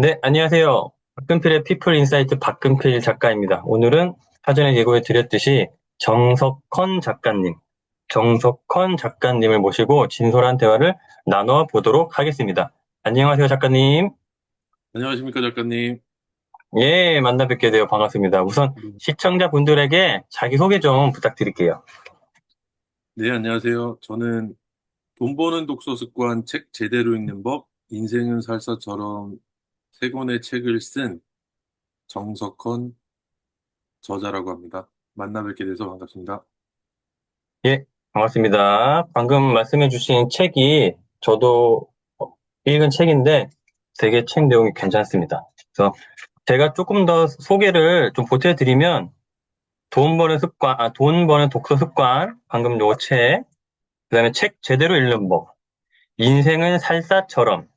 네, 안녕하세요. 박근필의 피플 인사이트 박근필 작가입니다. 오늘은 사전에 예고해 드렸듯이 정석헌 작가님을 모시고 진솔한 대화를 나눠 보도록 하겠습니다. 안녕하세요, 작가님. 안녕하십니까, 작가님. 예, 만나 뵙게 되어 반갑습니다. 우선 네, 시청자분들에게 자기소개 좀 부탁드릴게요. 네, 안녕하세요. 저는 돈 버는 독서 습관, 책 제대로 읽는 법, 인생은 살사처럼 세 권의 책을 쓴 정석헌 저자라고 합니다. 만나 뵙게 돼서 반갑습니다. 예, 반갑습니다. 방금 말씀해 주신 책이 저도 읽은 책인데 되게 책 내용이 괜찮습니다. 그래서 제가 조금 더 소개를 좀 보태드리면 돈 버는 독서 습관, 방금 요 책, 그다음에 책 제대로 읽는 법, 인생은 살사처럼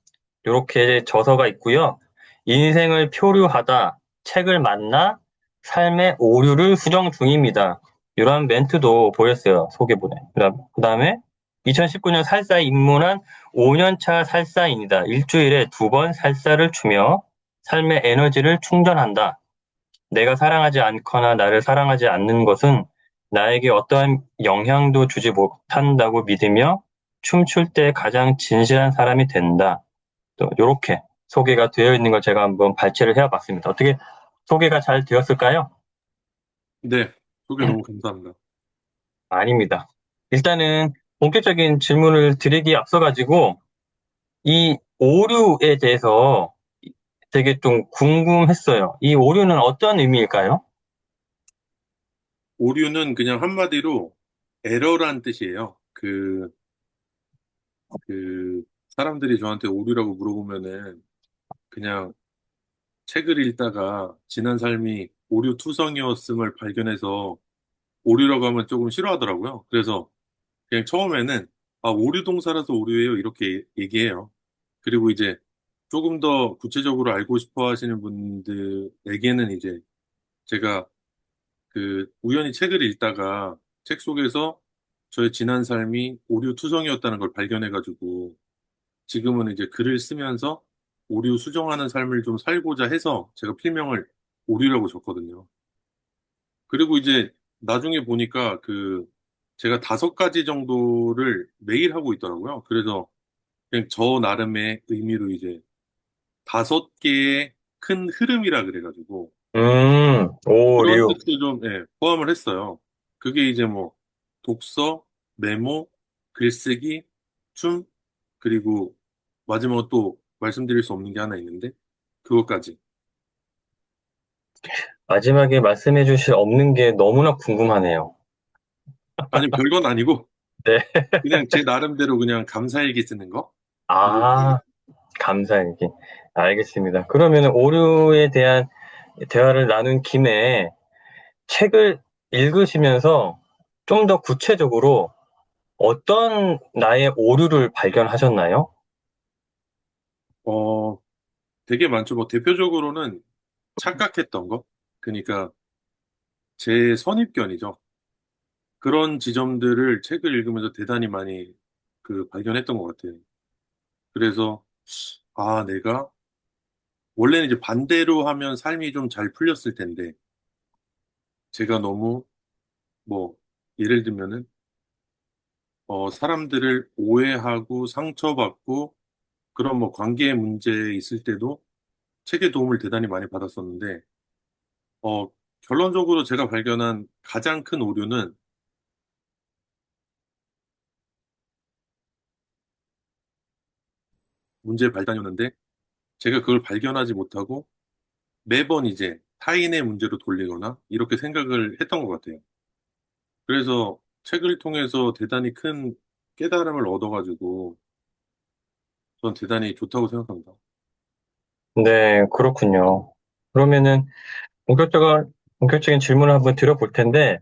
이렇게 저서가 있고요. 인생을 표류하다, 책을 만나 삶의 오류를 수정 중입니다. 이런 멘트도 보였어요. 소개본에. 그다음에 2019년 살사에 입문한 5년차 살사인이다. 일주일에 2번 살사를 추며 삶의 에너지를 충전한다. 내가 사랑하지 않거나 나를 사랑하지 않는 것은 나에게 어떠한 영향도 주지 못한다고 믿으며 춤출 때 가장 진실한 사람이 된다. 또 이렇게 소개가 되어 있는 걸 제가 한번 발췌를 해봤습니다. 어떻게 소개가 잘 되었을까요? 네, 소개 너무 감사합니다. 아닙니다. 일단은 본격적인 질문을 드리기에 앞서가지고 이 오류에 대해서 되게 좀 궁금했어요. 이 오류는 어떤 의미일까요? 오류는 그냥 한마디로 에러란 뜻이에요. 사람들이 저한테 오류라고 물어보면은 그냥 책을 읽다가 지난 삶이 오류투성이었음을 발견해서 오류라고 하면 조금 싫어하더라고요. 그래서 그냥 처음에는 오류 동사라서 오류예요. 이렇게 얘기해요. 그리고 이제 조금 더 구체적으로 알고 싶어 하시는 분들에게는 이제 제가 우연히 책을 읽다가 책 속에서 저의 지난 삶이 오류투성이었다는 걸 발견해가지고 지금은 이제 글을 쓰면서 오류 수정하는 삶을 좀 살고자 해서 제가 필명을 오류라고 줬거든요. 그리고 이제 나중에 보니까 제가 5가지 정도를 매일 하고 있더라고요. 그래서 그냥 저 나름의 의미로 이제 5개의 큰 흐름이라 그래가지고 그런 오류. 뜻도 좀 포함을 했어요. 그게 이제 뭐 독서, 메모, 글쓰기, 춤, 그리고 마지막으로 또 말씀드릴 수 없는 게 하나 있는데 그것까지. 마지막에 말씀해 주실 없는 게 너무나 궁금하네요. 아니 별건 아니고 네. 그냥 제 나름대로 그냥 감사일기 쓰는 거? 그 정도입니다. 아, 감사하게. 알겠습니다. 그러면 오류에 대한 대화를 나눈 김에 책을 읽으시면서 좀 더 구체적으로 어떤 나의 오류를 발견하셨나요? 어, 되게 많죠. 뭐 대표적으로는 착각했던 거. 그러니까 제 선입견이죠. 그런 지점들을 책을 읽으면서 대단히 많이 발견했던 것 같아요. 그래서 내가 원래는 이제 반대로 하면 삶이 좀 잘 풀렸을 텐데 제가 너무 뭐 예를 들면은 사람들을 오해하고 상처받고 그런 뭐 관계의 문제 있을 때도 책의 도움을 대단히 많이 받았었는데 어, 결론적으로 제가 발견한 가장 큰 오류는 문제의 발단이었는데 제가 그걸 발견하지 못하고 매번 이제 타인의 문제로 돌리거나 이렇게 생각을 했던 것 같아요. 그래서 책을 통해서 대단히 큰 깨달음을 얻어가지고 전 대단히 좋다고 생각합니다. 네, 그렇군요. 그러면은 본격적인 질문을 한번 드려볼 텐데,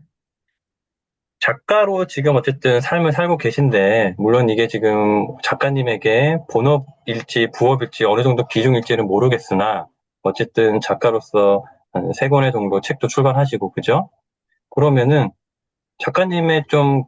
작가로 지금 어쨌든 삶을 살고 계신데, 물론 이게 지금 작가님에게 본업일지 부업일지 어느 정도 비중일지는 모르겠으나, 어쨌든 작가로서 한 3권의 정도 책도 출간하시고, 그죠? 그러면은 작가님의 좀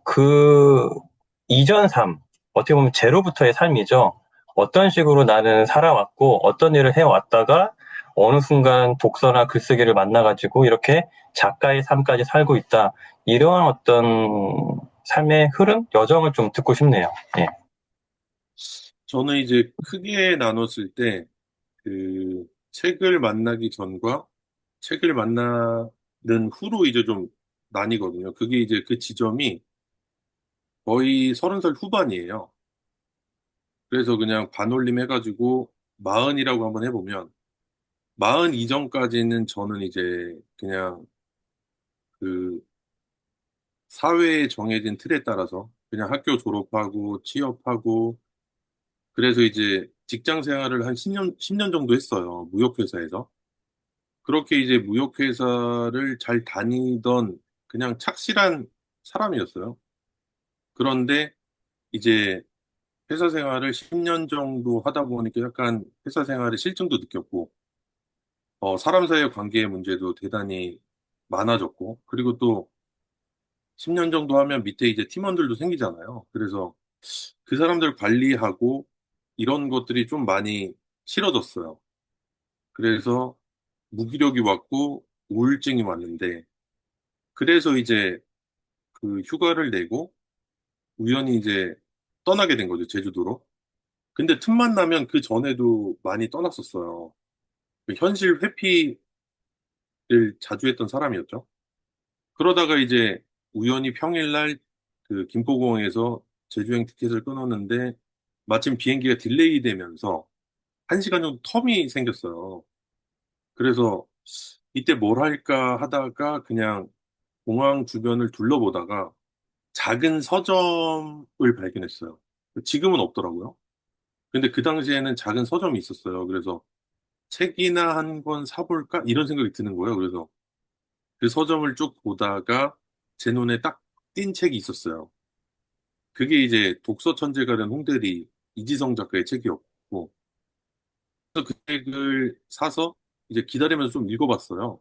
이전 삶, 어떻게 보면 제로부터의 삶이죠. 어떤 식으로 나는 살아왔고, 어떤 일을 해왔다가, 어느 순간 독서나 글쓰기를 만나가지고, 이렇게 작가의 삶까지 살고 있다. 이러한 어떤 삶의 흐름, 여정을 좀 듣고 싶네요. 예. 저는 이제 크게 나눴을 때, 책을 만나기 전과 책을 만나는 후로 이제 좀 나뉘거든요. 그게 이제 그 지점이 거의 30살 후반이에요. 그래서 그냥 반올림 해가지고 마흔이라고 한번 해보면 마흔 이전까지는 저는 이제 그냥 그 사회에 정해진 틀에 따라서 그냥 학교 졸업하고 취업하고 그래서 이제 직장 생활을 한 10년 정도 했어요. 무역회사에서. 그렇게 이제 무역회사를 잘 다니던 그냥 착실한 사람이었어요. 그런데 이제 회사 생활을 10년 정도 하다 보니까 약간 회사 생활에 실증도 느꼈고, 사람 사이의 관계의 문제도 대단히 많아졌고, 그리고 또 10년 정도 하면 밑에 이제 팀원들도 생기잖아요. 그래서 그 사람들 관리하고 이런 것들이 좀 많이 싫어졌어요. 그래서 무기력이 왔고 우울증이 왔는데, 그래서 이제 그 휴가를 내고 우연히 이제 떠나게 된 거죠, 제주도로. 근데 틈만 나면 그 전에도 많이 떠났었어요. 그 현실 회피를 자주 했던 사람이었죠. 그러다가 이제 우연히 평일날 그 김포공항에서 제주행 티켓을 끊었는데 마침 비행기가 딜레이 되면서 1시간 정도 텀이 생겼어요. 그래서 이때 뭘 할까 하다가 그냥 공항 주변을 둘러보다가 작은 서점을 발견했어요. 지금은 없더라고요. 근데 그 당시에는 작은 서점이 있었어요. 그래서 책이나 한 권 사볼까? 이런 생각이 드는 거예요. 그래서 그 서점을 쭉 보다가 제 눈에 딱 띈 책이 있었어요. 그게 이제 독서 천재가 된 홍대리 이지성 작가의 책이었고, 그래서 그 책을 사서 이제 기다리면서 좀 읽어봤어요.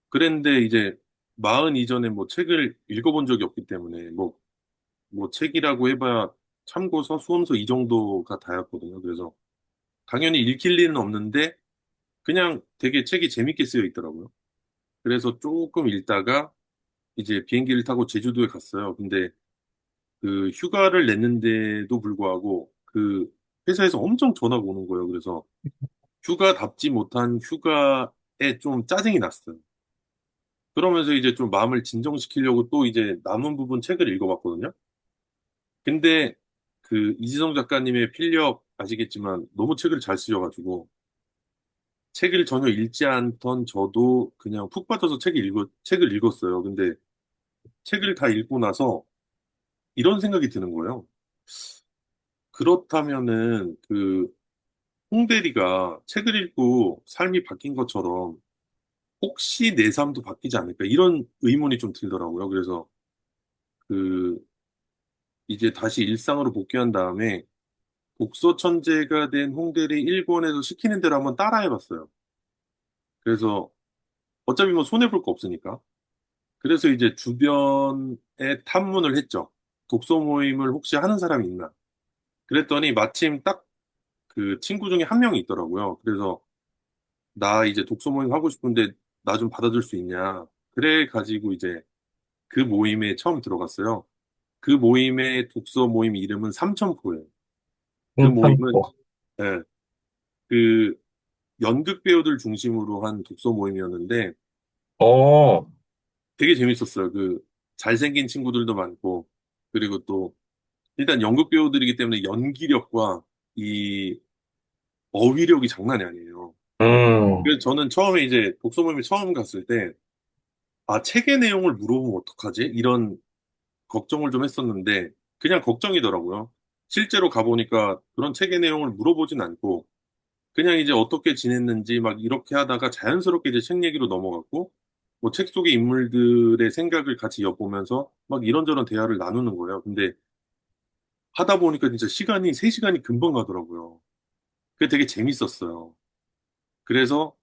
그랬는데 이제 마흔 이전에 뭐 책을 읽어본 적이 없기 때문에 뭐 책이라고 해봐야 참고서, 수험서 이 정도가 다였거든요. 그래서 당연히 읽힐 리는 없는데 그냥 되게 책이 재밌게 쓰여 있더라고요. 그래서 조금 읽다가 이제 비행기를 타고 제주도에 갔어요. 근데 그 휴가를 냈는데도 불구하고 그 회사에서 엄청 전화가 오는 거예요. 그래서 휴가답지 못한 휴가에 좀 짜증이 났어요. 그러면서 이제 좀 마음을 진정시키려고 또 이제 남은 부분 책을 읽어봤거든요. 근데 그 이지성 작가님의 필력 아시겠지만 너무 책을 잘 쓰셔가지고 책을 전혀 읽지 않던 저도 그냥 푹 빠져서 책을 읽었어요. 근데 책을 다 읽고 나서 이런 생각이 드는 거예요. 그렇다면은 그 홍대리가 책을 읽고 삶이 바뀐 것처럼 혹시 내 삶도 바뀌지 않을까 이런 의문이 좀 들더라고요. 그래서 그 이제 다시 일상으로 복귀한 다음에 독서 천재가 된 홍대리 1권에서 시키는 대로 한번 따라해봤어요. 그래서 어차피 뭐 손해볼 거 없으니까. 그래서 이제 주변에 탐문을 했죠. 독서 모임을 혹시 하는 사람이 있나. 그랬더니 마침 딱 그 친구 중에 한 명이 있더라고요. 그래서 나 이제 독서 모임 하고 싶은데 나 좀 받아줄 수 있냐. 그래 가지고 이제 그 모임에 처음 들어갔어요. 그 모임의 독서 모임 이름은 삼천포예요. 그 모임은 홍천포. 예, 그 연극 배우들 중심으로 한 독서 모임이었는데 어, 되게 재밌었어요. 그 잘생긴 친구들도 많고 그리고 또 일단 연극 배우들이기 때문에 연기력과 이 어휘력이 장난이 아니에요. 음, 그래서 저는 처음에 이제 독서 모임에 처음 갔을 때 아, 책의 내용을 물어보면 어떡하지? 이런 걱정을 좀 했었는데 그냥 걱정이더라고요. 실제로 가보니까 그런 책의 내용을 물어보진 않고 그냥 이제 어떻게 지냈는지 막 이렇게 하다가 자연스럽게 이제 책 얘기로 넘어갔고 뭐 책 속의 인물들의 생각을 같이 엿보면서 막 이런저런 대화를 나누는 거예요. 근데 하다 보니까 진짜 시간이 3시간이 금방 가더라고요. 그게 되게 재밌었어요. 그래서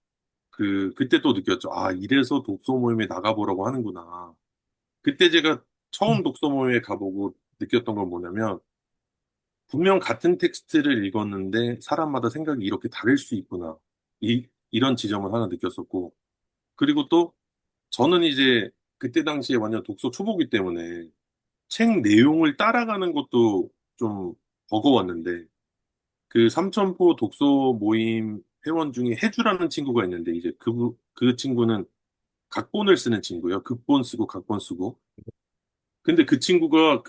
그때 또 느꼈죠. 아, 이래서 독서 모임에 나가보라고 하는구나. 그때 제가 처음 독서 모임에 가보고 느꼈던 건 뭐냐면 분명 같은 텍스트를 읽었는데 사람마다 생각이 이렇게 다를 수 있구나. 이런 지점을 하나 느꼈었고. 그리고 또 저는 이제 그때 당시에 완전 독서 초보기 때문에 책 내용을 따라가는 것도 좀 버거웠는데 그 삼천포 독서 모임 회원 중에 해주라는 친구가 있는데 이제 그 친구는 각본을 쓰는 친구예요. 극본 쓰고 각본 쓰고. 근데 그 친구가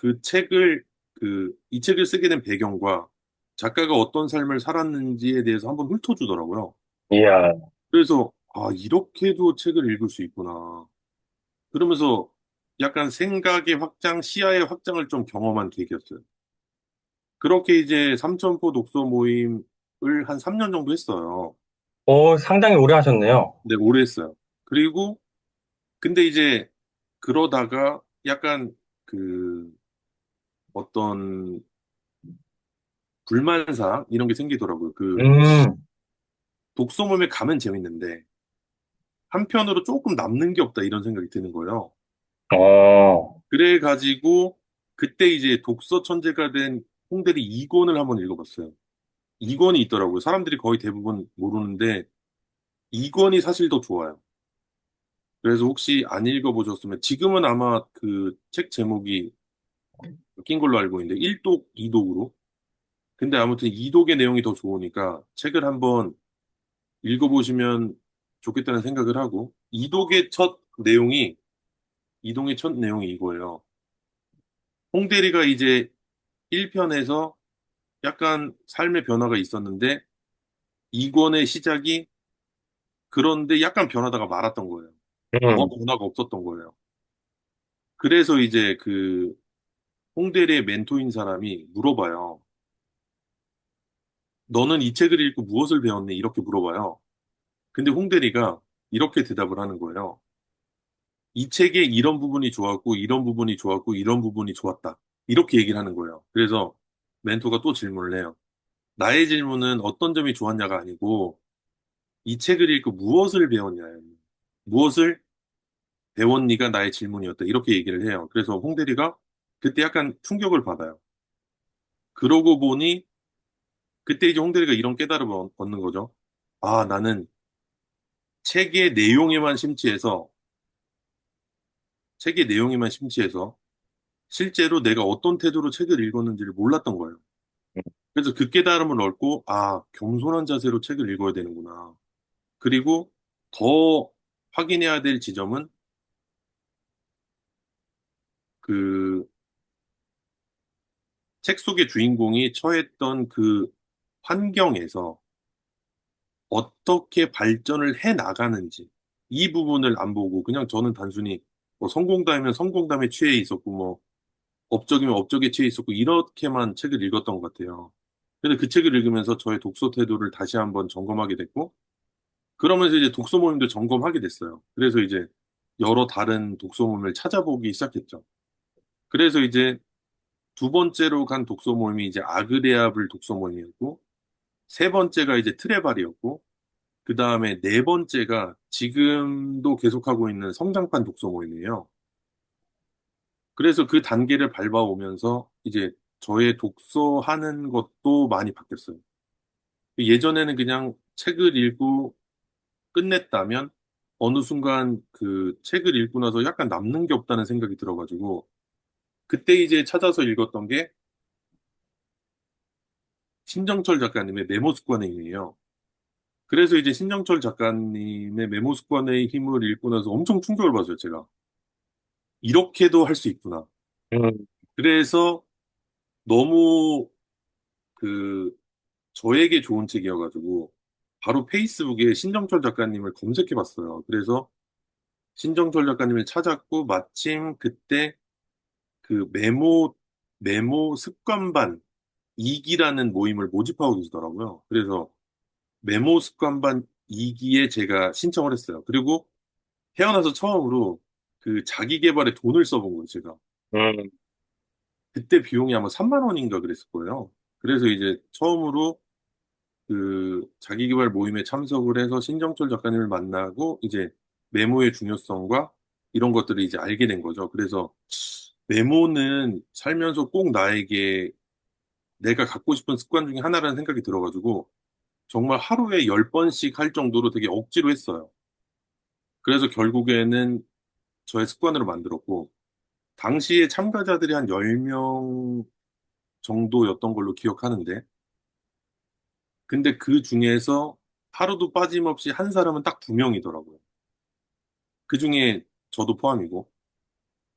이 책을 쓰게 된 배경과 작가가 어떤 삶을 살았는지에 대해서 한번 훑어주더라고요. 이야, 그래서, 아, 이렇게도 책을 읽을 수 있구나. 그러면서 약간 생각의 확장, 시야의 확장을 좀 경험한 계기였어요. 그렇게 이제 삼천포 독서 모임을 한 3년 정도 했어요. 상당히 오래 하셨네요. 네, 오래 했어요. 그리고, 근데 이제 그러다가 약간 그 어떤 불만사항 이런 게 생기더라고요. 그 음, 독서 모임에 가면 재밌는데 한편으로 조금 남는 게 없다 이런 생각이 드는 거예요. 어, 그래가지고 그때 이제 독서 천재가 된 홍대리 2권을 한번 읽어봤어요. 2권이 있더라고요. 사람들이 거의 대부분 모르는데 2권이 사실 더 좋아요. 그래서 혹시 안 읽어보셨으면 지금은 아마 그 책 제목이 바뀐 걸로 알고 있는데 1독, 2독으로. 근데 아무튼 2독의 내용이 더 좋으니까 책을 한번 읽어보시면 좋겠다는 생각을 하고 이동의 첫 내용이 이거예요. 홍대리가 이제 1편에서 약간 삶의 변화가 있었는데 2권의 시작이 그런데 약간 변하다가 말았던 거예요. 더 음, 변화가 없었던 거예요. 그래서 이제 그 홍대리의 멘토인 사람이 물어봐요. 너는 이 책을 읽고 무엇을 배웠니? 이렇게 물어봐요. 근데 홍대리가 이렇게 대답을 하는 거예요. 이 책에 이런 부분이 좋았고, 이런 부분이 좋았고, 이런 부분이 좋았다. 이렇게 얘기를 하는 거예요. 그래서 멘토가 또 질문을 해요. 나의 질문은 어떤 점이 좋았냐가 아니고, 이 책을 읽고 무엇을 배웠냐예요. 무엇을 배웠니가 나의 질문이었다. 이렇게 얘기를 해요. 그래서 홍대리가 그때 약간 충격을 받아요. 그러고 보니, 그때 이제 홍대리가 이런 깨달음을 얻는 거죠. 아, 나는 책의 내용에만 심취해서, 책의 내용에만 심취해서, 실제로 내가 어떤 태도로 책을 읽었는지를 몰랐던 거예요. 그래서 그 깨달음을 얻고, 아, 겸손한 자세로 책을 읽어야 되는구나. 그리고 더 확인해야 될 지점은 그 책 속의 주인공이 처했던 그 환경에서 어떻게 발전을 해 나가는지 이 부분을 안 보고 그냥 저는 단순히 뭐 성공담이면 성공담에 취해 있었고 뭐 업적이면 업적에 취해 있었고 이렇게만 책을 읽었던 것 같아요. 그래서 그 책을 읽으면서 저의 독서 태도를 다시 한번 점검하게 됐고 그러면서 이제 독서 모임도 점검하게 됐어요. 그래서 이제 여러 다른 독서 모임을 찾아보기 시작했죠. 그래서 이제 두 번째로 간 독서 모임이 이제 아그레아블 독서 모임이었고, 세 번째가 이제 트레발이었고, 그 다음에 네 번째가 지금도 계속하고 있는 성장판 독서 모임이에요. 그래서 그 단계를 밟아오면서 이제 저의 독서하는 것도 많이 바뀌었어요. 예전에는 그냥 책을 읽고 끝냈다면 어느 순간 그 책을 읽고 나서 약간 남는 게 없다는 생각이 들어가지고 그때 이제 찾아서 읽었던 게 신정철 작가님의 메모 습관의 힘이에요. 그래서 이제 신정철 작가님의 메모 습관의 힘을 읽고 나서 엄청 충격을 받았어요, 제가. 이렇게도 할 수 있구나. 음, 그래서 너무 그 저에게 좋은 책이어가지고 바로 페이스북에 신정철 작가님을 검색해 봤어요. 그래서 신정철 작가님을 찾았고 마침 그때 그 메모 습관반 2기라는 모임을 모집하고 계시더라고요. 그래서 메모 습관반 2기에 제가 신청을 했어요. 그리고 태어나서 처음으로 그 자기 개발에 돈을 써본 거예요, 제가. 음, 그때 비용이 아마 3만 원인가 그랬을 거예요. 그래서 이제 처음으로 그 자기 개발 모임에 참석을 해서 신정철 작가님을 만나고 이제 메모의 중요성과 이런 것들을 이제 알게 된 거죠. 그래서 메모는 살면서 꼭 나에게 내가 갖고 싶은 습관 중에 하나라는 생각이 들어가지고 정말 하루에 10번씩 할 정도로 되게 억지로 했어요. 그래서 결국에는 저의 습관으로 만들었고, 당시에 참가자들이 한 10명 정도였던 걸로 기억하는데, 근데 그 중에서 하루도 빠짐없이 한 사람은 딱 2명이더라고요. 그 중에 저도 포함이고.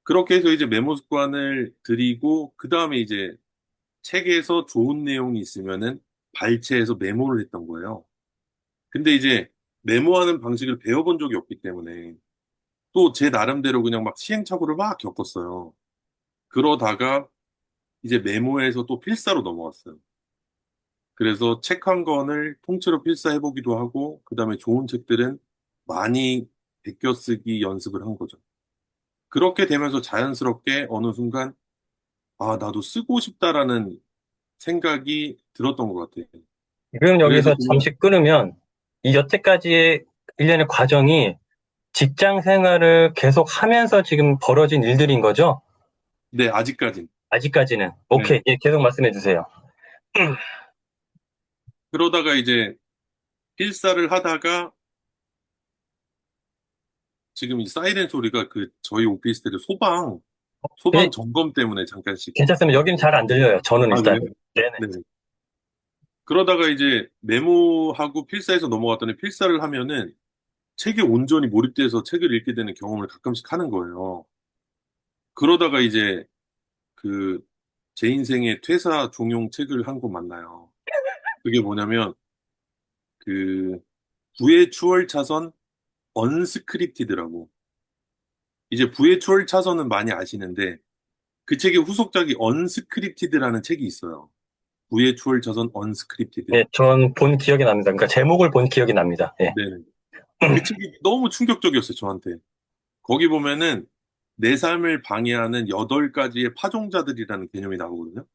그렇게 해서 이제 메모 습관을 들이고, 그 다음에 이제 책에서 좋은 내용이 있으면은 발췌해서 메모를 했던 거예요. 근데 이제 메모하는 방식을 배워본 적이 없기 때문에 또 제 나름대로 그냥 막 시행착오를 막 겪었어요. 그러다가 이제 메모에서 또 필사로 넘어갔어요. 그래서 책 한 권을 통째로 필사해보기도 하고, 그 다음에 좋은 책들은 많이 베껴쓰기 연습을 한 거죠. 그렇게 되면서 자연스럽게 어느 순간, 아, 나도 쓰고 싶다라는 생각이 들었던 것 같아요. 지금 그래서 여기서 그냥, 잠시 끊으면 이 여태까지의 일련의 과정이 직장 생활을 계속 하면서 지금 벌어진 일들인 거죠? 네, 아직까진. 아직까지는. 네. 오케이. 예, 계속 말씀해 주세요. 그러다가 이제 필사를 하다가 지금 이 사이렌 소리가 그 저희 오피스텔의 예, 소방 점검 때문에 잠깐씩 괜찮습니다. 여기는 잘 안 들려요. 저는 아, 일단. 그래요? 네네. 네. 그러다가 이제 메모하고 필사에서 넘어갔더니 필사를 하면은 책에 온전히 몰입돼서 책을 읽게 되는 경험을 가끔씩 하는 거예요. 그러다가 이제 그 제 인생의 퇴사 종용 책을 한 권 만나요. 그게 뭐냐면 그 부의 추월 차선 언스크립티드라고. 이제 부의 추월 차선은 많이 아시는데 그 책의 후속작이 언스크립티드라는 책이 있어요. 부의 추월 차선 언스크립티드. 예, 전 본 기억이 납니다. 그러니까 제목을 본 기억이 납니다. 예. 네. 그 책이 너무 충격적이었어요, 저한테. 거기 보면은 내 삶을 방해하는 8가지의 파종자들이라는 개념이 나오거든요.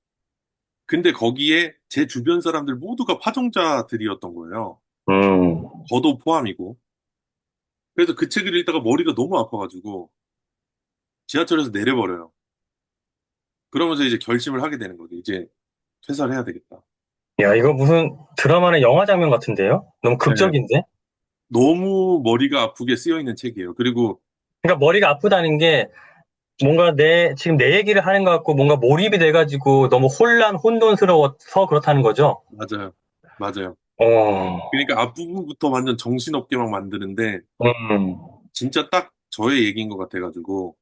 근데 거기에 제 주변 사람들 모두가 파종자들이었던 거예요. 음. 저도 포함이고. 그래서 그 책을 읽다가 머리가 너무 아파가지고 지하철에서 내려버려요. 그러면서 이제 결심을 하게 되는 거죠. 이제 퇴사를 해야 되겠다. 야, 이거 무슨 드라마나 영화 장면 같은데요? 너무 네. 극적인데? 너무 머리가 아프게 쓰여 있는 책이에요. 그리고 그러니까 머리가 아프다는 게 뭔가 지금 내 얘기를 하는 것 같고 뭔가 몰입이 돼가지고 너무 혼돈스러워서 그렇다는 거죠? 맞아요. 맞아요. 어, 그러니까 앞부분부터 완전 정신없게 막 만드는데 음. 진짜 딱 저의 얘기인 것 같아가지고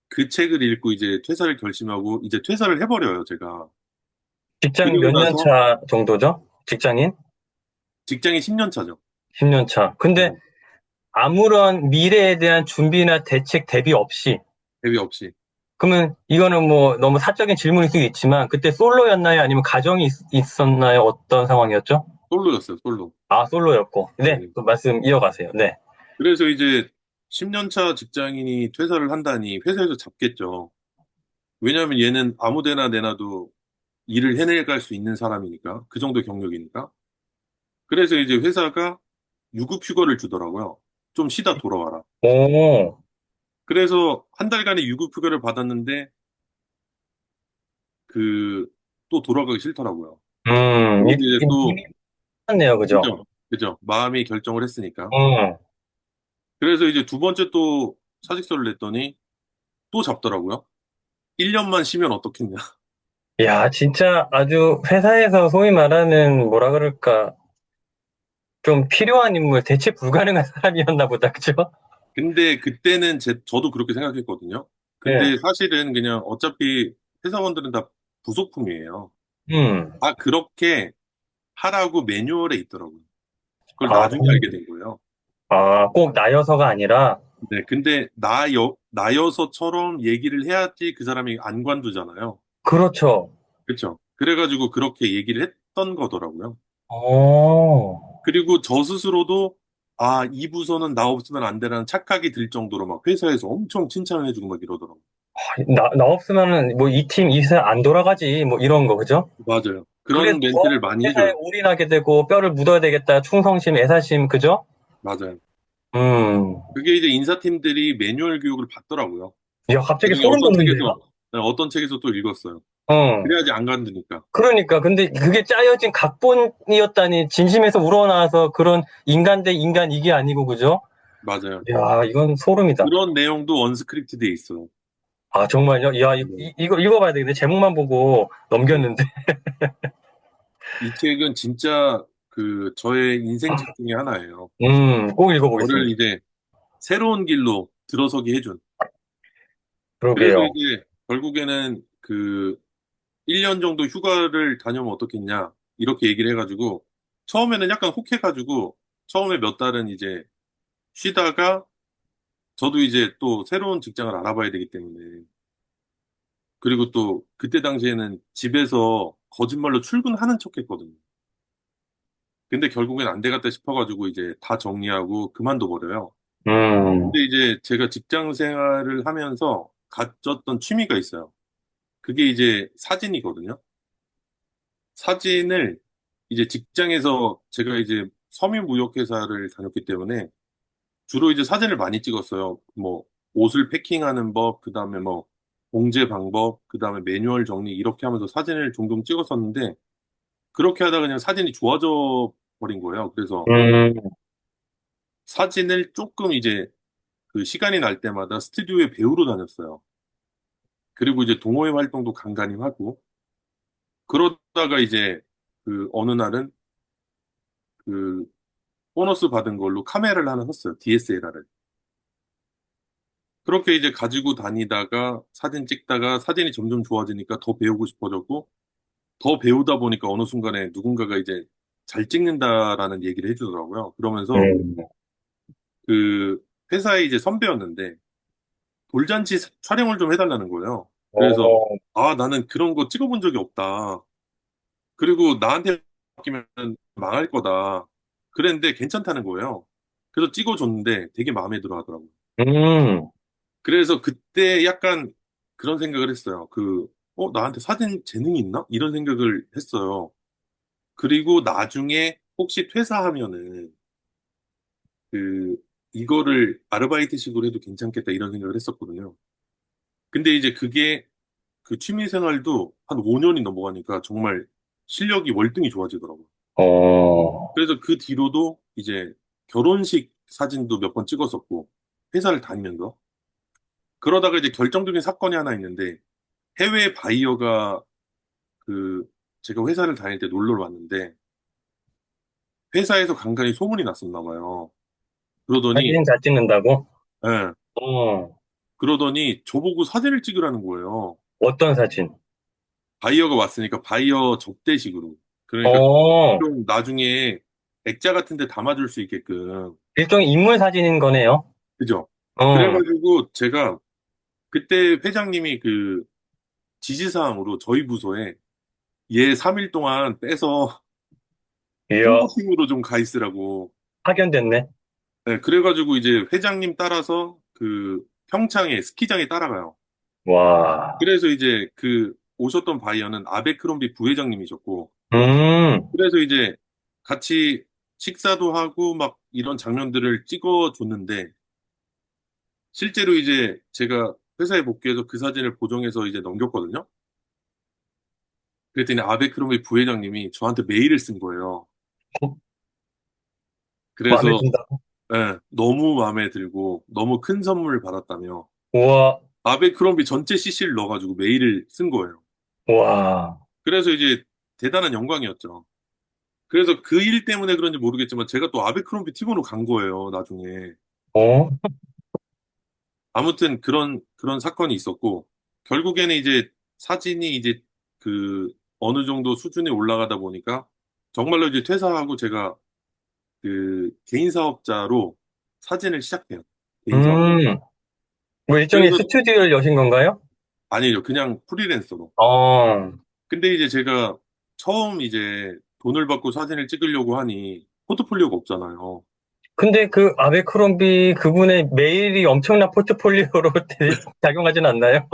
그 책을 읽고 이제 퇴사를 결심하고 이제 퇴사를 해버려요, 제가. 직장 그리고 몇 년 나서 차 정도죠? 직장인? 직장이 10년 차죠. 10년 차. 근데 네. 아무런 미래에 대한 준비나 대책 대비 없이 대비 없이. 그러면 이거는 뭐 너무 사적인 질문일 수 있지만 그때 솔로였나요? 아니면 가정이 있었나요? 어떤 상황이었죠? 솔로였어요, 솔로. 아, 솔로였고. 네, 네. 그 말씀 이어가세요. 네. 그래서 이제 10년 차 직장인이 퇴사를 한다니 회사에서 잡겠죠. 왜냐하면 얘는 아무 데나 내놔도 일을 해내갈 수 있는 사람이니까. 그 정도 경력이니까. 그래서 이제 회사가 유급 휴가를 주더라고요. 좀 쉬다 돌아와라. 오, 그래서 한 달간의 유급 휴가를 받았는데 그 또 돌아가기 싫더라고요. 그래서 이제 또 이미 끝났네요. 그죠? 그죠? 그죠? 마음이 결정을 했으니까. 음. 그래서 이제 두 번째 또 사직서를 냈더니 또 잡더라고요. 1년만 쉬면 어떻겠냐. 야, 진짜 아주 회사에서 소위 말하는 뭐라 그럴까. 좀 필요한 인물, 대체 불가능한 사람이었나 보다. 그죠? 근데 그때는 저도 그렇게 생각했거든요. 네. 근데 사실은 그냥 어차피 회사원들은 다 부속품이에요. 음. 아, 그렇게 하라고 매뉴얼에 있더라고요. 그걸 아, 나중에 알게 된 거예요. 꼭 나여서가 아니라, 네, 근데 나여서처럼 얘기를 해야지 그 사람이 안 관두잖아요. 그렇죠. 그렇죠? 그래가지고 그렇게 얘기를 했던 거더라고요. 어, 그리고 저 스스로도 아, 이 부서는 나 없으면 안 되라는 착각이 들 정도로 막 회사에서 엄청 칭찬을 해주고 막 이러더라고요. 나 없으면은 뭐 이 팀, 이 회사 안 돌아가지. 뭐 이런 거. 그죠? 맞아요. 그래서 그런 더 멘트를 많이 회사에 해줘요. 올인하게 되고 뼈를 묻어야 되겠다. 충성심, 애사심. 그죠? 맞아요. 음. 그게 이제 인사팀들이 매뉴얼 교육을 받더라고요. 야, 갑자기 나중에 소름 돋는데요? 어떤 책에서 또 읽었어요. 어. 그래야지 안 간다니까. 그러니까. 근데 그게 짜여진 각본이었다니, 진심에서 우러나와서 그런 인간 대 인간 이게 아니고, 그죠? 맞아요. 야, 이건 소름이다. 그런 내용도 언스크립트드에 있어요. 아, 정말요? 야, 네. 이거 읽어봐야 되겠네. 제목만 보고 네. 넘겼는데. 이 책은 진짜 그 저의 인생 책 중에 하나예요. 꼭 저를 읽어보겠습니다. 이제 새로운 길로 들어서게 해준. 그래서 그러게요. 이제 결국에는 그 1년 정도 휴가를 다녀오면 어떻겠냐. 이렇게 얘기를 해가지고 처음에는 약간 혹해가지고 처음에 몇 달은 이제 쉬다가 저도 이제 또 새로운 직장을 알아봐야 되기 때문에 그리고 또 그때 당시에는 집에서 거짓말로 출근하는 척 했거든요. 근데 결국엔 안 되겠다 싶어가지고 이제 다 정리하고 그만둬 버려요. 음, 근데 이제 제가 직장 생활을 하면서 가졌던 취미가 있어요. 그게 이제 사진이거든요. 사진을 이제 직장에서 제가 이제 섬유무역회사를 다녔기 때문에 주로 이제 사진을 많이 찍었어요. 뭐 옷을 패킹하는 법, 그다음에 뭐 봉제 방법, 그다음에 매뉴얼 정리 이렇게 하면서 사진을 종종 찍었었는데 그렇게 하다가 그냥 사진이 좋아져 버린 거예요. 그래서 음, 사진을 조금 이제 그 시간이 날 때마다 스튜디오에 배우러 다녔어요. 그리고 이제 동호회 활동도 간간히 하고 그러다가 이제 그 어느 날은 그 보너스 받은 걸로 카메라를 하나 샀어요. DSLR을. 그렇게 이제 가지고 다니다가 사진 찍다가 사진이 점점 좋아지니까 더 배우고 싶어졌고 더 배우다 보니까 어느 순간에 누군가가 이제 잘 찍는다라는 얘기를 해주더라고요. 그러면서 음, 그 회사에 이제 선배였는데 돌잔치 촬영을 좀 해달라는 거예요. 그래서 어, 아 나는 그런 거 찍어본 적이 없다. 그리고 나한테 맡기면 망할 거다. 그랬는데 괜찮다는 거예요. 그래서 찍어줬는데 되게 마음에 들어 하더라고요. 음, 그래서 그때 약간 그런 생각을 했어요. 나한테 사진 재능이 있나? 이런 생각을 했어요. 그리고 나중에 혹시 퇴사하면은 그, 이거를 아르바이트식으로 해도 괜찮겠다 이런 생각을 했었거든요. 근데 이제 그게 그 취미 생활도 한 5년이 넘어가니까 정말 실력이 월등히 좋아지더라고요. 어, 그래서 그 뒤로도 이제 결혼식 사진도 몇 번 찍었었고, 회사를 다니면서. 그러다가 이제 결정적인 사건이 하나 있는데, 해외 바이어가 그, 제가 회사를 다닐 때 놀러 왔는데, 회사에서 간간히 소문이 났었나 봐요. 그러더니, 사진 잘 찍는다고? 예, 어, 그러더니 저보고 사진을 찍으라는 거예요. 어떤 사진? 바이어가 왔으니까 바이어 접대식으로. 그러니까 어, 좀 나중에 액자 같은 데 담아줄 수 있게끔. 일종의 인물 사진인 거네요. 그죠? 어, 그래가지고 제가 그때 회장님이 그 지시사항으로 저희 부서에 얘 3일 동안 빼서 이야, 홍보팀으로 좀 가 있으라고. 파견됐네. 네, 그래가지고 이제 회장님 따라서 그 평창에 스키장에 따라가요. 와, 그래서 이제 그 오셨던 바이어는 아베크롬비 부회장님이셨고, 음, 그래서 이제 같이 식사도 하고 막 이런 장면들을 찍어줬는데, 실제로 이제 제가 회사에 복귀해서 그 사진을 보정해서 이제 넘겼거든요. 그랬더니 아베크롬비 부회장님이 저한테 메일을 쓴 거예요. 마음에 그래서 든다. 예, 너무 마음에 들고 너무 큰 선물을 받았다며 우와, 아베크롬비 전체 CC를 넣어가지고 메일을 쓴 거예요. 와, 그래서 이제 대단한 영광이었죠. 그래서 그 일 때문에 그런지 모르겠지만 제가 또 아베크롬비 팀으로 간 거예요, 나중에. 어, 아무튼 그런 사건이 있었고, 결국에는 이제 사진이 이제 그 어느 정도 수준에 올라가다 보니까 정말로 이제 퇴사하고 제가 그 개인 사업자로 사진을 시작해요. 개인 사업. 음, 뭐 일종의 그래서 스튜디오를 여신 건가요? 아니죠. 그냥 프리랜서로. 어, 근데 이제 제가 처음 이제 돈을 받고 사진을 찍으려고 하니 포트폴리오가 없잖아요. 근데 그 아베크롬비 그분의 메일이 엄청난 포트폴리오로 작용하진 않나요?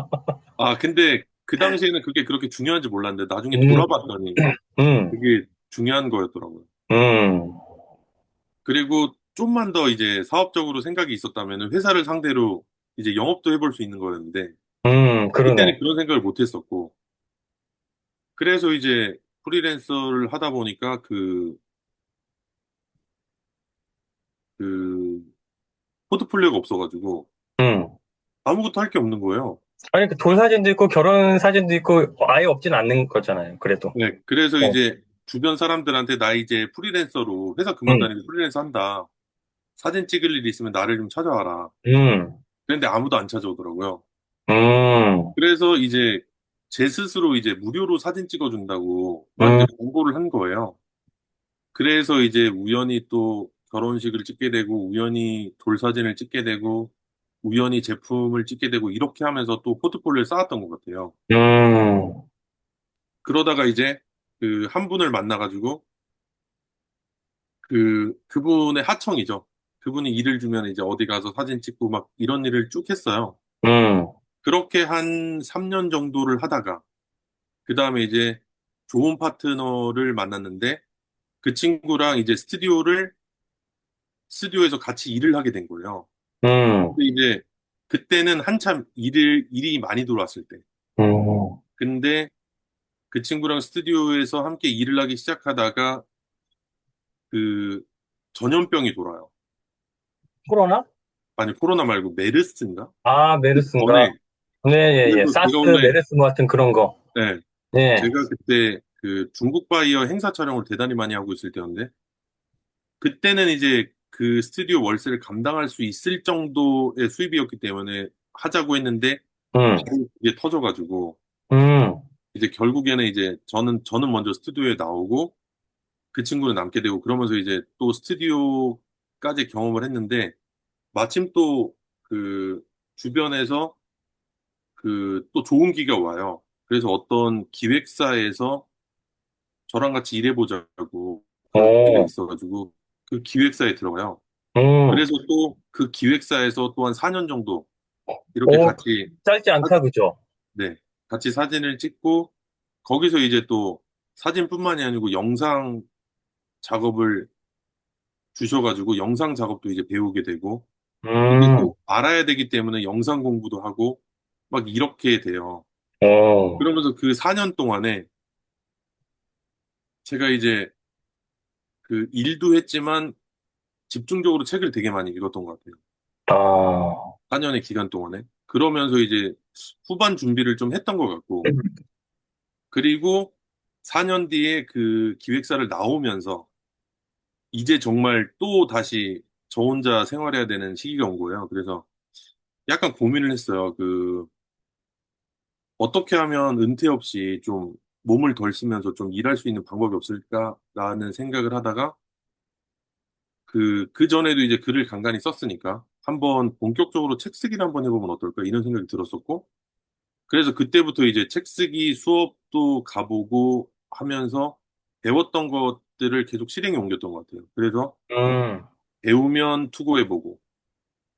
아, 근데 그 당시에는 그게 그렇게 중요한지 몰랐는데 나중에 음, 돌아봤더니 음, 그게 중요한 거였더라고요. 음, 그리고 좀만 더 이제 사업적으로 생각이 있었다면 회사를 상대로 이제 영업도 해볼 수 있는 거였는데 그러네. 그때는 그런 생각을 못 했었고 그래서 이제 프리랜서를 하다 보니까 그 포트폴리오가 없어가지고 음. 아무것도 할 게 없는 거예요. 아니, 그 돌 사진도 있고, 결혼 사진도 있고, 아예 없진 않는 거잖아요, 그래도. 네, 그래서 어. 이제 주변 사람들한테 나 이제 프리랜서로 회사 음, 그만다니고 프리랜서 한다. 사진 찍을 일이 있으면 나를 좀 찾아와라. 음, 그런데 아무도 안 찾아오더라고요. 음, 그래서 이제 제 스스로 이제 무료로 사진 찍어준다고 막 음, 이제 공고를 한 거예요. 그래서 이제 우연히 또 결혼식을 찍게 되고, 우연히 돌 사진을 찍게 되고, 우연히 제품을 찍게 되고, 이렇게 하면서 또 포트폴리오를 쌓았던 것 같아요. 음, 그러다가 이제 그 한 분을 만나가지고, 그분의 하청이죠. 그분이 일을 주면 이제 어디 가서 사진 찍고 막 이런 일을 쭉 했어요. 음, 그렇게 한 3년 정도를 하다가, 그 다음에 이제 좋은 파트너를 만났는데, 그 친구랑 이제 스튜디오에서 같이 일을 하게 된 거예요. 음, 근데 이제 그때는 한참 일이 많이 들어왔을 때. 음. 근데 그 친구랑 스튜디오에서 함께 일을 하기 시작하다가 그 전염병이 돌아요. 코로나? 아니, 코로나 말고 메르스인가? 아, 그 메르스인가? 전에. 네, 예, 예. 그래서 사스, 제가 원래, 메르스 뭐 같은 그런 거. 네, 네, 제가 그때 그 중국 바이어 행사 촬영을 대단히 많이 하고 있을 때였는데, 그때는 이제 그 스튜디오 월세를 감당할 수 있을 정도의 수입이었기 때문에 하자고 했는데, 음, 바로 그게 터져가지고, 음, 이제 결국에는 이제 저는 먼저 스튜디오에 나오고 그 친구는 남게 되고 그러면서 이제 또 스튜디오까지 경험을 했는데 마침 또 그 주변에서 그 또 좋은 기가 와요. 그래서 어떤 기획사에서 저랑 같이 일해보자고 그런 기회가 오, 있어가지고 그 기획사에 들어가요. 음, 그래서 또 그 기획사에서 또 한 4년 정도 이렇게 오, 같이 짧지 않다, 그죠? 네, 같이 사진을 찍고 거기서 이제 또 사진뿐만이 아니고 영상 작업을 주셔가지고 영상 작업도 이제 배우게 되고 이게 음, 또 알아야 되기 때문에 영상 공부도 하고 막 이렇게 돼요. 오, 그러면서 그 4년 동안에 제가 이제 그 일도 했지만 집중적으로 책을 되게 많이 읽었던 것 같아요. 아, 4년의 기간 동안에. 그러면서 이제 후반 준비를 좀 했던 것 같고 그리고 4년 뒤에 그 기획사를 나오면서 이제 정말 또 다시 저 혼자 생활해야 되는 시기가 온 거예요. 그래서 약간 고민을 했어요. 어떻게 하면 은퇴 없이 좀 몸을 덜 쓰면서 좀 일할 수 있는 방법이 없을까라는 생각을 하다가 그 전에도 이제 글을 간간히 썼으니까 한번 본격적으로 책 쓰기를 한번 해보면 어떨까 이런 생각이 들었었고 그래서 그때부터 이제 책 쓰기 수업도 가보고 하면서 배웠던 것들을 계속 실행에 옮겼던 것 같아요. 그래서 음, 배우면 투고해보고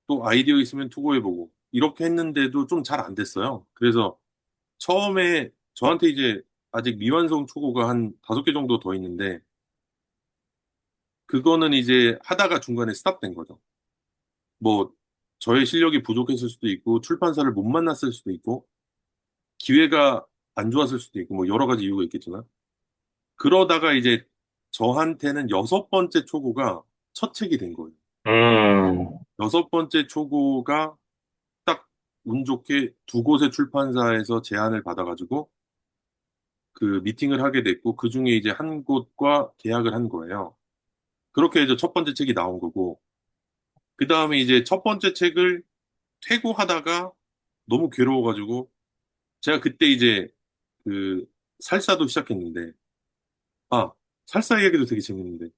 또 아이디어 있으면 투고해보고 이렇게 했는데도 좀 잘 안 됐어요. 그래서 처음에 저한테 이제 아직 미완성 초고가 한 5개 정도 더 있는데 그거는 이제 하다가 중간에 스탑된 거죠. 뭐 저의 실력이 부족했을 수도 있고 출판사를 못 만났을 수도 있고 기회가 안 좋았을 수도 있고 뭐 여러 가지 이유가 있겠지만 그러다가 이제 저한테는 6번째 초고가 첫 책이 된 거예요. 음, 6번째 초고가 딱 운 좋게 두 곳의 출판사에서 제안을 받아가지고 그 미팅을 하게 됐고 그 중에 이제 한 곳과 계약을 한 거예요. 그렇게 해서 첫 번째 책이 나온 거고, 그 다음에 이제 첫 번째 책을 퇴고하다가 너무 괴로워가지고, 제가 그때 이제 그 살사도 시작했는데, 아, 살사 이야기도 되게 재밌는데,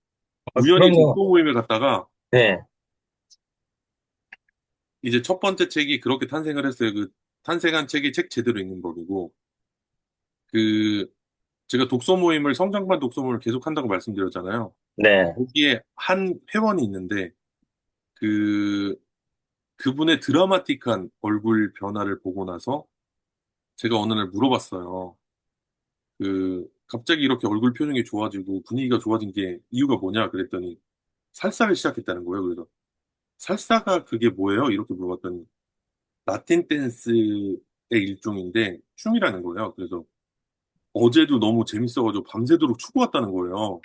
우연히 그런 거, 독서 모임에 갔다가, 네, 이제 첫 번째 책이 그렇게 탄생을 했어요. 그 탄생한 책이 책 제대로 읽는 법이고, 그, 제가 독서 모임을, 성장반 독서 모임을 계속 한다고 말씀드렸잖아요. 네, 거기에 한 회원이 있는데, 그, 그분의 드라마틱한 얼굴 변화를 보고 나서, 제가 어느 날 물어봤어요. 갑자기 이렇게 얼굴 표정이 좋아지고 분위기가 좋아진 게 이유가 뭐냐 그랬더니 살사를 시작했다는 거예요. 그래서 살사가 그게 뭐예요? 이렇게 물어봤더니 라틴 댄스의 일종인데 춤이라는 거예요. 그래서 어제도 너무 재밌어가지고 밤새도록 추고 왔다는 거예요.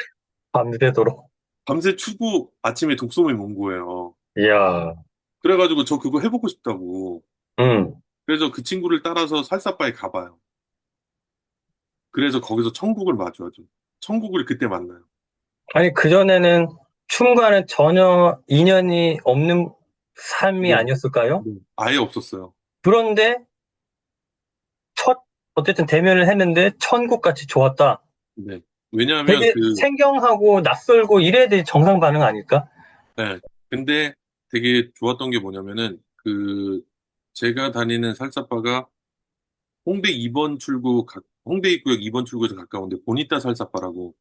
밤새도록. 밤새 추고 아침에 독서모임 온 거예요. 이야, 그래가지고 저 그거 해보고 싶다고. 음. 그래서 그 친구를 따라서 살사바에 가봐요. 그래서 거기서 천국을 마주하죠. 천국을 그때 만나요. 아니, 그전에는 춤과는 전혀 인연이 없는 삶이 네. 아니었을까요? 네. 아예 없었어요. 그런데 첫, 어쨌든 대면을 했는데 천국같이 좋았다. 네. 왜냐하면 되게 생경하고 낯설고 이래야 될 정상 반응 아닐까? 네. 근데 되게 좋았던 게 뭐냐면은, 제가 다니는 살사바가 홍대 입구역 2번 출구에서 가까운데, 보니따 살사바라고,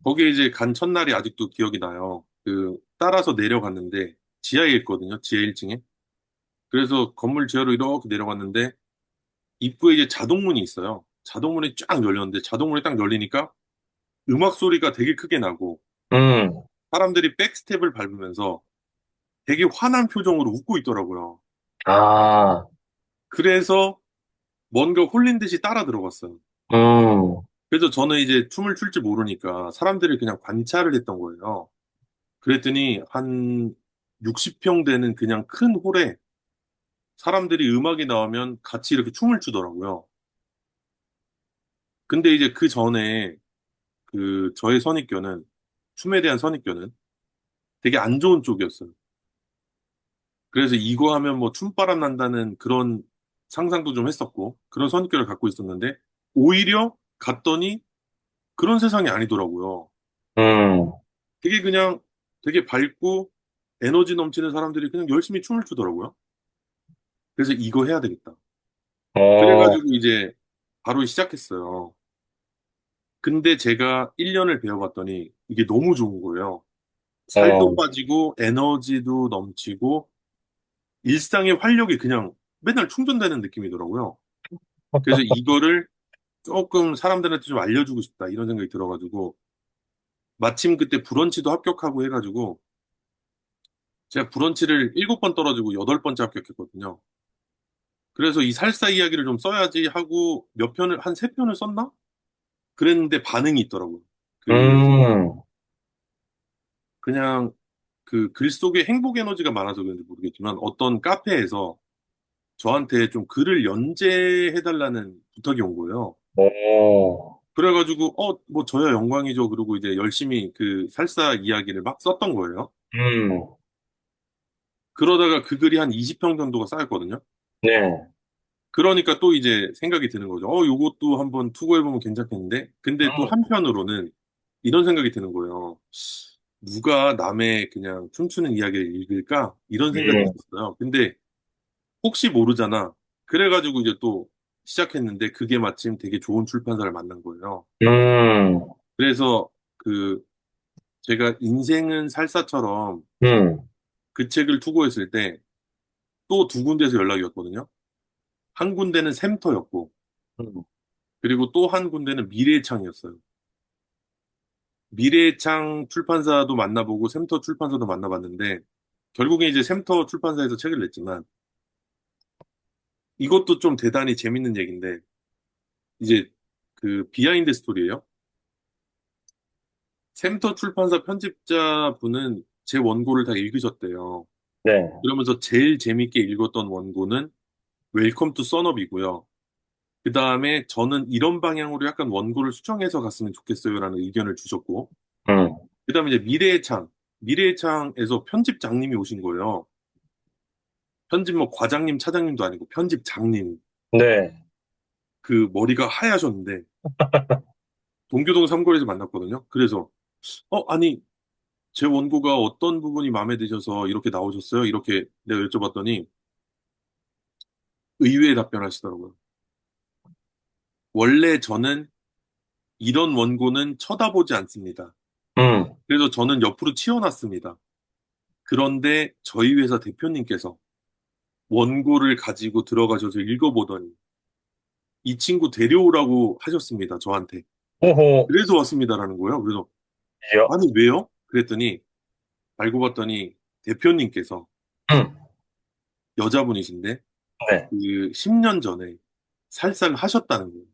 거기에 이제 간 첫날이 아직도 기억이 나요. 따라서 내려갔는데, 지하에 있거든요. 지하 1층에. 그래서 건물 지하로 이렇게 내려갔는데, 입구에 이제 자동문이 있어요. 자동문이 쫙 열렸는데, 자동문이 딱 열리니까, 음악 소리가 되게 크게 나고, 음, 사람들이 백스텝을 밟으면서 되게 화난 표정으로 웃고 있더라고요. 아, 그래서 뭔가 홀린 듯이 따라 들어갔어요. 음, 그래서 저는 이제 춤을 출 줄 모르니까 사람들을 그냥 관찰을 했던 거예요. 그랬더니 한 60평 되는 그냥 큰 홀에 사람들이 음악이 나오면 같이 이렇게 춤을 추더라고요. 근데 이제 그 전에 저의 선입견은, 춤에 대한 선입견은 되게 안 좋은 쪽이었어요. 그래서 이거 하면 뭐 춤바람 난다는 그런 상상도 좀 했었고, 그런 선입견을 갖고 있었는데, 오히려 갔더니 그런 세상이 아니더라고요. 음, 되게 그냥 되게 밝고 에너지 넘치는 사람들이 그냥 열심히 춤을 추더라고요. 그래서 이거 해야 되겠다. 어, 그래가지고 이제 바로 시작했어요. 근데 제가 1년을 배워봤더니 이게 너무 좋은 거예요. 살도 어, 빠지고 에너지도 넘치고 일상의 활력이 그냥 맨날 충전되는 느낌이더라고요. 그래서 이거를 조금 사람들한테 좀 알려주고 싶다 이런 생각이 들어가지고 마침 그때 브런치도 합격하고 해가지고 제가 브런치를 7번 떨어지고 8번째 합격했거든요. 그래서 이 살사 이야기를 좀 써야지 하고 한 3편을 썼나? 그랬는데 반응이 있더라고요. 그, 음, 그냥 그 글 속에 행복 에너지가 많아서 그런지 모르겠지만 어떤 카페에서 저한테 좀 글을 연재해달라는 부탁이 온 거예요. 오, 그래가지고, 뭐 저야 영광이죠. 그러고 이제 열심히 그 살사 이야기를 막 썼던 거예요. 음, 그러다가 그 글이 한 20평 정도가 쌓였거든요. 네, 그러니까 또 이제 생각이 드는 거죠. 요것도 한번 투고해보면 괜찮겠는데? 근데 또 음, 한편으로는 이런 생각이 드는 거예요. 누가 남의 그냥 춤추는 이야기를 읽을까? 이런 생각이 음, 있었어요. 근데 혹시 모르잖아. 그래가지고 이제 또 시작했는데 그게 마침 되게 좋은 출판사를 만난 거예요. 음, 그래서 그 제가 인생은 살사처럼 음, 그 책을 투고했을 때 또 두 군데에서 연락이 왔거든요. 한 군데는 샘터였고 음, 그리고 또 한 군데는 미래의 창이었어요. 미래의 창 출판사도 만나보고 샘터 출판사도 만나봤는데 결국에 이제 샘터 출판사에서 책을 냈지만 이것도 좀 대단히 재밌는 얘기인데 이제 그 비하인드 스토리예요. 샘터 출판사 편집자분은 제 원고를 다 읽으셨대요. 네, 그러면서 제일 재밌게 읽었던 원고는 웰컴 투 썬업이고요. 그 다음에 저는 이런 방향으로 약간 원고를 수정해서 갔으면 좋겠어요라는 의견을 주셨고, 음, 그 다음에 이제 미래의 창에서 편집장님이 오신 거예요. 편집 뭐 과장님, 차장님도 아니고 편집장님. 네, 그 머리가 하얗셨는데, 동교동 삼거리에서 만났거든요. 그래서, 아니, 제 원고가 어떤 부분이 마음에 드셔서 이렇게 나오셨어요? 이렇게 내가 여쭤봤더니, 의외의 답변하시더라고요. 원래 저는 이런 원고는 쳐다보지 않습니다. 음, 그래서 저는 옆으로 치워놨습니다. 그런데 저희 회사 대표님께서 원고를 가지고 들어가셔서 읽어보더니 이 친구 데려오라고 하셨습니다. 저한테. 오호, 그래서 왔습니다라는 거예요. 그래서 여, 아니 왜요? 그랬더니 알고 봤더니 대표님께서 음, 여자분이신데 네, 그 10년 전에 살살 하셨다는 거예요.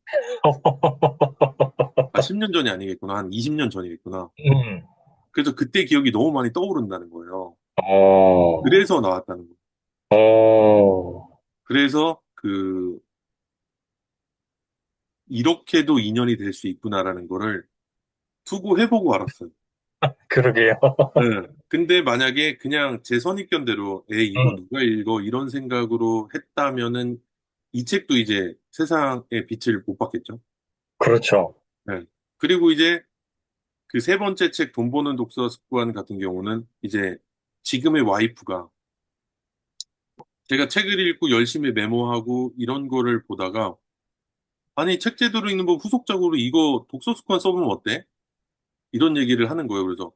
아, 10년 전이 아니겠구나. 한 20년 전이겠구나. 음, 그래서 그때 기억이 너무 많이 떠오른다는 거예요. 어, 그래서 나왔다는 거예요. 어, 그래서 이렇게도 인연이 될 수 있구나라는 거를 투고해보고 알았어요. 그러게요. 네. 근데 만약에 그냥 제 선입견대로, 이거 음, 누가 읽어? 이런 생각으로 했다면은 이 책도 이제 세상의 빛을 못 봤겠죠. 그렇죠. 네. 그리고 이제 그 세 번째 책, 돈 버는 독서 습관 같은 경우는 이제 지금의 와이프가 제가 책을 읽고 열심히 메모하고 이런 거를 보다가 아니, 책 제대로 읽는 법 후속작으로 이거 독서 습관 써보면 어때? 이런 얘기를 하는 거예요. 그래서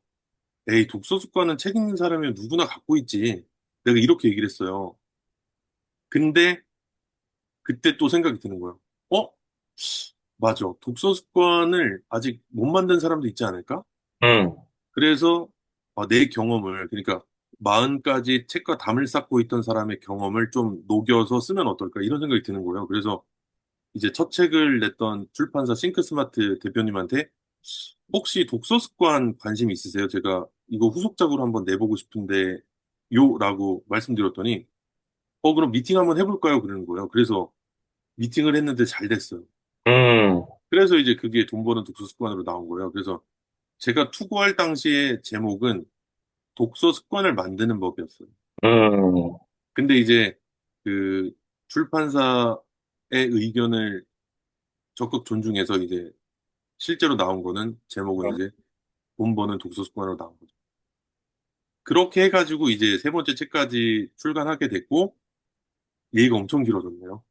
독서 습관은 책 읽는 사람이 누구나 갖고 있지. 내가 이렇게 얘기를 했어요. 근데 그때 또 생각이 드는 거예요. 어? 맞아. 독서 습관을 아직 못 만든 사람도 있지 않을까? 음, 그래서 내 경험을, 그러니까 40가지 책과 담을 쌓고 있던 사람의 경험을 좀 녹여서 쓰면 어떨까? 이런 생각이 드는 거예요. 그래서 이제 첫 책을 냈던 출판사 싱크스마트 대표님한테 혹시 독서 습관 관심 있으세요? 제가 이거 후속작으로 한번 내보고 싶은데 요라고 말씀드렸더니 그럼 미팅 한번 해볼까요? 그러는 거예요. 그래서 미팅을 했는데 잘 됐어요. 음, 그래서 이제 그게 돈 버는 독서 습관으로 나온 거예요. 그래서 제가 투고할 당시의 제목은 독서 습관을 만드는 법이었어요. 음, 근데 이제 그 출판사의 의견을 적극 존중해서 이제 실제로 나온 거는 제목은 이제 돈 버는 독서 습관으로 나온 거죠. 그렇게 해가지고 이제 세 번째 책까지 출간하게 됐고 얘기가 엄청 길어졌네요.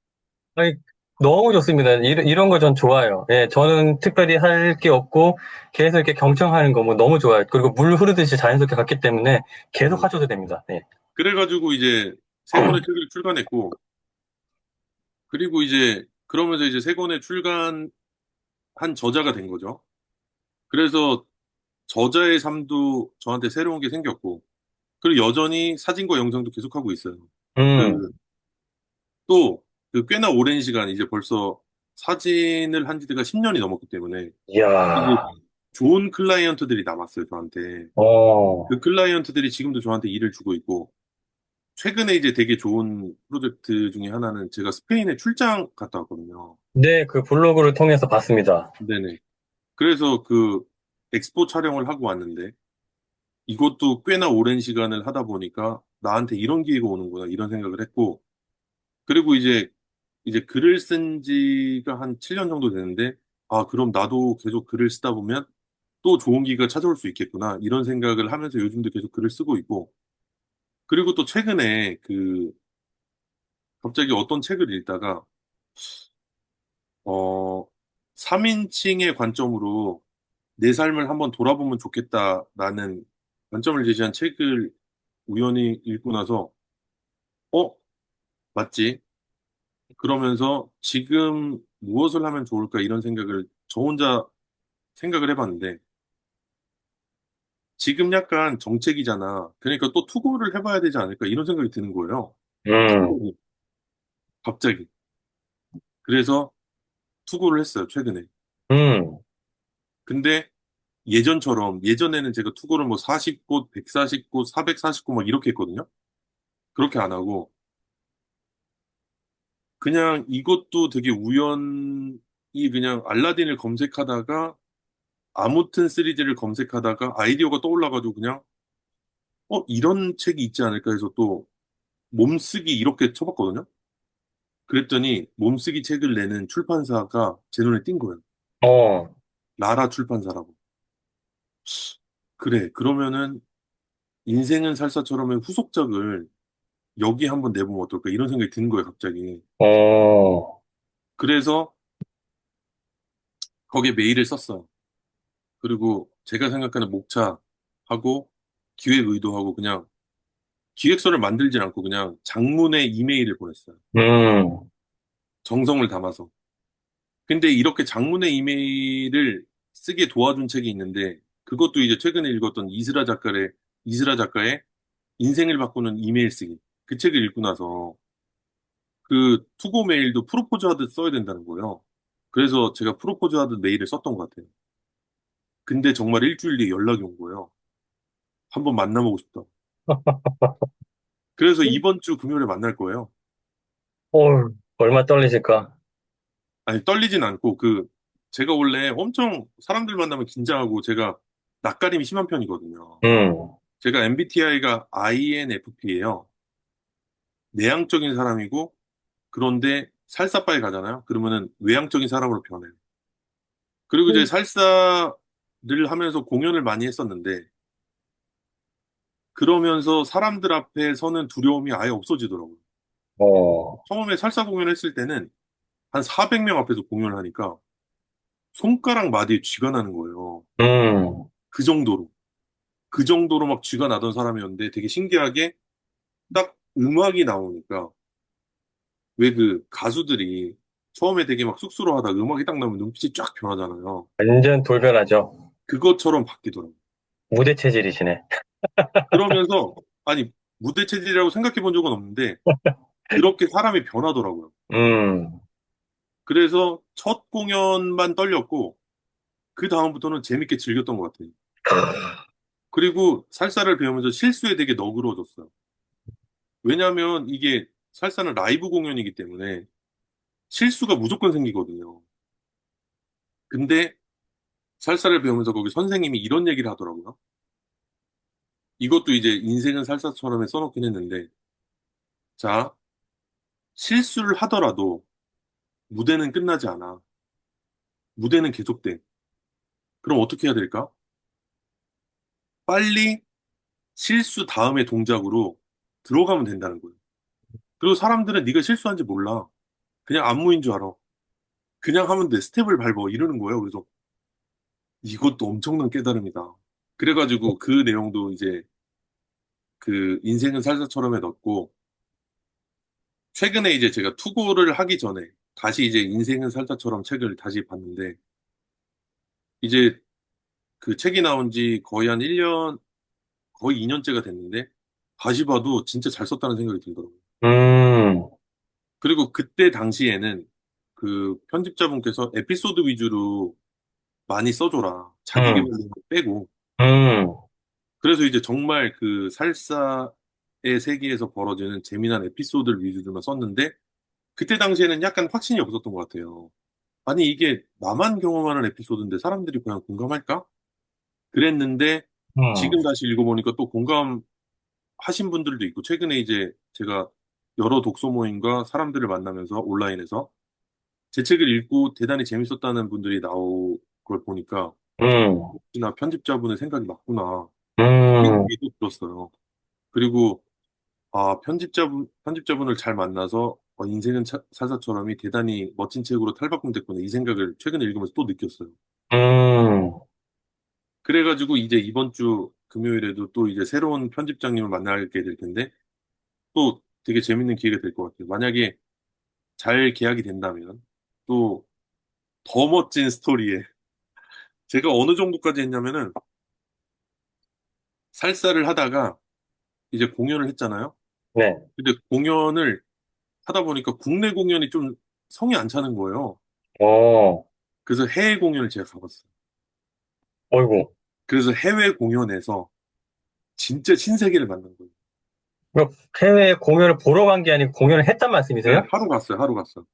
아니, 너무 좋습니다. 이런 거 전 좋아요. 예, 저는 특별히 할 게 없고 계속 이렇게 경청하는 거 뭐 너무 좋아요. 그리고 물 흐르듯이 자연스럽게 갔기 때문에 계속 네. 하셔도 됩니다. 예. 그래가지고 이제 세 권의 책을 출간했고 그리고 이제 그러면서 이제 세 권의 출간한 저자가 된 거죠. 그래서 저자의 삶도 저한테 새로운 게 생겼고 그리고 여전히 사진과 영상도 계속하고 있어요. 음, 그, 또, 꽤나 오랜 시간, 이제 벌써 사진을 한 지가 10년이 넘었기 때문에, 이제 이야, 좋은 클라이언트들이 남았어요, 저한테. 그 어, 클라이언트들이 지금도 저한테 일을 주고 있고, 최근에 이제 되게 좋은 프로젝트 중에 하나는 제가 스페인에 출장 갔다 왔거든요. 네, 그 블로그를 통해서 봤습니다. 네네. 그래서 그 엑스포 촬영을 하고 왔는데, 이것도 꽤나 오랜 시간을 하다 보니까 나한테 이런 기회가 오는구나, 이런 생각을 했고, 그리고 이제 글을 쓴 지가 한 7년 정도 되는데, 그럼 나도 계속 글을 쓰다 보면 또 좋은 기회가 찾아올 수 있겠구나. 이런 생각을 하면서 요즘도 계속 글을 쓰고 있고, 그리고 또 최근에 갑자기 어떤 책을 읽다가, 어, 3인칭의 관점으로 내 삶을 한번 돌아보면 좋겠다라는 관점을 제시한 책을 우연히 읽고 나서, 어, 맞지? 그러면서 지금 무엇을 하면 좋을까 이런 생각을 저 혼자 생각을 해봤는데, 지금 약간 정책이잖아. 그러니까 또 투고를 해봐야 되지 않을까 이런 생각이 드는 거예요. 음, 갑자기. 갑자기. 그래서 투고를 했어요, 최근에. 음, 근데 예전에는 제가 투고를 뭐 40곳, 140곳, 440곳 막 이렇게 했거든요. 그렇게 안 하고 그냥 이것도 되게 우연히 그냥 알라딘을 검색하다가 아무튼 시리즈를 검색하다가 아이디어가 떠올라가지고 그냥 이런 책이 있지 않을까 해서 또 몸쓰기 이렇게 쳐봤거든요. 그랬더니 몸쓰기 책을 내는 출판사가 제 눈에 띈 거예요. 어, 라라 출판사라고. 그래, 그러면은 인생은 살사처럼의 후속작을 여기 한번 내보면 어떨까 이런 생각이 드는 거예요, 갑자기. 어, 그래서 거기에 메일을 썼어요. 그리고 제가 생각하는 목차하고 기획 의도하고 그냥 기획서를 만들지 않고 그냥 장문의 이메일을 보냈어요. 음, 정성을 담아서. 근데 이렇게 장문의 이메일을 쓰게 도와준 책이 있는데 그것도 이제 최근에 읽었던 이스라 작가의 인생을 바꾸는 이메일 쓰기. 그 책을 읽고 나서 그 투고 메일도 프로포즈 하듯 써야 된다는 거예요. 그래서 제가 프로포즈 하듯 메일을 썼던 것 같아요. 근데 정말 일주일 뒤에 연락이 온 거예요. 한번 만나보고 싶다. 그래서 이번 주 금요일에 만날 거예요. 얼마 떨리실까? 아니, 떨리진 않고, 제가 원래 엄청 사람들 만나면 긴장하고 제가 낯가림이 심한 편이거든요. 음, 제가 MBTI가 INFP예요. 내향적인 사람이고, 그런데 살사바에 가잖아요. 그러면은 외향적인 사람으로 변해요. 그리고 이제 살사를 하면서 공연을 많이 했었는데, 그러면서 사람들 앞에 서는 두려움이 아예 없어지더라고요. 어, 처음에 살사 공연을 했을 때는 한 400명 앞에서 공연을 하니까 손가락 마디에 쥐가 나는 거예요. 음, 그 정도로. 그 정도로 막 쥐가 나던 사람이었는데 되게 신기하게 딱 음악이 나오니까 왜 가수들이 처음에 되게 막 쑥스러워하다가 음악이 딱 나오면 눈빛이 쫙 변하잖아요. 완전 돌변하죠. 그것처럼 바뀌더라고요. 무대 체질이시네. 그러면서 아니 무대 체질이라고 생각해 본 적은 없는데 그렇게 사람이 변하더라고요. 음, 그래서 첫 공연만 떨렸고 그 다음부터는 재밌게 즐겼던 것 같아요. 그리고 살사를 배우면서 실수에 되게 너그러워졌어요. 왜냐하면 이게 살사는 라이브 공연이기 때문에 실수가 무조건 생기거든요. 근데 살사를 배우면서 거기 선생님이 이런 얘기를 하더라고요. 이것도 이제 인생은 살사처럼에 써놓긴 했는데, 자, 실수를 하더라도 무대는 끝나지 않아. 무대는 계속돼. 그럼 어떻게 해야 될까? 빨리 실수 다음의 동작으로 들어가면 된다는 거예요. 그리고 사람들은 네가 실수한지 몰라. 그냥 안무인 줄 알아. 그냥 하면 돼. 스텝을 밟아. 이러는 거예요. 그래서 이것도 엄청난 깨달음이다. 그래가지고 그 내용도 이제 인생은 살사처럼에 넣었고, 최근에 이제 제가 투고를 하기 전에 다시 이제 인생은 살사처럼 책을 다시 봤는데, 이제 그 책이 나온 지 거의 한 1년, 거의 2년째가 됐는데, 다시 봐도 진짜 잘 썼다는 생각이 들더라고요. 음, 그리고 그때 당시에는 그 편집자분께서 에피소드 위주로 많이 써줘라. 자기 음, 개발을 빼고. 음, 그래서 이제 정말 그 살사의 세계에서 벌어지는 재미난 에피소드를 위주로만 썼는데, 그때 당시에는 약간 확신이 없었던 것 같아요. 아니, 이게 나만 경험하는 에피소드인데 사람들이 과연 공감할까? 그랬는데, 음, 지금 다시 읽어보니까 또 공감하신 분들도 있고, 최근에 이제 제가 여러 독서 모임과 사람들을 만나면서 온라인에서 제 책을 읽고 대단히 재밌었다는 분들이 나올 걸 보니까, 음, 혹시나 편집자분의 생각이 맞구나. 이런 음, 생각이 또 들었어요. 그리고, 아, 편집자분을 잘 만나서 인생은 살사처럼이 대단히 멋진 책으로 탈바꿈됐구나. 이 생각을 최근에 읽으면서 또 느꼈어요. 음, 그래가지고 이제 이번 주 금요일에도 또 이제 새로운 편집장님을 만나게 될 텐데 또 되게 재밌는 기회가 될 것 같아요. 만약에 잘 계약이 된다면 또 더 멋진 스토리에 제가 어느 정도까지 했냐면은 살사를 하다가 이제 공연을 했잖아요. 네, 근데 공연을 하다 보니까 국내 공연이 좀 성이 안 차는 거예요. 어, 그래서 해외 공연을 제가 가봤어요. 어이구. 그래서 해외 공연에서 진짜 신세계를 만난 거예요. 그럼 해외 공연을 보러 간 게 아니고 공연을 했단 네, 말씀이세요? 하루 갔어요, 하루 갔어요.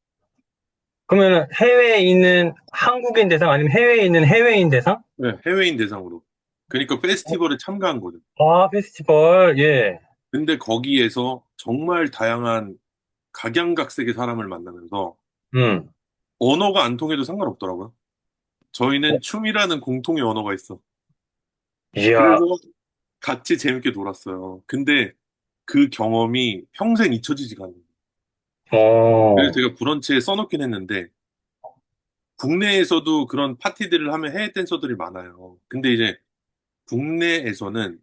그러면 해외에 있는 한국인 대상 아니면 해외에 있는 해외인 대상? 네, 해외인 대상으로. 그러니까 페스티벌에 참가한 거죠. 아, 페스티벌, 예. 근데 거기에서 정말 다양한 각양각색의 사람을 만나면서 음, 언어가 안 통해도 상관없더라고요. 저희는 춤이라는 공통의 언어가 있어. 이야, 그래서 같이 재밌게 놀았어요. 근데 그 경험이 평생 잊혀지지가 않아요. 그래서 어, 제가 브런치에 써놓긴 했는데 국내에서도 그런 파티들을 하면 해외 댄서들이 많아요. 근데 이제 국내에서는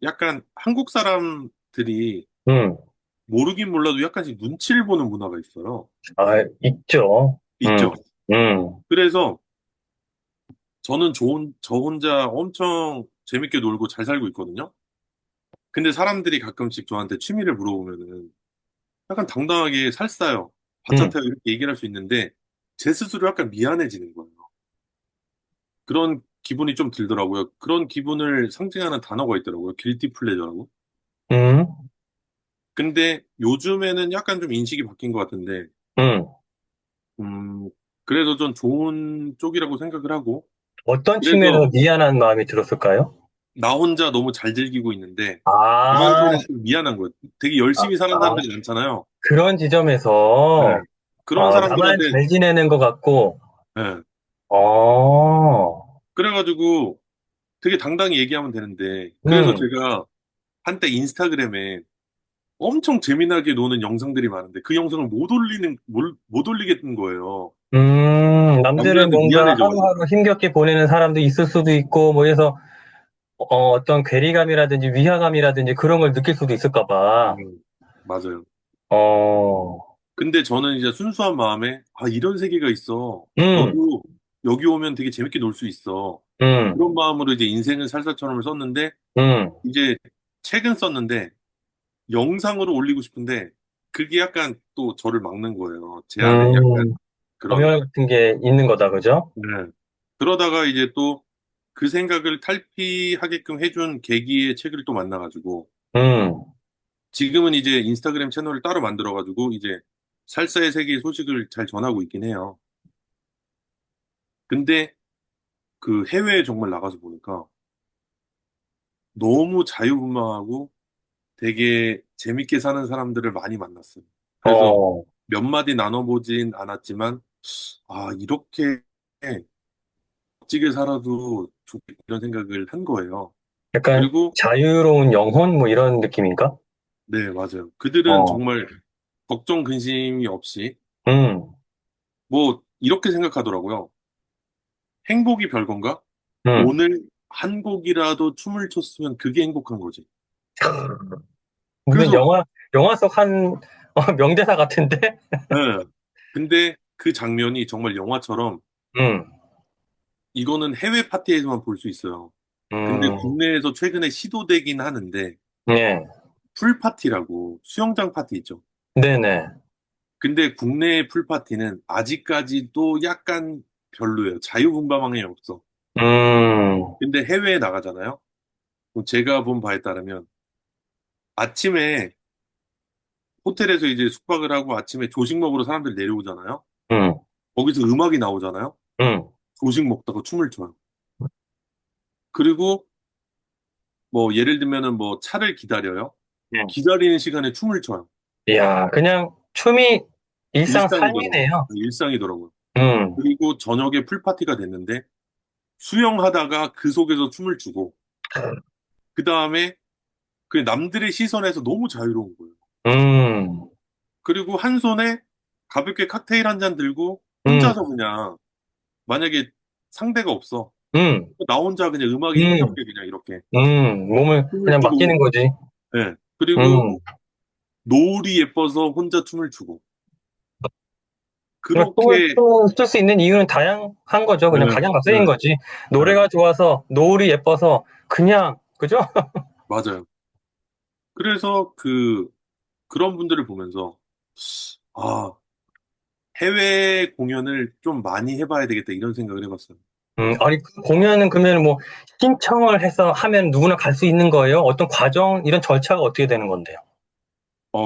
약간 한국 사람들이 음, 모르긴 몰라도 약간씩 눈치를 보는 문화가 있어요. 아, 있죠. 있죠. 음, 그래서 저는 저 혼자 엄청 재밌게 놀고 잘 살고 있거든요. 근데 사람들이 가끔씩 저한테 취미를 물어보면은 약간 당당하게 살싸요. 음, 바차타요 이렇게 얘기를 할 수 있는데 제 스스로 약간 미안해지는 거예요. 그런 기분이 좀 들더라고요. 그런 기분을 상징하는 단어가 있더라고요. 길티 플레저라고. 음, 근데 요즘에는 약간 좀 인식이 바뀐 것 같은데, 음. 음, 그래도 좀 좋은 쪽이라고 생각을 하고, 어떤 측면에서 그래서 미안한 마음이 들었을까요? 나 혼자 너무 잘 즐기고 있는데, 그 아, 한편에 좀 미안한 거예요. 되게 열심히 사는 아, 사람들이 많잖아요. 그런 네. 지점에서, 그런 나만 사람들한테, 잘 지내는 것 같고, 네. 어, 그래가지고 되게 당당히 얘기하면 되는데, 그래서 음, 제가 한때 인스타그램에 엄청 재미나게 노는 영상들이 많은데, 그 영상을 못 올리겠는 거예요. 남들은 남들한테 뭔가 미안해져가지고. 하루하루 힘겹게 보내는 사람도 있을 수도 있고, 뭐 해서, 어떤 괴리감이라든지 위화감이라든지 그런 걸 느낄 수도 있을까 봐. 맞아요. 어, 근데 저는 이제 순수한 마음에, 아, 이런 세계가 있어. 음, 너도 여기 오면 되게 재밌게 놀 수 있어. 음, 그런 마음으로 이제 인생은 살살처럼을 썼는데, 음, 이제 책은 썼는데, 영상으로 올리고 싶은데, 그게 약간 또 저를 막는 거예요. 제 안에 약간 음, 그런, 검열 같은 게 있는 거다, 그죠? 네. 그러다가 이제 또 그 생각을 탈피하게끔 해준 계기의 책을 또 만나가지고, 음, 지금은 이제 인스타그램 채널을 따로 만들어가지고, 이제 살사의 세계의 소식을 잘 전하고 있긴 해요. 근데 그 해외에 정말 나가서 보니까 너무 자유분방하고 되게 재밌게 사는 사람들을 많이 만났어요. 그래서 어, 몇 마디 나눠보진 않았지만, 아, 이렇게 멋지게 살아도 좋겠다 이런 생각을 한 거예요. 약간 그리고, 자유로운 영혼 뭐 이런 느낌인가? 네, 맞아요. 그들은 어, 정말 걱정, 근심이 없이, 음, 뭐, 이렇게 생각하더라고요. 행복이 별건가? 음. 오늘 한 곡이라도 춤을 췄으면 그게 행복한 거지. 무슨 그래서, 영화 속 한, 명대사 같은데? 네. 근데 그 장면이 정말 영화처럼 음, 이거는 해외 파티에서만 볼 수 있어요. 근데 음, 국내에서 최근에 시도되긴 하는데 네, 풀 파티라고 수영장 파티 있죠. 네네. 근데 국내의 풀 파티는 아직까지도 약간 별로예요. 자유분방함이 없어. 음, 근데 해외에 나가잖아요. 그럼 제가 본 바에 따르면 아침에 호텔에서 이제 숙박을 하고 아침에 조식 먹으러 사람들 내려오잖아요. 음, 거기서 음악이 나오잖아요. 음, 조식 먹다가 춤을 춰요. 그리고 뭐 예를 들면은 뭐 차를 기다려요. 네. 기다리는 시간에 춤을 춰요. 이야, 그냥 춤이 일상 일상이더라고요. 삶이네요. 일상이더라고요. 음, 그리고 저녁에 풀파티가 됐는데 수영하다가 그 속에서 춤을 추고 그 다음에 그 남들의 시선에서 너무 자유로운 거예요. 음, 그리고 한 손에 가볍게 칵테일 한 잔 들고 음, 혼자서 그냥 만약에 상대가 없어. 음, 나 혼자 그냥 음악에 음, 힘겹게 그냥 이렇게 몸을 춤을 그냥 맡기는 추고 거지. 예. 그리고 음, 노을이 예뻐서 혼자 춤을 추고 그러니까 춤을 그렇게 쓸 수 있는 이유는 다양한 거죠. 예, 그냥 각양각색인 예, 거지. 예, 노래가 좋아서, 노을이 예뻐서, 그냥, 그죠? 맞아요. 그래서 그런 분들을 보면서 아, 해외 공연을 좀 많이 해봐야 되겠다 이런 생각을 해봤어요. 아니, 그 공연은 그러면 뭐, 신청을 해서 하면 누구나 갈 수 있는 거예요? 어떤 과정, 이런 절차가 어떻게 되는 건데요?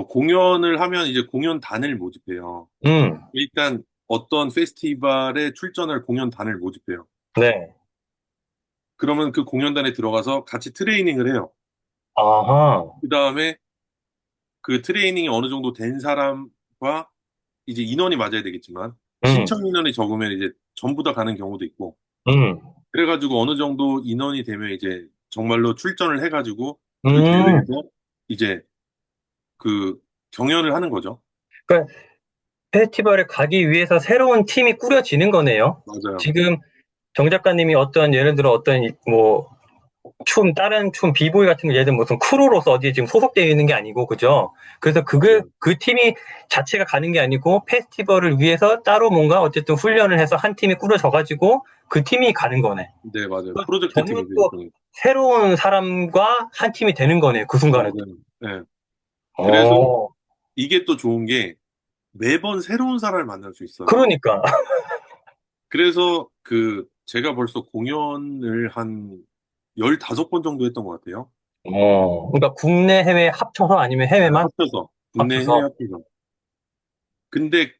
공연을 하면 이제 공연단을 모집해요. 음, 일단 어떤 페스티벌에 출전할 공연단을 모집해요. 네. 그러면 그 공연단에 들어가서 같이 트레이닝을 해요. 아하, 그 다음에 그 트레이닝이 어느 정도 된 사람과 이제 인원이 맞아야 되겠지만 음, 신청 인원이 적으면 이제 전부 다 가는 경우도 있고 음, 그래가지고 어느 정도 인원이 되면 이제 정말로 출전을 해가지고 그 음. 대회에서 이제 그 경연을 하는 거죠. 그러니까 페스티벌에 가기 위해서 새로운 팀이 꾸려지는 거네요. 맞아요. 지금 정 작가님이 어떤, 예를 들어 어떤, 뭐, 다른 비보이 같은 거 예를 들면 무슨 크루로서 어디에 지금 소속되어 있는 게 아니고, 그죠? 그래서 맞아요. 그 팀이 자체가 가는 게 아니고, 페스티벌을 위해서 따로 뭔가 어쨌든 훈련을 해서 한 팀이 꾸려져가지고, 그 팀이 가는 거네. 네, 맞아요. 그 프로젝트 전혀 팀이죠, 또 일종의. 새로운 사람과 한 팀이 되는 거네, 그 순간에. 맞아요. 네. 그래서 어, 이게 또 좋은 게 매번 새로운 사람을 만날 수 있어요. 그러니까. 그래서 제가 벌써 공연을 한 15번 정도 했던 것 같아요. 그러니까 국내 해외 합쳐서 아니면 네, 해외만 합쳐서. 국내 해외 합쳐서. 합쳐서. 근데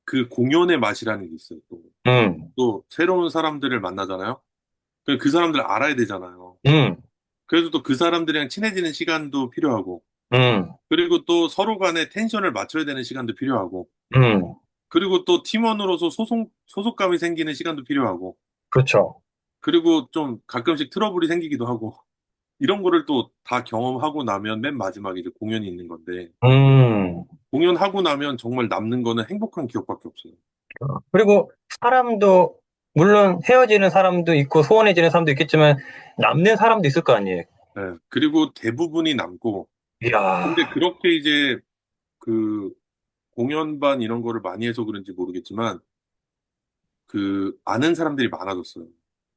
그 공연의 맛이라는 게 있어요, 또. 음, 또 새로운 사람들을 만나잖아요. 그 사람들을 알아야 되잖아요. 음, 그래서 또 그 사람들이랑 친해지는 시간도 필요하고, 음, 그리고 또 서로 간에 텐션을 맞춰야 되는 시간도 필요하고, 음, 그리고 또 팀원으로서 소속감이 생기는 시간도 필요하고, 그렇죠. 그리고 좀 가끔씩 트러블이 생기기도 하고, 이런 거를 또 다 경험하고 나면 맨 마지막에 이제 공연이 있는 건데, 음. 공연하고 나면 정말 남는 거는 행복한 기억밖에 없어요. 그리고 사람도, 물론 헤어지는 사람도 있고 소원해지는 사람도 있겠지만 남는 사람도 있을 거 아니에요. 네. 그리고 대부분이 남고, 근데 이야, 그렇게 이제 그 공연반 이런 거를 많이 해서 그런지 모르겠지만, 아는 사람들이 많아졌어요.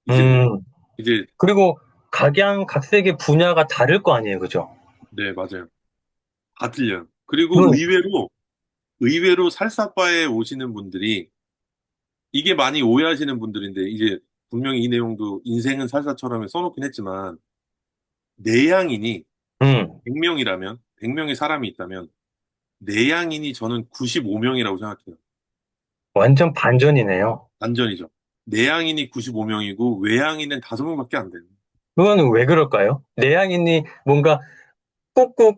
이제는. 음. 이제, 그리고 각양각색의 분야가 다를 거 아니에요, 그죠? 네, 맞아요. 다 틀려요. 그리고 그건, 의외로 살사바에 오시는 분들이, 이게 많이 오해하시는 분들인데, 이제 분명히 이 내용도 인생은 살사처럼 써놓긴 했지만, 내향인이 음, 100명이라면, 100명의 사람이 있다면, 내향인이 저는 95명이라고 생각해요. 완전 반전이네요. 완전이죠. 내향인이 95명이고, 외향인은 5명밖에 안 돼요. 그거는 왜 그럴까요? 내향인이 뭔가 꾹꾹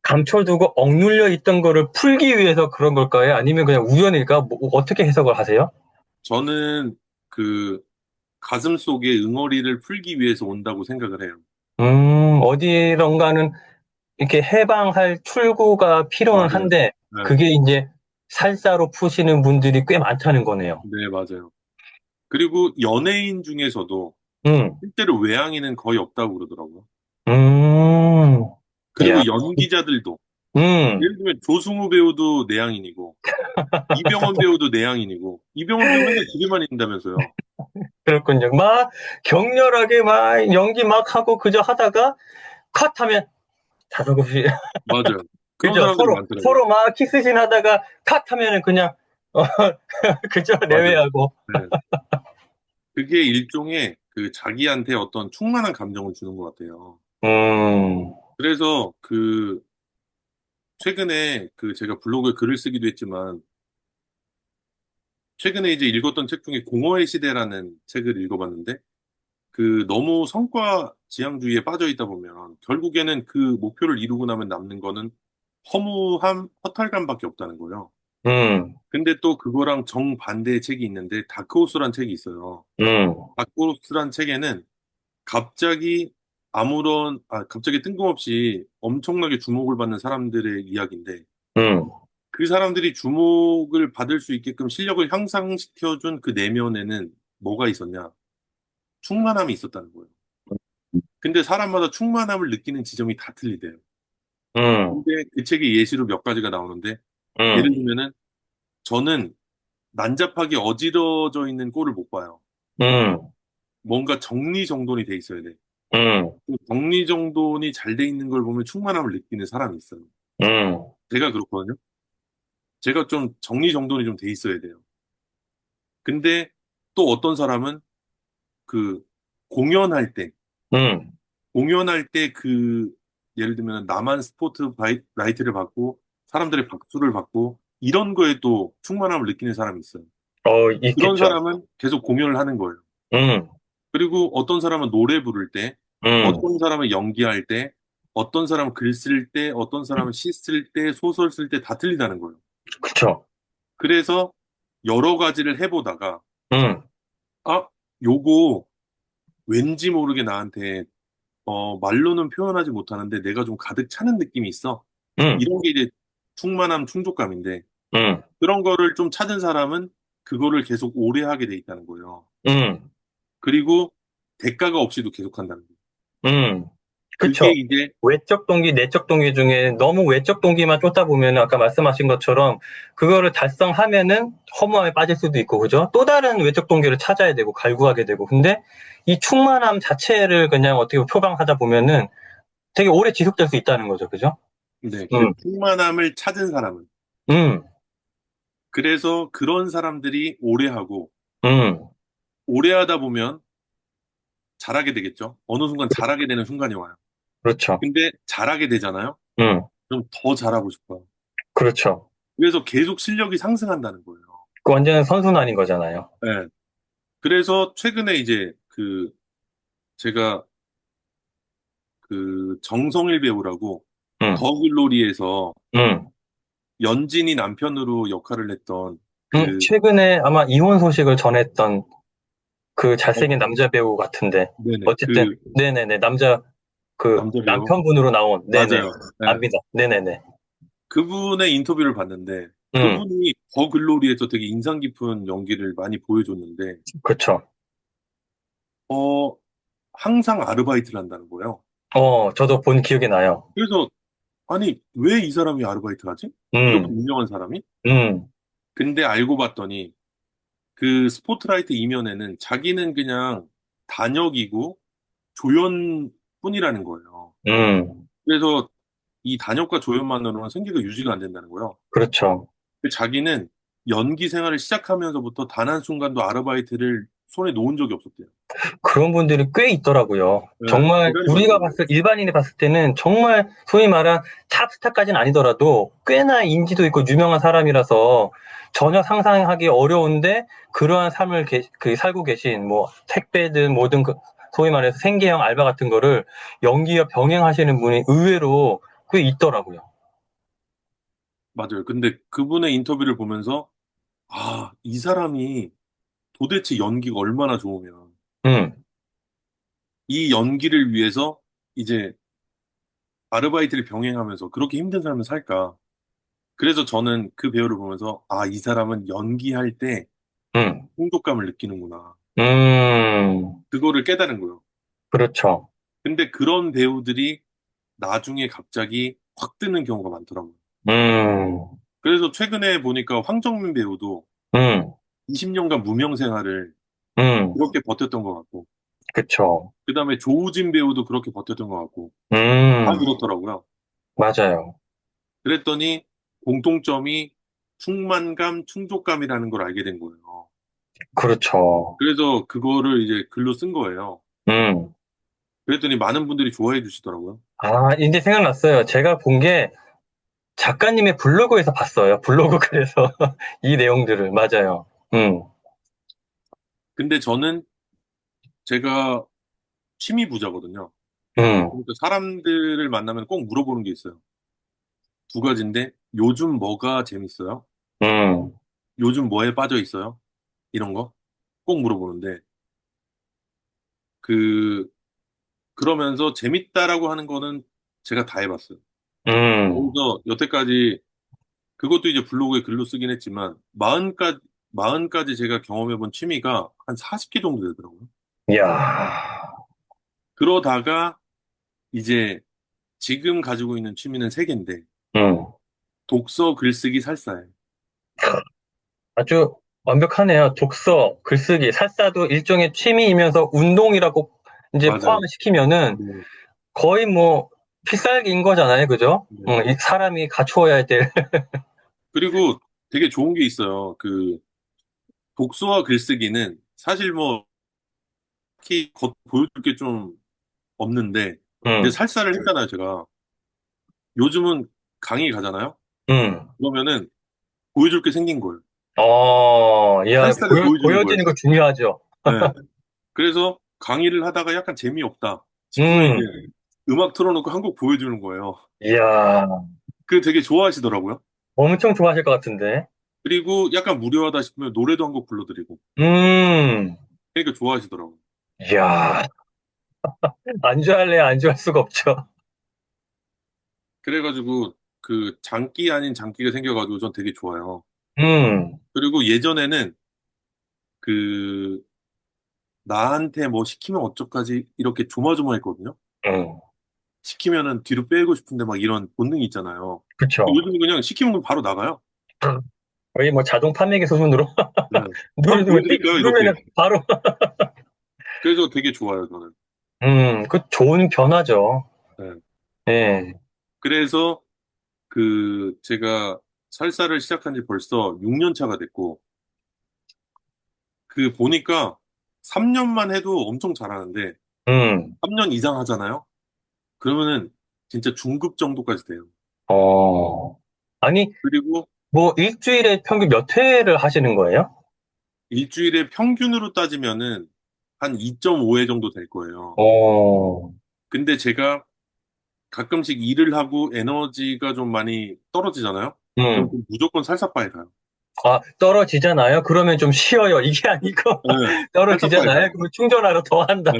감춰두고 억눌려 있던 거를 풀기 위해서 그런 걸까요? 아니면 그냥 우연일까? 어떻게 해석을 하세요? 저는 그 가슴 속에 응어리를 풀기 위해서 온다고 생각을 해요. 어디론가는 이렇게 해방할 출구가 필요는 맞아요. 한데, 네, 그게 이제 살사로 푸시는 분들이 꽤 많다는 거네요. 네, 맞아요. 그리고 연예인 중에서도 음, 실제로 외향인은 거의 없다고 그러더라고요. 음, 야, 그리고 연기자들도 음, 예를 들면 조승우 배우도 내향인이고 이병헌 배우도 내향인이고 이병헌 배우 맨날 집에만 있는다면서요. 그렇군요. 막 격렬하게 막 연기 막 하고 그저 하다가 컷하면 다섯 없이 맞아요. 그런 그죠? 사람들이 많더라고요. 서로 막 키스신 하다가 컷하면은 그냥 그저 맞아요. 내외하고. 네. 그게 일종의 자기한테 어떤 충만한 감정을 주는 것 같아요. 음, 그래서 최근에 제가 블로그에 글을 쓰기도 했지만 최근에 이제 읽었던 책 중에 공허의 시대라는 책을 읽어봤는데 너무 성과 지향주의에 빠져 있다 보면 결국에는 그 목표를 이루고 나면 남는 거는 허무함, 허탈감밖에 없다는 거예요. 음, 근데 또 그거랑 정반대의 책이 있는데 다크호스란 책이 있어요. 음, 다크호스란 책에는 갑자기 갑자기 뜬금없이 엄청나게 주목을 받는 사람들의 이야기인데 음, 그 사람들이 주목을 받을 수 있게끔 실력을 향상시켜준 그 내면에는 뭐가 있었냐? 충만함이 있었다는 거예요. 근데 사람마다 충만함을 느끼는 지점이 다 틀리대요. 음, 근데 그 책의 예시로 몇 가지가 나오는데, 예를 음, 들면은, 저는 난잡하게 어지러져 있는 꼴을 못 봐요. 음, 뭔가 정리정돈이 돼 있어야 돼. 음, 그 정리정돈이 잘 돼 있는 걸 보면 충만함을 느끼는 사람이 있어요. 음, 제가 그렇거든요. 제가 좀 정리정돈이 좀 돼 있어야 돼요. 근데 또 어떤 사람은 그 공연할 때, 음, 공연할 때 예를 들면 나만 라이트를 받고 사람들의 박수를 받고 이런 거에 또 충만함을 느끼는 사람이 있어요. 그런 있겠죠. 사람은 계속 공연을 하는 거예요. 음, 그리고 어떤 사람은 노래 부를 때, 음, 어떤 사람은 연기할 때, 어떤 사람은 글 쓸 때, 어떤 사람은 시 쓸 때, 소설 쓸 때 다 틀리다는 거예요. 그쵸. 그래서 여러 가지를 해보다가 음, 아, 요거 왠지 모르게 나한테 말로는 표현하지 못하는데 내가 좀 가득 차는 느낌이 있어. 음, 이런 게 이제 충만함, 충족감인데 음, 그런 거를 좀 찾은 사람은 그거를 계속 오래 하게 돼 있다는 거예요. 음, 그리고 대가가 없이도 계속 한다는 거예요. 음. 그게 그쵸. 이제 외적 동기, 내적 동기 중에 너무 외적 동기만 쫓다 보면 아까 말씀하신 것처럼 그거를 달성하면은 허무함에 빠질 수도 있고, 그죠? 또 다른 외적 동기를 찾아야 되고, 갈구하게 되고. 근데 이 충만함 자체를 그냥 어떻게 표방하다 보면은 되게 오래 지속될 수 있다는 거죠. 그죠? 네, 그 음, 충만함을 찾은 사람은 음, 그래서 그런 사람들이 오래 하고 음, 오래 하다 보면 잘하게 되겠죠. 어느 순간 잘하게 되는 순간이 와요. 그렇죠. 근데 잘하게 되잖아요. 음, 그럼 더 잘하고 싶어요. 그렇죠. 그래서 계속 실력이 상승한다는 거예요. 그 완전 선순환인 거잖아요. 네. 그래서 최근에 이제 제가 정성일 배우라고 음, 더 글로리에서 음, 연진이 남편으로 역할을 했던 그, 최근에 아마 이혼 소식을 전했던 그 잘생긴 어, 남자 배우 같은데. 네네. 어쨌든, 네네네. 그 남자 배우. 남편분으로 나온, 네네. 맞아요. 네. 압니다. 네네네. 그분의 인터뷰를 봤는데 음, 그분이 더 글로리에서 되게 인상 깊은 연기를 많이 보여줬는데 그쵸. 어, 항상 아르바이트를 한다는 거예요. 저도 본 기억이 나요. 그래서 아니 왜 이 사람이 아르바이트 하지? 이렇게 음, 유명한 사람이? 음, 근데 알고 봤더니 그 스포트라이트 이면에는 자기는 그냥 단역이고 조연뿐이라는 거예요. 음, 그래서 이 단역과 조연만으로는 생계가 유지가 안 된다는 거예요. 그렇죠. 자기는 연기 생활을 시작하면서부터 단 한순간도 아르바이트를 손에 놓은 적이 없었대요. 그런 분들이 꽤 있더라고요. 네, 정말 대단히 많더라고요. 일반인이 봤을 때는 정말 소위 말한 탑스타까지는 아니더라도 꽤나 인지도 있고 유명한 사람이라서 전혀 상상하기 어려운데 그러한 삶을 살고 계신 뭐 택배든 뭐든 소위 말해서 생계형 알바 같은 거를 연기와 병행하시는 분이 의외로 꽤 있더라고요. 맞아요. 근데 그분의 인터뷰를 보면서 이 사람이 도대체 연기가 얼마나 좋으면 음, 이 연기를 위해서 이제 아르바이트를 병행하면서 그렇게 힘든 삶을 살까? 그래서 저는 그 배우를 보면서 이 사람은 연기할 때 음, 풍족감을 느끼는구나. 음, 그거를 깨달은 거예요. 그렇죠. 근데 그런 배우들이 나중에 갑자기 확 뜨는 경우가 많더라고요. 음, 그래서 최근에 보니까 황정민 배우도 음, 20년간 무명 생활을 음, 그렇게 버텼던 것 같고, 그쵸. 그 다음에 조우진 배우도 그렇게 버텼던 것 같고, 다 음, 그렇더라고요. 맞아요. 그랬더니 공통점이 충만감, 충족감이라는 걸 알게 된 거예요. 그렇죠. 그래서 그거를 이제 글로 쓴 거예요. 음. 그랬더니 많은 분들이 좋아해 주시더라고요. 이제 생각났어요. 제가 본 게 작가님의 블로그에서 봤어요. 블로그 글에서 이 내용들을. 맞아요. 근데 저는 제가 취미 부자거든요. 음, 그러니까 사람들을 만나면 꼭 물어보는 게 있어요. 두 가지인데, 요즘 뭐가 재밌어요? 음, 요즘 뭐에 빠져 있어요? 이런 거 꼭 물어보는데, 그, 그러면서 재밌다라고 하는 거는 제가 다 해봤어요. 음. 그래서 여태까지 그것도 이제 블로그에 글로 쓰긴 했지만, 40가지 제가 경험해본 취미가 한 40개 정도 되더라고요. 이야, 그러다가 이제 지금 가지고 있는 취미는 3개인데, 음. 독서, 글쓰기, 살사예요. 아주 완벽하네요. 독서, 글쓰기, 살사도 일종의 취미이면서 운동이라고 이제 맞아요. 포함을 시키면은 네. 거의 뭐 필살기인 거잖아요. 그죠? 네. 이 사람이 갖추어야 될. 그리고 되게 좋은 게 있어요. 독서와 글쓰기는 사실 뭐 딱히 보여줄 게 좀 없는데, 이제 음, 살사를 했잖아요, 제가. 요즘은 강의 가잖아요? 음. 그러면은 보여줄 게 생긴 거예요. 야, 살사를 보여주는 거예요. 보여지는 거 중요하죠. 네. 그래서 강의를 하다가 약간 재미없다 싶으면 이제 음, 음악 틀어놓고 한 곡 보여주는 거예요. 이야, 그게 되게 좋아하시더라고요. 엄청 좋아하실 것 같은데. 그리고 약간 무료하다 싶으면 노래도 한 곡 불러드리고. 음, 그러니까 좋아하시더라고요. 이야, 안주할래, 안주할 수가 없죠. 그래가지고 장기 아닌 장기가 생겨가지고 전 되게 좋아요. 음, 그리고 예전에는 그 나한테 뭐 시키면 어쩌까지 이렇게 조마조마했거든요. 음, 시키면은 뒤로 빼고 싶은데 막 이런 본능이 있잖아요. 그쵸. 요즘은 그냥 시키면 그럼 바로 나가요. 거의 뭐 자동 판매기 수준으로 네. 한번 누르면, 띡 보여드릴까요? 이렇게. 누르면 바로. 그래서 되게 좋아요, 저는. 그 좋은 변화죠. 네. 예, 그래서 제가 살사를 시작한 지 벌써 6년 차가 됐고, 그 보니까 3년만 해도 엄청 잘하는데 음, 3년 이상 하잖아요? 그러면은 진짜 중급 정도까지 돼요. 어. 아니, 그리고 뭐, 일주일에 평균 몇 회를 하시는 거예요? 일주일에 평균으로 따지면은 한 2.5회 정도 될 거예요. 어, 근데 제가 가끔씩 일을 하고 에너지가 좀 많이 떨어지잖아요? 그럼 음. 좀 무조건 살사바에 가요. 아, 떨어지잖아요? 그러면 좀 쉬어요. 이게 아니고, 네, 살사바에 떨어지잖아요? 가요. 그럼 충전하러 더 네. 한다.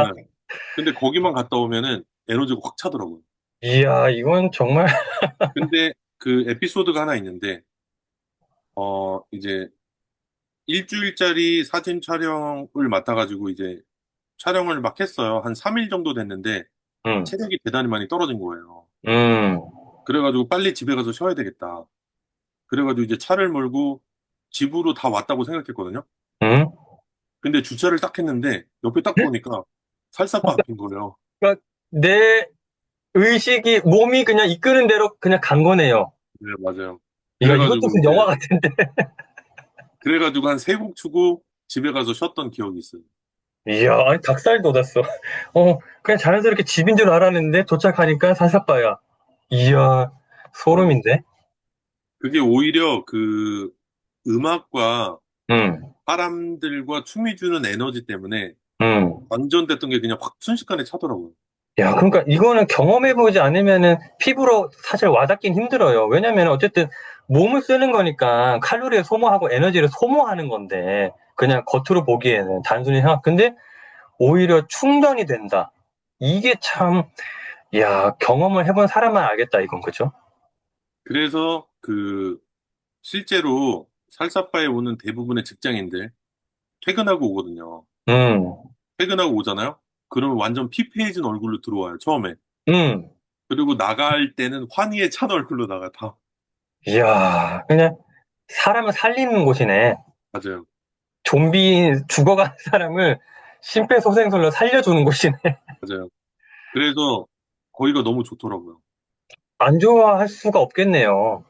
근데 거기만 갔다 오면은 에너지가 확 차더라고요. 이야, 이건 정말, 근데 그 에피소드가 하나 있는데, 이제 일주일짜리 사진 촬영을 맡아가지고 이제 촬영을 막 했어요. 한 3일 정도 됐는데 음, 체력이 대단히 많이 떨어진 거예요. 음, 그래가지고 빨리 집에 가서 쉬어야 되겠다. 그래가지고 이제 차를 몰고 집으로 다 왔다고 생각했거든요. 음? 근데 주차를 딱 했는데 옆에 딱 보니까 살사빠 앞인 거예요. 그러니까 내 의식이, 몸이 그냥 이끄는 대로 그냥 간 거네요. 네, 맞아요. 이야, 이것도 그래가지고 무슨 영화 이제 같은데. 그래가지고 한 세 곡 추고 집에 가서 쉬었던 기억이 있어요. 이야, 아니, 닭살 돋았어. 그냥 자연스럽게 집인 줄 알았는데, 도착하니까 사사빠야. 이야, 맞아요. 소름인데? 그게 오히려 그 음악과 음, 사람들과 춤이 주는 에너지 때문에 음. 방전됐던 게 그냥 확 순식간에 차더라고요. 야, 그러니까 이거는 경험해보지 않으면은 피부로 사실 와닿긴 힘들어요. 왜냐면 어쨌든 몸을 쓰는 거니까 칼로리를 소모하고 에너지를 소모하는 건데, 그냥 겉으로 보기에는 단순히 생각, 근데 오히려 충전이 된다. 이게 참, 야, 경험을 해본 사람만 알겠다, 이건, 그죠? 그래서 그 실제로 살사바에 오는 대부분의 직장인들 퇴근하고 오거든요. 음, 퇴근하고 오잖아요. 그러면 완전 피폐해진 얼굴로 들어와요, 처음에. 음. 그리고 나갈 때는 환희에 찬 얼굴로 나가, 다. 이야, 그냥 사람을 살리는 곳이네. 맞아요. 좀비 죽어가는 사람을 심폐소생술로 살려주는 곳이네. 맞아요. 그래서 거기가 너무 좋더라고요. 안 좋아할 수가 없겠네요.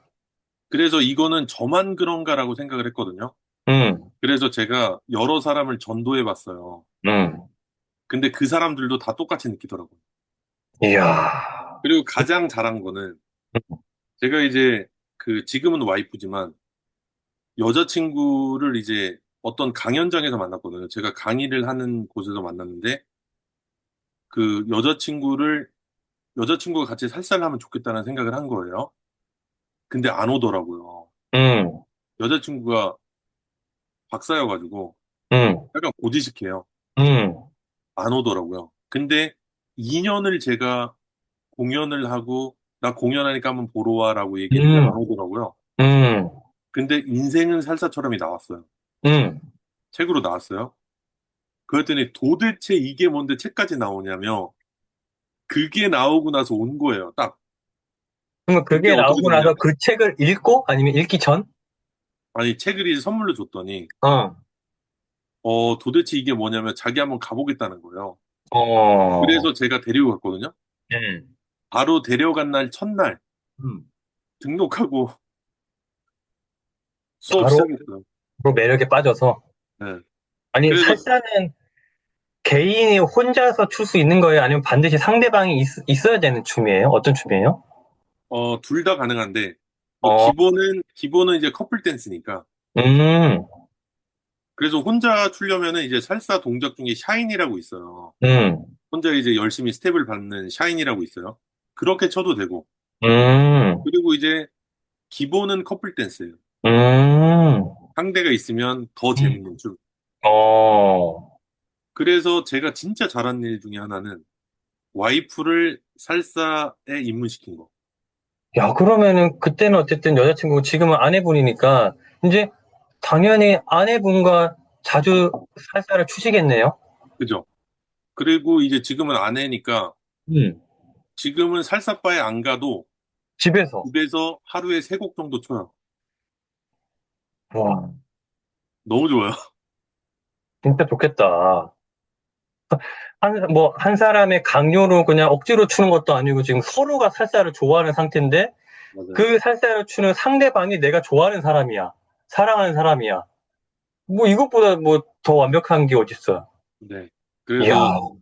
그래서 이거는 저만 그런가라고 생각을 했거든요. 음, 그래서 제가 여러 사람을 전도해 봤어요. 음. 근데 그 사람들도 다 똑같이 느끼더라고요. 이야, 그리고 가장 잘한 거는 제가 이제 그 지금은 와이프지만 여자친구를 이제 어떤 강연장에서 만났거든요. 제가 강의를 하는 곳에서 만났는데 그 여자친구가 같이 살살하면 좋겠다는 생각을 한 거예요. 근데 안 오더라고요. 음, 여자친구가 박사여가지고 음, 약간 고지식해요. 음. 안 오더라고요. 근데 2년을 제가 공연을 하고 나 공연하니까 한번 보러 와라고 얘기했는데 안 음, 오더라고요. 음, 근데 인생은 살사처럼이 나왔어요. 음. 책으로 나왔어요. 그랬더니 도대체 이게 뭔데 책까지 나오냐며 그게 나오고 나서 온 거예요. 딱. 그러면 그게 그게 어떻게 나오고 나서 됐냐면 그 책을 읽고 아니면 읽기 전? 아니 책을 이제 선물로 줬더니 어, 도대체 이게 뭐냐면 자기 한번 가보겠다는 거예요. 어, 그래서 제가 데리고 갔거든요. 음, 바로 데려간 날 첫날 음. 등록하고 수업 바로 시작했어요. 그 매력에 빠져서. 네. 아니, 그래서 살사는 개인이 혼자서 출 수 있는 거예요? 아니면 반드시 상대방이 있어야 되는 춤이에요? 어떤 춤이에요? 둘 다 가능한데 뭐 어, 기본은 이제 커플 댄스니까 음, 그래서 혼자 추려면은 이제 살사 동작 중에 샤인이라고 있어요. 음, 혼자 이제 열심히 스텝을 밟는 샤인이라고 있어요. 그렇게 쳐도 되고 음, 그리고 이제 기본은 커플 댄스예요. 음, 상대가 있으면 더 음. 재밌는 춤. 어. 그래서 제가 진짜 잘한 일 중에 하나는 와이프를 살사에 입문시킨 거. 야, 그러면은 그때는 어쨌든 여자친구고 지금은 아내분이니까 이제 당연히 아내분과 자주 살살을 추시겠네요? 그죠? 그리고 이제 지금은 아내니까 음. 지금은 살사바에 안 가도 집에서. 집에서 하루에 세 곡 정도 쳐요. 와, 너무 좋아요. 진짜 좋겠다. 한 사람의 강요로 그냥 억지로 추는 것도 아니고 지금 서로가 살살을 좋아하는 상태인데 맞아요. 그 살살을 추는 상대방이 내가 좋아하는 사람이야. 사랑하는 사람이야. 뭐 이것보다 뭐 더 완벽한 게 어딨어. 네. 이야, 그래서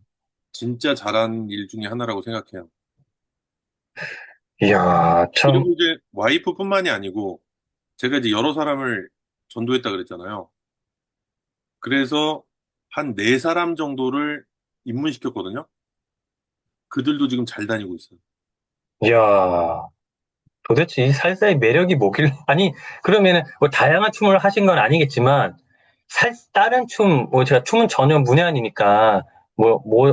진짜 잘한 일 중에 하나라고 생각해요. 이야, 참, 그리고 이제 와이프뿐만이 아니고 제가 이제 여러 사람을 전도했다 그랬잖아요. 그래서 한 네 사람 정도를 입문시켰거든요. 그들도 지금 잘 다니고 있어요. 이야. 도대체 이 살사의 매력이 뭐길래? 아니, 그러면은 뭐 다양한 춤을 하신 건 아니겠지만, 다른 춤, 뭐 제가 춤은 전혀 문외한이니까,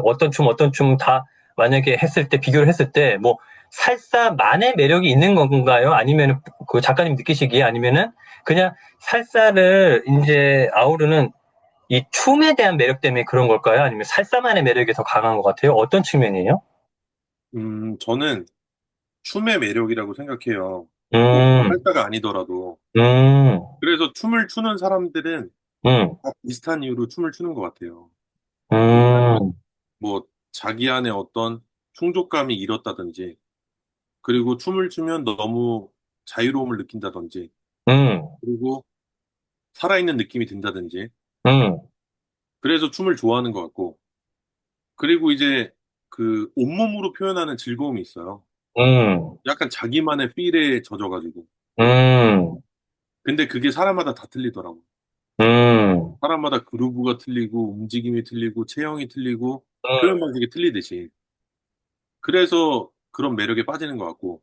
어떤 춤 다 만약에 했을 때, 비교를 했을 때, 뭐, 살사만의 매력이 있는 건가요? 아니면은 그 작가님 느끼시기에 아니면은 그냥 살사를 이제 아우르는 이 춤에 대한 매력 때문에 그런 걸까요? 아니면 살사만의 매력이 더 강한 것 같아요? 어떤 측면이에요? 저는 춤의 매력이라고 생각해요. 꼭 음, 살사가 아니더라도. 음, 그래서 춤을 추는 사람들은 음, 다 비슷한 이유로 춤을 추는 것 같아요. 일단은 음, 뭐 자기 안에 어떤 충족감이 잃었다든지, 그리고 춤을 추면 너무 자유로움을 느낀다든지, 음. 그리고 살아있는 느낌이 든다든지, 음, 그래서 춤을 좋아하는 것 같고, 그리고 이제 그 온몸으로 표현하는 즐거움이 있어요. 음, 약간 자기만의 필에 젖어가지고. 음, 근데 그게 사람마다 다 틀리더라고. 음, 사람마다 그루브가 틀리고, 움직임이 틀리고, 체형이 틀리고, 표현 음, 방식이 틀리듯이. 그래서 그런 매력에 빠지는 것 같고,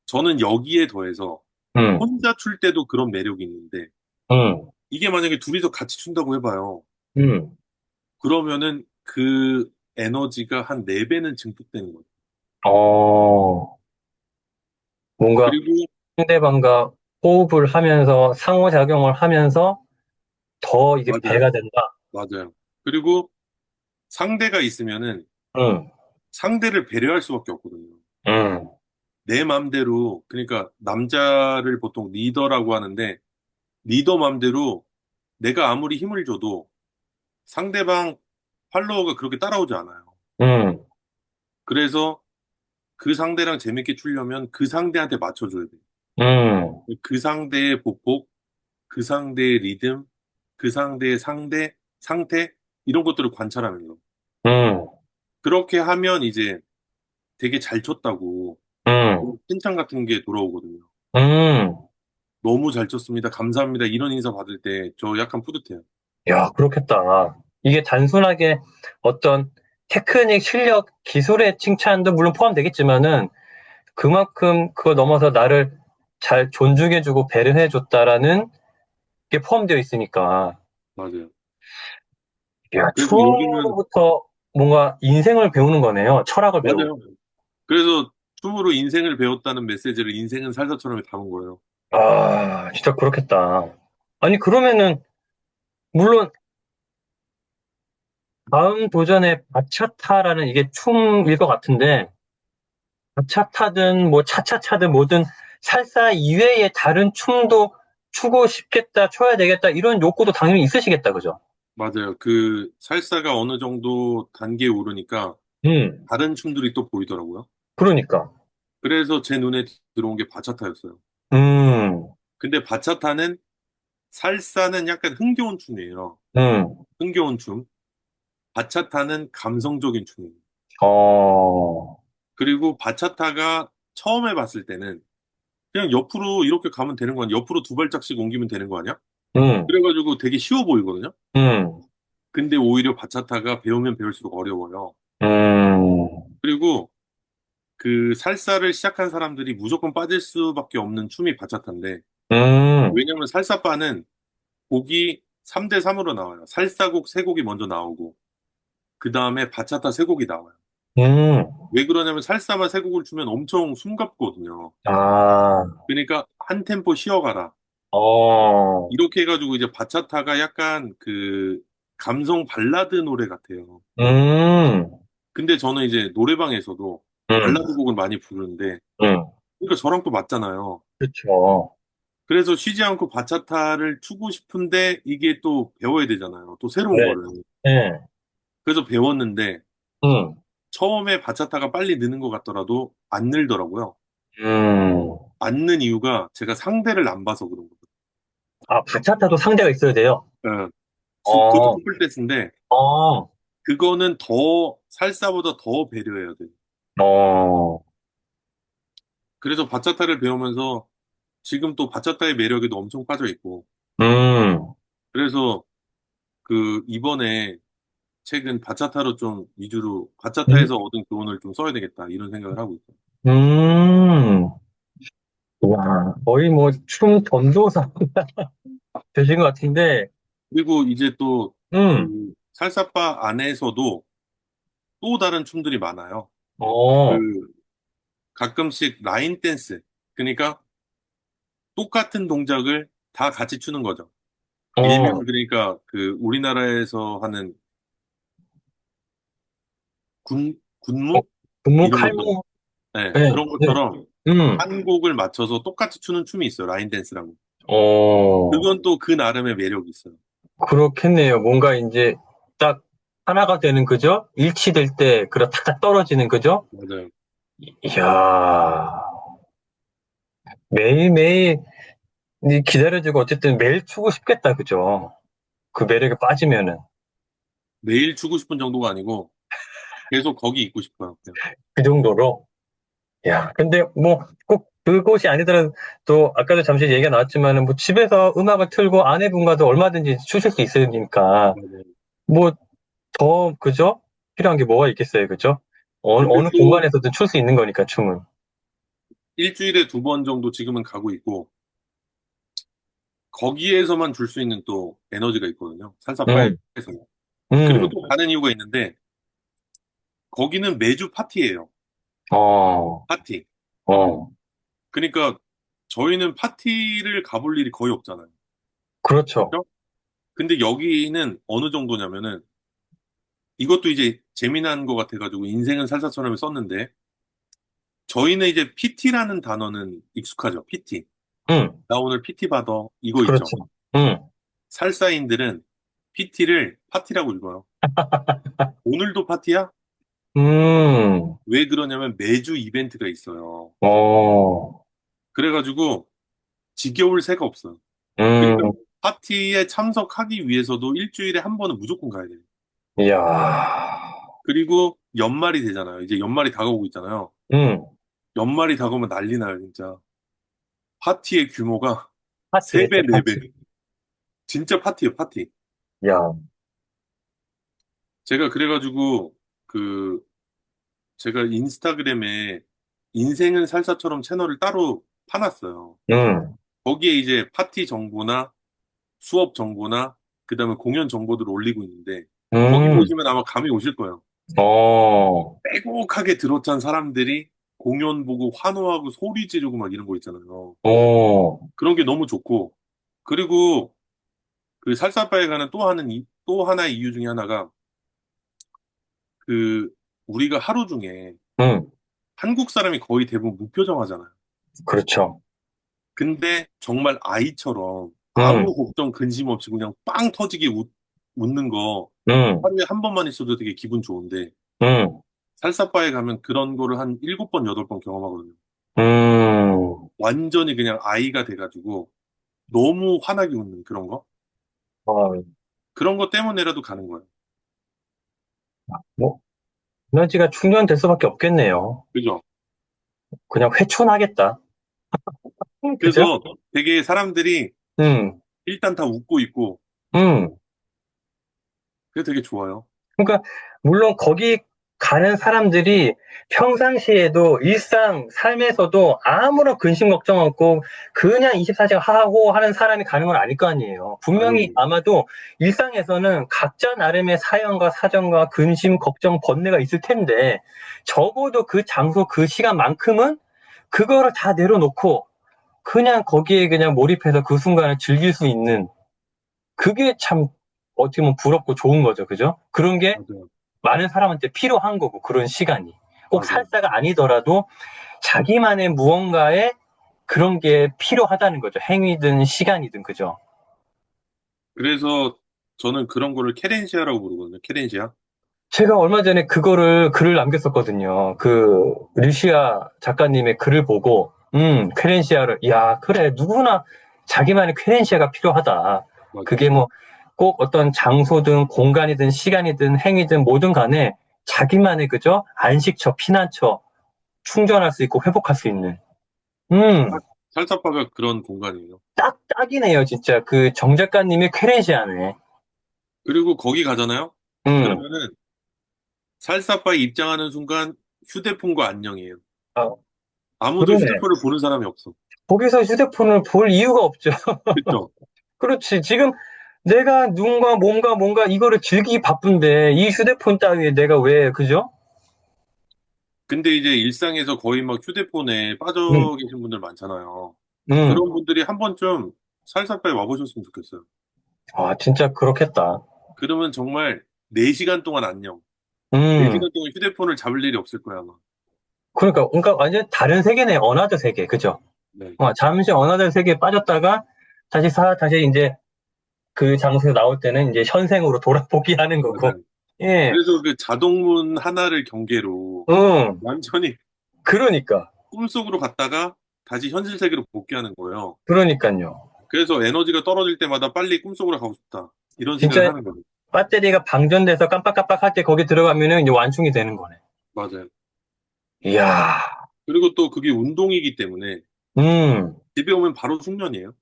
저는 여기에 더해서 음, 혼자 출 때도 그런 매력이 있는데, 음, 이게 만약에 둘이서 같이 춘다고 해봐요. 음. 그러면은 그 에너지가 한 4배는 증폭되는 거예요. 어, 뭔가 그리고, 상대방과 호흡을 하면서 상호작용을 하면서 더 이게 맞아요. 배가 된다. 맞아요. 그리고 상대가 있으면은 음, 상대를 배려할 수밖에 없거든요. 음, 내 맘대로, 그러니까 남자를 보통 리더라고 하는데, 리더 맘대로 내가 아무리 힘을 줘도 상대방 팔로워가 그렇게 따라오지 않아요. 음, 그래서 그 상대랑 재밌게 추려면 그 상대한테 맞춰줘야 돼요. 음, 그 상대의 보폭, 그 상대의 리듬, 그 상대의 상태, 이런 것들을 관찰하는 거. 음, 그렇게 하면 이제 되게 잘 쳤다고 음, 칭찬 같은 게 돌아오거든요. 음. 너무 잘 쳤습니다. 감사합니다. 이런 인사 받을 때 저 약간 뿌듯해요. 야, 그렇겠다. 이게 단순하게 어떤 테크닉, 실력, 기술의 칭찬도 물론 포함되겠지만은 그만큼 그거 넘어서 나를 잘 존중해주고 배려해줬다라는 게 포함되어 있으니까. 맞아요. 야, 그래서 여기는, 춤으로부터 뭔가 인생을 배우는 거네요. 철학을 배우고. 맞아요. 그래서 춤으로 인생을 배웠다는 메시지를 인생은 살사처럼 담은 거예요. 아, 진짜 그렇겠다. 아니, 그러면은, 물론, 다음 도전에 바차타라는 이게 춤일 것 같은데, 바차타든 뭐 차차차든 뭐든 살사 이외의 다른 춤도 추고 싶겠다, 춰야 되겠다, 이런 욕구도 당연히 있으시겠다, 그죠? 맞아요. 그 살사가 어느 정도 단계에 오르니까 음, 다른 춤들이 또 보이더라고요. 그러니까. 그래서 제 눈에 들어온 게 바차타였어요. 음, 근데 바차타는 살사는 약간 흥겨운 춤이에요. 음, 흥겨운 춤. 바차타는 감성적인 춤이에요. 어, 그리고 바차타가 처음에 봤을 때는 그냥 옆으로 이렇게 가면 되는 거 아니야? 옆으로 두 발짝씩 옮기면 되는 거 아니야? 음, 그래가지고 되게 쉬워 보이거든요. 음, 근데 오히려 바차타가 배우면 배울수록 어려워요. 음, 그리고 그 살사를 시작한 사람들이 무조건 빠질 수밖에 없는 춤이 바차타인데, 음, 왜냐면 살사바는 곡이 3대 3으로 나와요. 살사곡 세 곡이 먼저 나오고 그 다음에 바차타 세 곡이 나와요. 음, 왜 그러냐면 살사만 세 곡을 추면 엄청 숨갑거든요. 아, 그러니까 한 템포 쉬어가라. 어, 이렇게 해가지고 이제 바차타가 약간 그 감성 발라드 노래 같아요. 음, 근데 저는 이제 노래방에서도 음, 발라드 곡을 많이 부르는데, 음, 그러니까 저랑 또 맞잖아요. 그렇죠. 그래서 쉬지 않고 바차타를 추고 싶은데 이게 또 배워야 되잖아요. 또 새로운 그래. 거를. 예, 그래서 배웠는데 음, 처음에 바차타가 빨리 느는 것 같더라도 안 늘더라고요. 음. 안 는 이유가 제가 상대를 안 봐서 그런 거예요. 아, 바차타도 상대가 있어야 돼요. 어, 그것도 어, 푸플테스인데 어, 그거는 더 살사보다 더 배려해야 돼. 어, 그래서 바차타를 배우면서 지금 또 바차타의 매력에도 엄청 빠져 있고 음, 그래서 그 이번에 책은 바차타로 좀 위주로 음, 바차타에서 얻은 교훈을 좀 써야 되겠다 이런 생각을 하고 있어요. 음. 와, 거의 뭐 춤 전도사 되신 것 같은데, 그리고 이제 또 음, 그 살사바 안에서도 또 다른 춤들이 많아요. 어, 그 가끔씩 라인 댄스 그러니까 똑같은 동작을 다 같이 추는 거죠. 일명 어, 그러니까 그 우리나라에서 하는 어, 군무 분무 이런 것처럼 칼무, 네, 네, 그런 네, 것처럼 음, 한 곡을 맞춰서 똑같이 추는 춤이 있어요. 라인 댄스라고. 어, 그건 또 그 나름의 매력이 있어요. 그렇겠네요. 뭔가 이제 딱 하나가 되는 그죠? 일치될 때, 그렇다가 떨어지는 그죠? 맞아요. 이야, 매일매일 기다려주고 어쨌든 매일 추고 싶겠다, 그죠? 그 매력에 빠지면은. 매일 추고 싶은 정도가 아니고 계속 거기 있고 싶어요. 그냥. 그 정도로. 야, 근데 뭐 꼭 그곳이 아니더라도 또 아까도 잠시 얘기가 나왔지만은 뭐 집에서 음악을 틀고 아내분과도 얼마든지 추실 수 있으니까 맞아요. 뭐 더 그죠? 필요한 게 뭐가 있겠어요, 그죠? 근데 어느 또 공간에서든 출 수 있는 거니까 춤은. 일주일에 2번 정도 지금은 가고 있고 거기에서만 줄 수 있는 또 에너지가 있거든요. 살사바에서. 음, 그리고 음, 또 가는 이유가 있는데 거기는 매주 파티예요. 어, 파티. 어, 그러니까 저희는 파티를 가볼 일이 거의 없잖아요. 그렇죠. 그렇죠? 근데 여기는 어느 정도냐면은 이것도 이제 재미난 것 같아가지고 인생은 살사처럼을 썼는데 저희는 이제 PT라는 단어는 익숙하죠. PT. 음, 나 오늘 PT 받아. 이거 있죠. 그렇죠. 음, 살사인들은 PT를 파티라고 읽어요. 오늘도 파티야? 음, 왜 그러냐면 매주 이벤트가 있어요. 어, 그래가지고 지겨울 새가 없어요. 그러니까 음, 파티에 참석하기 위해서도 일주일에 한 번은 무조건 가야 돼요. 이야, 그리고 연말이 되잖아요. 이제 연말이 다가오고 있잖아요. 음, 연말이 다가오면 난리 나요, 진짜. 파티의 규모가 파티네, 3배, 진짜 파티. 4배. 진짜 파티예요, 파티. 야, 제가 그래가지고 그 제가 인스타그램에 인생은 살사처럼 채널을 따로 파놨어요. 음, 거기에 이제 파티 정보나 수업 정보나 그다음에 공연 정보들을 올리고 있는데 거기 음, 보시면 아마 감이 오실 거예요. 어, 빼곡하게 들어찬 사람들이 공연 보고 환호하고 소리 지르고 막 이런 거 있잖아요. 어, 그런 게 너무 좋고 그리고 그 살사바에 가는 또 하나의 이유 중에 하나가 그 우리가 하루 중에 음, 한국 사람이 거의 대부분 무표정하잖아요. 그렇죠. 근데 정말 아이처럼 음, 아무 걱정 근심 없이 그냥 빵 터지게 웃는 거 음, 하루에 한 번만 있어도 되게 기분 좋은데 음, 살사바에 가면 그런 거를 한 7번, 8번 경험하거든요. 음, 완전히 그냥 아이가 돼가지고 너무 환하게 웃는 그런 거? 어, 그런 거 때문에라도 가는 거예요. 뭐, 에너지가 충전될 수밖에 없겠네요. 그죠? 그냥 회춘하겠다. 그죠? 그래서 되게 사람들이 음, 일단 다 웃고 있고 음. 그게 되게 좋아요. 그러니까, 물론 거기 가는 사람들이 평상시에도 일상 삶에서도 아무런 근심 걱정 없고 그냥 24시간 하고 하는 사람이 가는 건 아닐 거 아니에요. 분명히 아니에요. 아마도 일상에서는 각자 나름의 사연과 사정과 근심, 걱정, 번뇌가 있을 텐데 적어도 그 장소, 그 시간만큼은 그거를 다 내려놓고 그냥 거기에 그냥 몰입해서 그 순간을 즐길 수 있는 그게 참 어떻게 보면 부럽고 좋은 거죠. 그죠? 그런 게 맞아요. 많은 사람한테 필요한 거고, 그런 시간이. 꼭 맞아요. 살사가 아니더라도 자기만의 무언가에 그런 게 필요하다는 거죠. 행위든 시간이든, 그죠? 그래서 저는 그런 거를 케렌시아라고 부르거든요. 케렌시아. 제가 얼마 전에 그거를 글을 남겼었거든요. 그, 류시아 작가님의 글을 보고, 퀘렌시아를, 야, 그래, 누구나 자기만의 퀘렌시아가 필요하다. 그게 맞아요. 뭐, 꼭 어떤 장소든 공간이든 시간이든 행위든 뭐든 간에 자기만의 그죠? 안식처, 피난처, 충전할 수 있고 회복할 수 있는. 음, 살사파가 그런 공간이에요. 딱이네요, 진짜. 그 정 작가님의 쾌레시아네. 그리고 거기 가잖아요? 음, 그러면은 살사파에 입장하는 순간 휴대폰과 안녕이에요. 아, 아무도 그러네. 휴대폰을 보는 사람이 없어. 거기서 휴대폰을 볼 이유가 없죠. 그쵸? 그렇지. 지금 내가 눈과 몸과 뭔가 이거를 즐기기 바쁜데 이 휴대폰 따위에 내가 왜, 그죠? 근데 이제 일상에서 거의 막 휴대폰에 음, 빠져 계신 분들 많잖아요. 음. 그런 분들이 한 번쯤 살사파에 와보셨으면 좋겠어요. 아, 진짜 그렇겠다. 그러면 정말 4시간 동안 안녕. 음. 4시간 동안 휴대폰을 잡을 일이 없을 거야, 아마. 그러니까 완전 다른 세계네. 어나더 세계. 그죠? 네. 잠시 어나더 세계에 빠졌다가 다시 이제 그 장소에 나올 때는 이제 현생으로 돌아보기 하는 거고. 맞아요. 예. 그래서 그 자동문 하나를 경계로 응. 완전히 그러니까. 꿈속으로 갔다가 다시 현실 세계로 복귀하는 거예요. 그러니까요. 그래서 에너지가 떨어질 때마다 빨리 꿈속으로 가고 싶다. 이런 생각을 진짜 하는 거예요. 배터리가 방전돼서 깜빡깜빡할 때 거기 들어가면은 이제 완충이 되는 거네. 맞아요. 이야. 그리고 또 그게 운동이기 때문에 음. 집에 오면 바로 숙면이에요.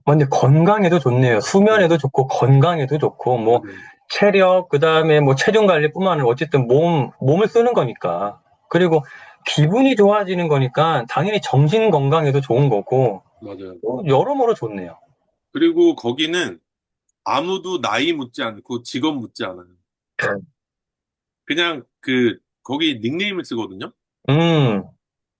근데 건강에도 좋네요. 네, 수면에도 좋고 건강에도 좋고 뭐 맞아요. 체력 그다음에 뭐 체중 관리뿐만 아니라 어쨌든 몸을 쓰는 거니까. 그리고 기분이 좋아지는 거니까 당연히 정신 건강에도 좋은 거고 맞아요. 여러모로 좋네요. 그리고 거기는 아무도 나이 묻지 않고 직업 묻지 않아요. 그냥 거기 닉네임을 쓰거든요. 음,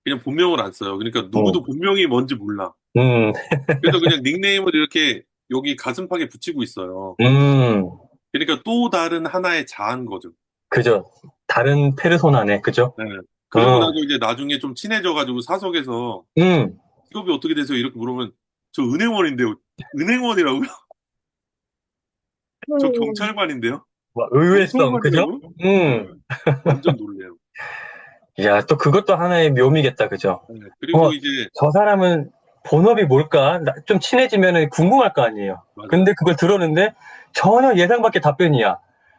그냥 본명을 안 써요. 그러니까 누구도 음, 본명이 뭔지 몰라. 음, 그래서 그냥 닉네임을 이렇게 여기 가슴팍에 붙이고 있어요. 음, 그러니까 또 다른 하나의 자아인 거죠. 그죠. 다른 페르소나네, 그죠? 네. 어, 그러고 나서 이제 나중에 좀 친해져가지고 사석에서 음, 직업이 어떻게 되세요? 이렇게 물으면 저 은행원인데요. 은행원이라고요? 저 경찰관인데요? 와, 의외성, 그죠? 경찰관이라고요? 네. 음, 완전 놀래요. 야, 또 그것도 하나의 묘미겠다, 그죠? 네. 어, 그리고 이제 저 사람은 본업이 뭘까? 좀 친해지면 궁금할 거 아니에요. 맞아요. 근데 그걸 들었는데 전혀 예상 밖의 답변이야.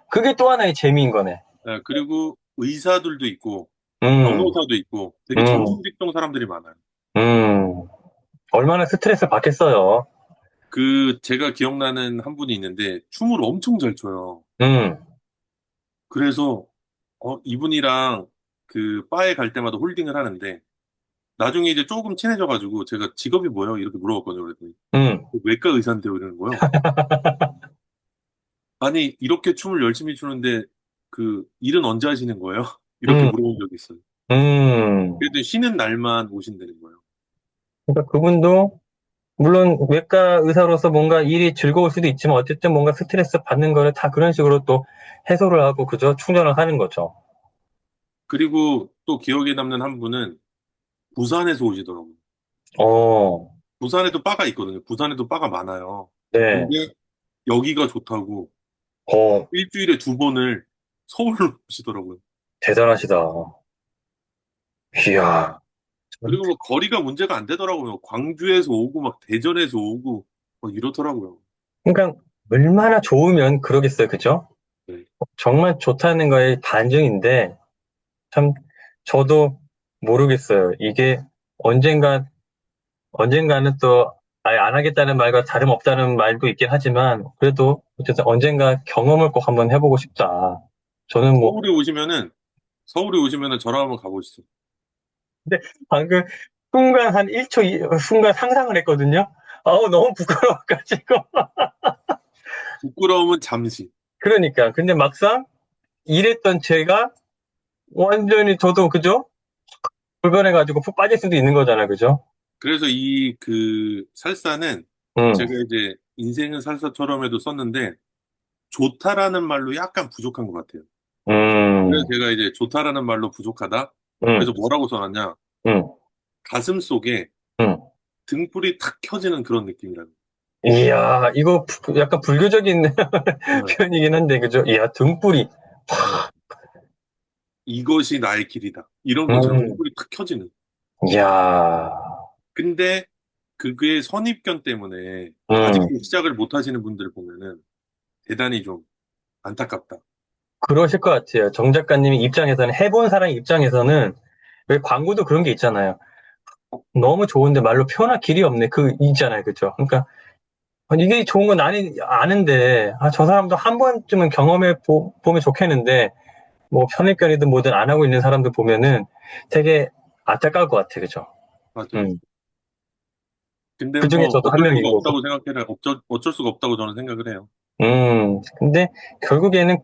그게 또 하나의 재미인 거네. 네. 그리고 의사들도 있고 음, 변호사도 있고 되게 음, 전문직종 사람들이 많아요. 음. 얼마나 스트레스 받겠어요. 제가 기억나는 한 분이 있는데 춤을 엄청 잘 춰요. 음, 그래서 이분이랑 그 바에 갈 때마다 홀딩을 하는데 나중에 이제 조금 친해져가지고 제가 직업이 뭐예요? 이렇게 물어봤거든요. 그랬더니 음, 외과 의사인데요 이러는 거예요. 아니 이렇게 춤을 열심히 추는데 그 일은 언제 하시는 거예요? 이렇게 음, 물어본 적이 있어요. 음. 그랬더니 쉬는 날만 오신다는 거예요. 그러니까 그분도 물론 외과 의사로서 뭔가 일이 즐거울 수도 있지만 어쨌든 뭔가 스트레스 받는 거를 다 그런 식으로 또 해소를 하고 그저 충전을 하는 거죠. 그리고 또 기억에 남는 한 분은 부산에서 오시더라고요. 어, 부산에도 바가 있거든요. 부산에도 바가 많아요. 네, 근데 여기가 좋다고 어, 일주일에 2번을 서울로 오시더라고요. 대단하시다. 이야, 그리고 뭐 거리가 문제가 안 되더라고요. 광주에서 오고 막 대전에서 오고 막 이렇더라고요. 그러니까 얼마나 좋으면 그러겠어요, 그죠? 네. 정말 좋다는 거의 반증인데 참 저도 모르겠어요. 이게 언젠가 언젠가는 또 아예 안 하겠다는 말과 다름없다는 말도 있긴 하지만 그래도 어쨌든 언젠가 경험을 꼭 한번 해보고 싶다. 저는 뭐 서울에 오시면은 서울에 오시면은 저랑 한번 가보시죠. 근데 방금 순간 한 1초 순간 상상을 했거든요. 아우 너무 부끄러워가지고 부끄러움은 잠시. 그러니까 근데 막상 일했던 제가 완전히 저도 그죠? 불변해가지고 푹 빠질 수도 있는 거잖아요, 그죠? 그래서 이 살사는 음, 제가 이제 인생은 살사처럼에도 썼는데 좋다라는 말로 약간 부족한 것 같아요. 그래서 음, 제가 이제 좋다라는 말로 부족하다. 음, 그래서 뭐라고 써놨냐? 음, 가슴 속에 음. 등불이 탁 켜지는 그런 느낌이라는. 이야, 이거 약간 불교적인 네, 표현이긴 한데, 그죠? 이야, 등불이. 네. 이것이 나의 길이다. 이런 것처럼 음, 등불이 탁 켜지는. 이야, 근데 그게 선입견 때문에 음, 아직도 시작을 못 하시는 분들 보면은 대단히 좀 안타깝다. 그러실 것 같아요. 정 작가님 입장에서는, 해본 사람 입장에서는, 왜 광고도 그런 게 있잖아요. 너무 좋은데 말로 표현할 길이 없네. 있잖아요. 그죠? 그러니까, 아니, 이게 좋은 건 아는데, 저 사람도 한 번쯤은 보면 좋겠는데, 뭐, 선입견이든 뭐든 안 하고 있는 사람들 보면은 되게 안타까울 것 같아요. 그죠? 맞아요. 음. 근데 그 중에 뭐 저도 한 어쩔 수가 명인 거고. 없다고 생각해요. 어쩔 수가 없다고 저는 생각을 해요. 근데 결국에는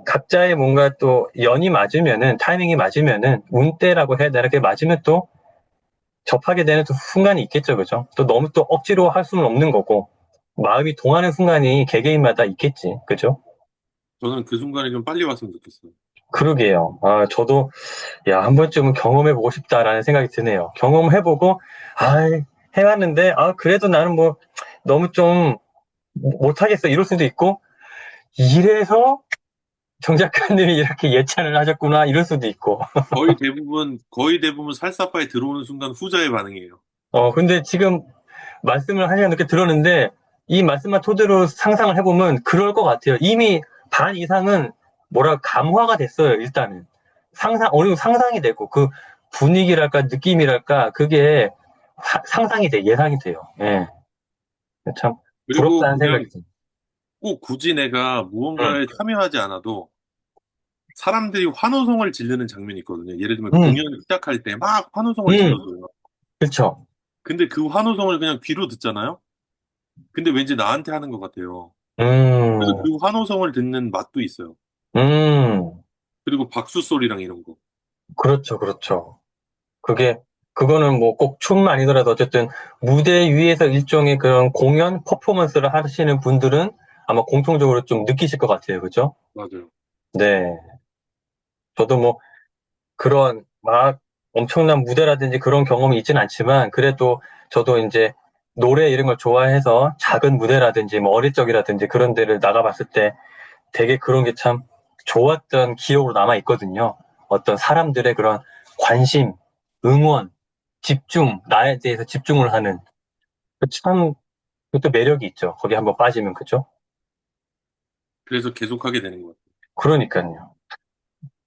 각자의 뭔가 또 연이 맞으면은, 타이밍이 맞으면은, 운때라고 해야 되나? 그게 맞으면 또 접하게 되는 또 순간이 있겠죠. 그죠? 또 너무 또 억지로 할 수는 없는 거고, 마음이 동하는 순간이 개개인마다 있겠지. 그죠? 저는 그 순간이 좀 빨리 왔으면 좋겠어요. 그러게요. 저도, 야, 한 번쯤은 경험해보고 싶다라는 생각이 드네요. 경험해보고, 아, 해왔는데, 그래도 나는 뭐, 너무 좀 못하겠어. 이럴 수도 있고, 이래서 정 작가님이 이렇게 예찬을 하셨구나. 이럴 수도 있고. 거의 대부분 살사파에 들어오는 순간 후자의 반응이에요. 근데 지금 말씀을 하시는 이렇게 들었는데, 이 말씀만 토대로 상상을 해보면 그럴 것 같아요. 이미 반 이상은 감화가 됐어요, 일단은. 어느 정도 상상이 되고, 그 분위기랄까, 느낌이랄까, 그게 상상이 돼, 예상이 돼요. 예. 참, 그리고 부럽다는 생각이 그냥 듭니다. 꼭 굳이 내가 음, 무언가에 참여하지 않아도 사람들이 환호성을 지르는 장면이 있거든요. 예를 들면 음, 공연 시작할 때 막 환호성을 음, 질러줘요. 그쵸. 근데 그 환호성을 그냥 귀로 듣잖아요. 근데 왠지 나한테 하는 것 같아요. 그래서 음, 그 환호성을 듣는 맛도 있어요. 음, 그리고 박수 소리랑 이런 거. 그렇죠, 그렇죠. 그게, 그거는 뭐 꼭 춤 아니더라도 어쨌든 무대 위에서 일종의 그런 공연, 퍼포먼스를 하시는 분들은 아마 공통적으로 좀 느끼실 것 같아요. 그죠? 맞아요. 네. 저도 뭐 그런 막 엄청난 무대라든지 그런 경험이 있진 않지만 그래도 저도 이제 노래 이런 걸 좋아해서 작은 무대라든지 뭐 어릴 적이라든지 그런 데를 나가봤을 때 되게 그런 게 참 좋았던 기억으로 남아 있거든요. 어떤 사람들의 그런 관심, 응원, 집중, 나에 대해서 집중을 하는 참 그것도 매력이 있죠. 거기 한번 빠지면 그죠? 그래서 계속하게 되는 것 같아요. 그러니까요.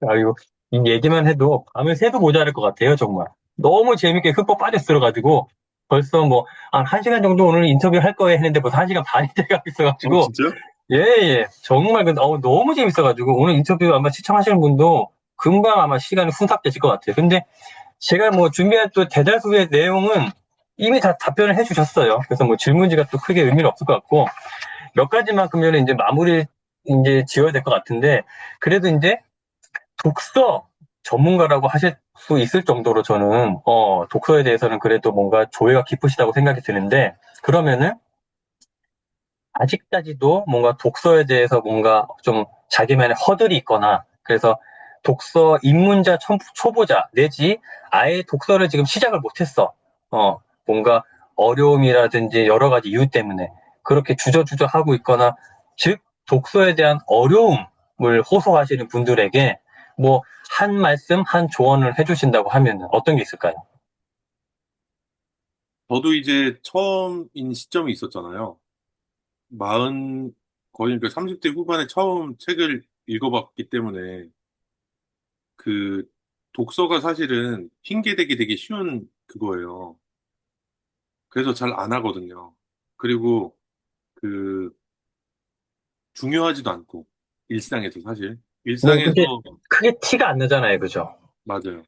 아유, 이 얘기만 해도 밤을 새도 모자랄 것 같아요, 정말. 너무 재밌게 흠뻑 빠졌어가지고 벌써 뭐, 한 시간 정도 오늘 인터뷰 할 거에 했는데 벌써 한 시간 반이 돼가고 있어가지고, 진짜요? 예, 예. 정말, 너무 재밌어가지고 오늘 인터뷰 아마 시청하시는 분도 금방 아마 시간이 훈삭 되실 것 같아요. 근데 제가 뭐 준비한 또 대다수의 내용은 이미 다 답변을 해주셨어요. 그래서 뭐 질문지가 또 크게 의미는 없을 것 같고, 몇 가지만 그러면 이제 마무리 이제 지어야 될 것 같은데, 그래도 이제 독서 전문가라고 하실 수 있을 정도로 저는 독서에 대해서는 그래도 뭔가 조예가 깊으시다고 생각이 드는데 그러면은 아직까지도 뭔가 독서에 대해서 뭔가 좀 자기만의 허들이 있거나 그래서 독서 입문자 초보자 내지 아예 독서를 지금 시작을 못했어. 뭔가 어려움이라든지 여러 가지 이유 때문에 그렇게 주저주저 하고 있거나 즉 독서에 대한 어려움을 호소하시는 분들에게 뭐 한 말씀, 한 조언을 해주신다고 하면 어떤 게 있을까요? 저도 이제 처음인 시점이 있었잖아요. 마흔, 거의 그 30대 후반에 처음 책을 읽어봤기 때문에 그 독서가 사실은 핑계대기 되게 쉬운 그거예요. 그래서 잘 안 하거든요. 그리고 그 중요하지도 않고 일상에서 사실 뭐 그게 일상에서 크게 티가 안 나잖아요, 그죠? 맞아요.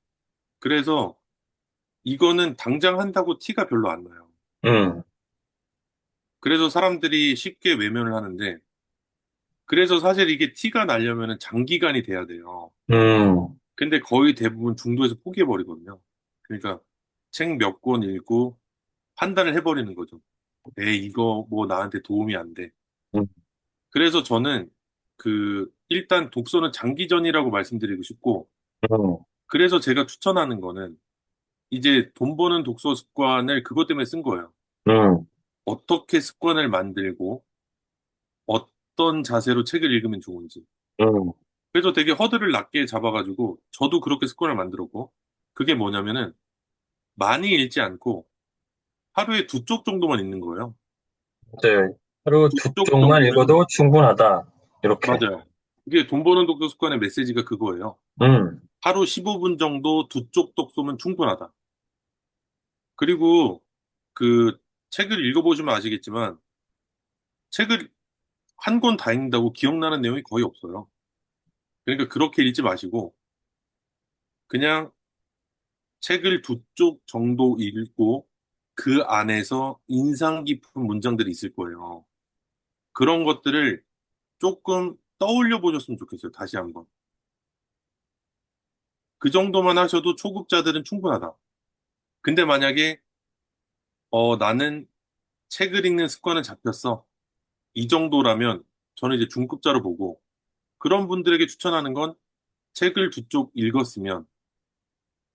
그래서 이거는 당장 한다고 티가 별로 안 나요. 음, 그래서 사람들이 쉽게 외면을 하는데 그래서 사실 이게 티가 나려면 장기간이 돼야 돼요. 음, 근데 거의 대부분 중도에서 포기해버리거든요. 그러니까 책 몇 권 읽고 판단을 해버리는 거죠. 이거 뭐 나한테 도움이 안 돼. 음, 그래서 저는 일단 독서는 장기전이라고 말씀드리고 싶고, 음, 그래서 제가 추천하는 거는 이제 돈 버는 독서 습관을 그것 때문에 쓴 거예요. 음, 어떻게 습관을 만들고, 어떤 자세로 책을 읽으면 좋은지. 음, 그래서 되게 허들을 낮게 잡아가지고, 저도 그렇게 습관을 만들었고, 그게 뭐냐면은, 많이 읽지 않고, 하루에 두 쪽 정도만 읽는 거예요. 맞아요. 하루 두 두 쪽 쪽만 정도면 읽어도 충분하다. 이렇게. 맞아요. 이게 돈 버는 독서 습관의 메시지가 그거예요. 음, 하루 15분 정도 두 쪽 독서면 충분하다. 그리고 그 책을 읽어보시면 아시겠지만 책을 한 권 다 읽는다고 기억나는 내용이 거의 없어요. 그러니까 그렇게 읽지 마시고 그냥 책을 두 쪽 정도 읽고 그 안에서 인상 깊은 문장들이 있을 거예요. 그런 것들을 조금 떠올려 보셨으면 좋겠어요. 다시 한번. 그 정도만 하셔도 초급자들은 충분하다. 근데 만약에 나는 책을 읽는 습관은 잡혔어. 이 정도라면 저는 이제 중급자로 보고 그런 분들에게 추천하는 건 책을 두 쪽 읽었으면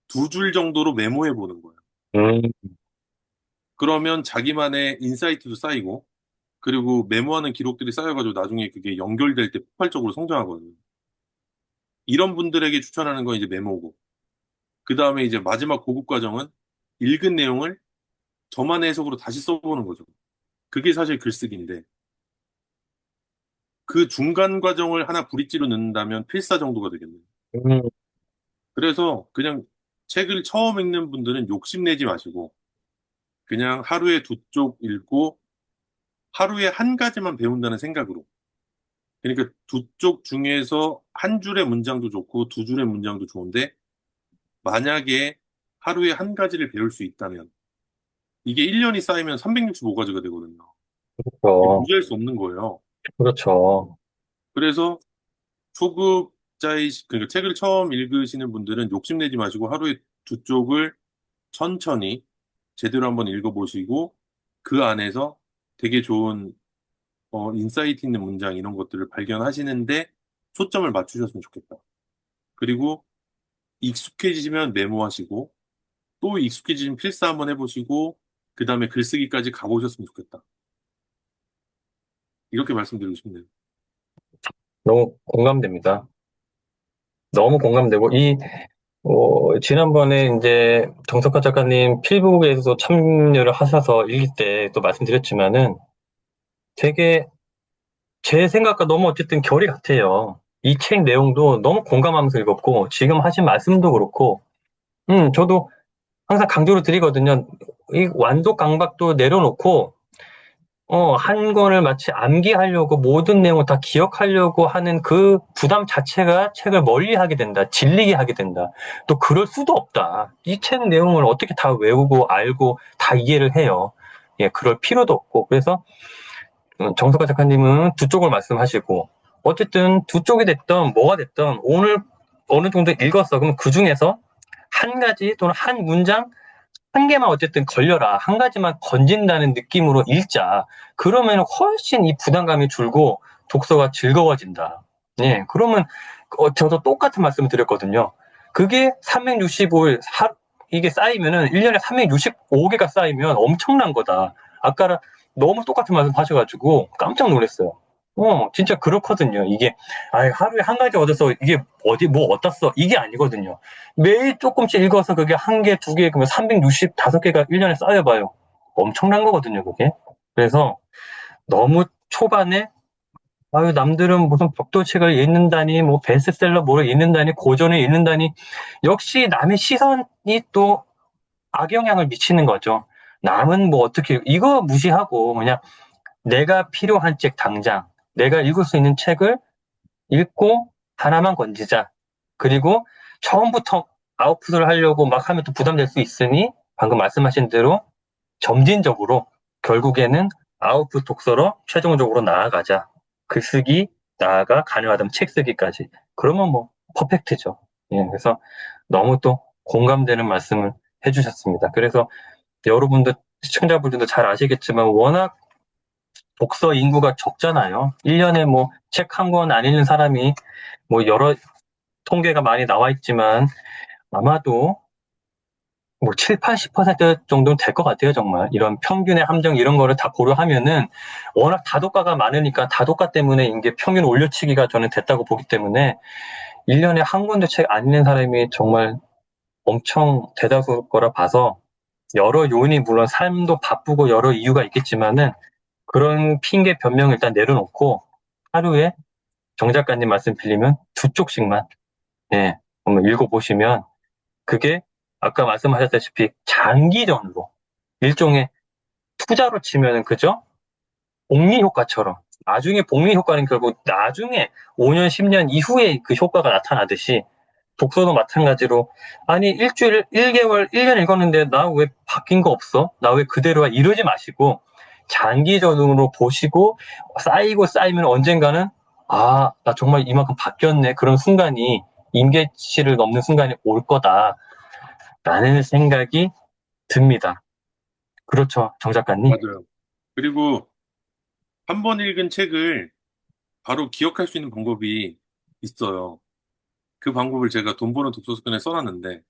두 줄 정도로 메모해 보는 거예요. 음, 그러면 자기만의 인사이트도 쌓이고 그리고 메모하는 기록들이 쌓여가지고 나중에 그게 연결될 때 폭발적으로 성장하거든요. 이런 분들에게 추천하는 건 이제 메모고 그 다음에 이제 마지막 고급 과정은 읽은 내용을 저만의 해석으로 다시 써보는 거죠. 그게 사실 글쓰기인데 그 중간 과정을 하나 브릿지로 넣는다면 필사 정도가 되겠네요. 음, 그래서 그냥 책을 처음 읽는 분들은 욕심내지 마시고 그냥 하루에 두 쪽 읽고 하루에 한 가지만 배운다는 생각으로. 그러니까 두 쪽 중에서 한 줄의 문장도 좋고 두 줄의 문장도 좋은데 만약에 하루에 한 가지를 배울 수 있다면 이게 1년이 쌓이면 365가지가 되거든요. 이게 그렇죠. 무지할 수 없는 거예요. 그렇죠. 그래서 그러니까 책을 처음 읽으시는 분들은 욕심내지 마시고 하루에 두 쪽을 천천히 제대로 한번 읽어보시고 그 안에서 되게 좋은 인사이트 있는 문장 이런 것들을 발견하시는데 초점을 맞추셨으면 좋겠다. 그리고 익숙해지시면 메모하시고 또 익숙해지면 필사 한번 해보시고 그 다음에 글쓰기까지 가보셨으면 좋겠다. 이렇게 말씀드리고 싶네요. 너무 공감됩니다. 너무 공감되고, 지난번에 이제 정석화 작가님 필북에서 참여를 하셔서 읽을 때 또 말씀드렸지만은 되게 제 생각과 너무 어쨌든 결이 같아요. 이 책 내용도 너무 공감하면서 읽었고, 지금 하신 말씀도 그렇고, 저도 항상 강조를 드리거든요. 이 완독 강박도 내려놓고, 한 권을 마치 암기하려고 모든 내용을 다 기억하려고 하는 그 부담 자체가 책을 멀리 하게 된다. 질리게 하게 된다. 또 그럴 수도 없다. 이 책 내용을 어떻게 다 외우고 알고 다 이해를 해요. 예, 그럴 필요도 없고. 그래서 정석화 작가님은 두 쪽을 말씀하시고 어쨌든 두 쪽이 됐던 뭐가 됐던 오늘 어느 정도 읽었어. 그럼 그 중에서 한 가지 또는 한 문장 한 개만 어쨌든 걸려라. 한 가지만 건진다는 느낌으로 읽자. 그러면 훨씬 이 부담감이 줄고 독서가 즐거워진다. 예, 그러면 저도 똑같은 말씀을 드렸거든요. 그게 365일, 이게 쌓이면은 1년에 365개가 쌓이면 엄청난 거다. 아까 너무 똑같은 말씀 하셔가지고 깜짝 놀랐어요. 진짜 그렇거든요. 이게, 하루에 한 가지 얻어서 이게 어디, 뭐 어떻어? 이게 아니거든요. 매일 조금씩 읽어서 그게 한 개, 두 개, 그러면 365개가 1년에 쌓여봐요. 엄청난 거거든요, 그게. 그래서 너무 초반에, 남들은 무슨 벽돌책을 읽는다니, 뭐 베스트셀러 뭐를 읽는다니, 고전을 읽는다니, 역시 남의 시선이 또 악영향을 미치는 거죠. 남은 뭐 어떻게, 이거 무시하고, 그냥 내가 필요한 책 당장, 내가 읽을 수 있는 책을 읽고 하나만 건지자. 그리고 처음부터 아웃풋을 하려고 막 하면 또 부담될 수 있으니 방금 말씀하신 대로 점진적으로 결국에는 아웃풋 독서로 최종적으로 나아가자. 글쓰기 나아가 가능하다면 책 쓰기까지. 그러면 뭐 퍼펙트죠. 예, 그래서 너무 또 공감되는 말씀을 해주셨습니다. 그래서 여러분들 시청자분들도 잘 아시겠지만 워낙 독서 인구가 적잖아요. 1년에 뭐 책 한 권 안 읽는 사람이 뭐 여러 통계가 많이 나와 있지만 아마도 뭐 7, 80% 정도는 될 것 같아요, 정말. 이런 평균의 함정 이런 거를 다 고려하면은 워낙 다독가가 많으니까 다독가 때문에 이게 평균 올려치기가 저는 됐다고 보기 때문에 1년에 한 권도 책 안 읽는 사람이 정말 엄청 대다수일 거라 봐서 여러 요인이 물론 삶도 바쁘고 여러 이유가 있겠지만은 그런 핑계 변명을 일단 내려놓고 하루에 정 작가님 말씀 빌리면 두 쪽씩만 예, 한번 읽어보시면 그게 아까 말씀하셨다시피 장기전으로 일종의 투자로 치면은 그죠? 복리 효과처럼 나중에 복리 효과는 결국 나중에 5년, 10년 이후에 그 효과가 나타나듯이 독서도 마찬가지로 아니 일주일, 1개월, 1년 읽었는데 나 왜 바뀐 거 없어? 나 왜 그대로야? 이러지 마시고 장기전으로 보시고 쌓이고 쌓이면 언젠가는 아, 나 정말 이만큼 바뀌었네. 그런 순간이 임계치를 넘는 순간이 올 거다라는 생각이 듭니다. 그렇죠, 정 작가님? 맞아요. 그리고 한 번 읽은 책을 바로 기억할 수 있는 방법이 있어요. 그 방법을 제가 돈 버는 독서 습관에 써놨는데,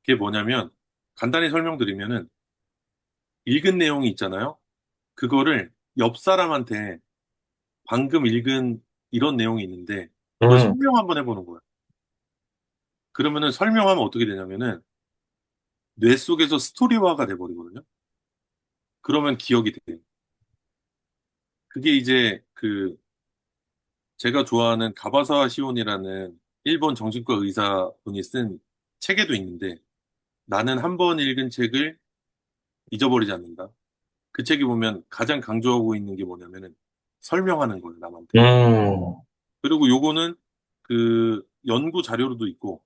그게 뭐냐면, 간단히 설명드리면은, 읽은 내용이 있잖아요. 그거를 옆 사람한테 방금 읽은 이런 내용이 있는데, 그걸 음, 설명 한번 해보는 거예요. 그러면은 설명하면 어떻게 되냐면은, 뇌 속에서 스토리화가 돼버리거든요. 그러면 기억이 돼요. 그게 이제 제가 좋아하는 가바사와 시온이라는 일본 정신과 의사분이 쓴 책에도 있는데, 나는 한 번 읽은 책을 잊어버리지 않는다. 그 책에 보면 가장 강조하고 있는 게 뭐냐면은 설명하는 거예요, 남한테. 음, 그리고 요거는 연구 자료로도 있고,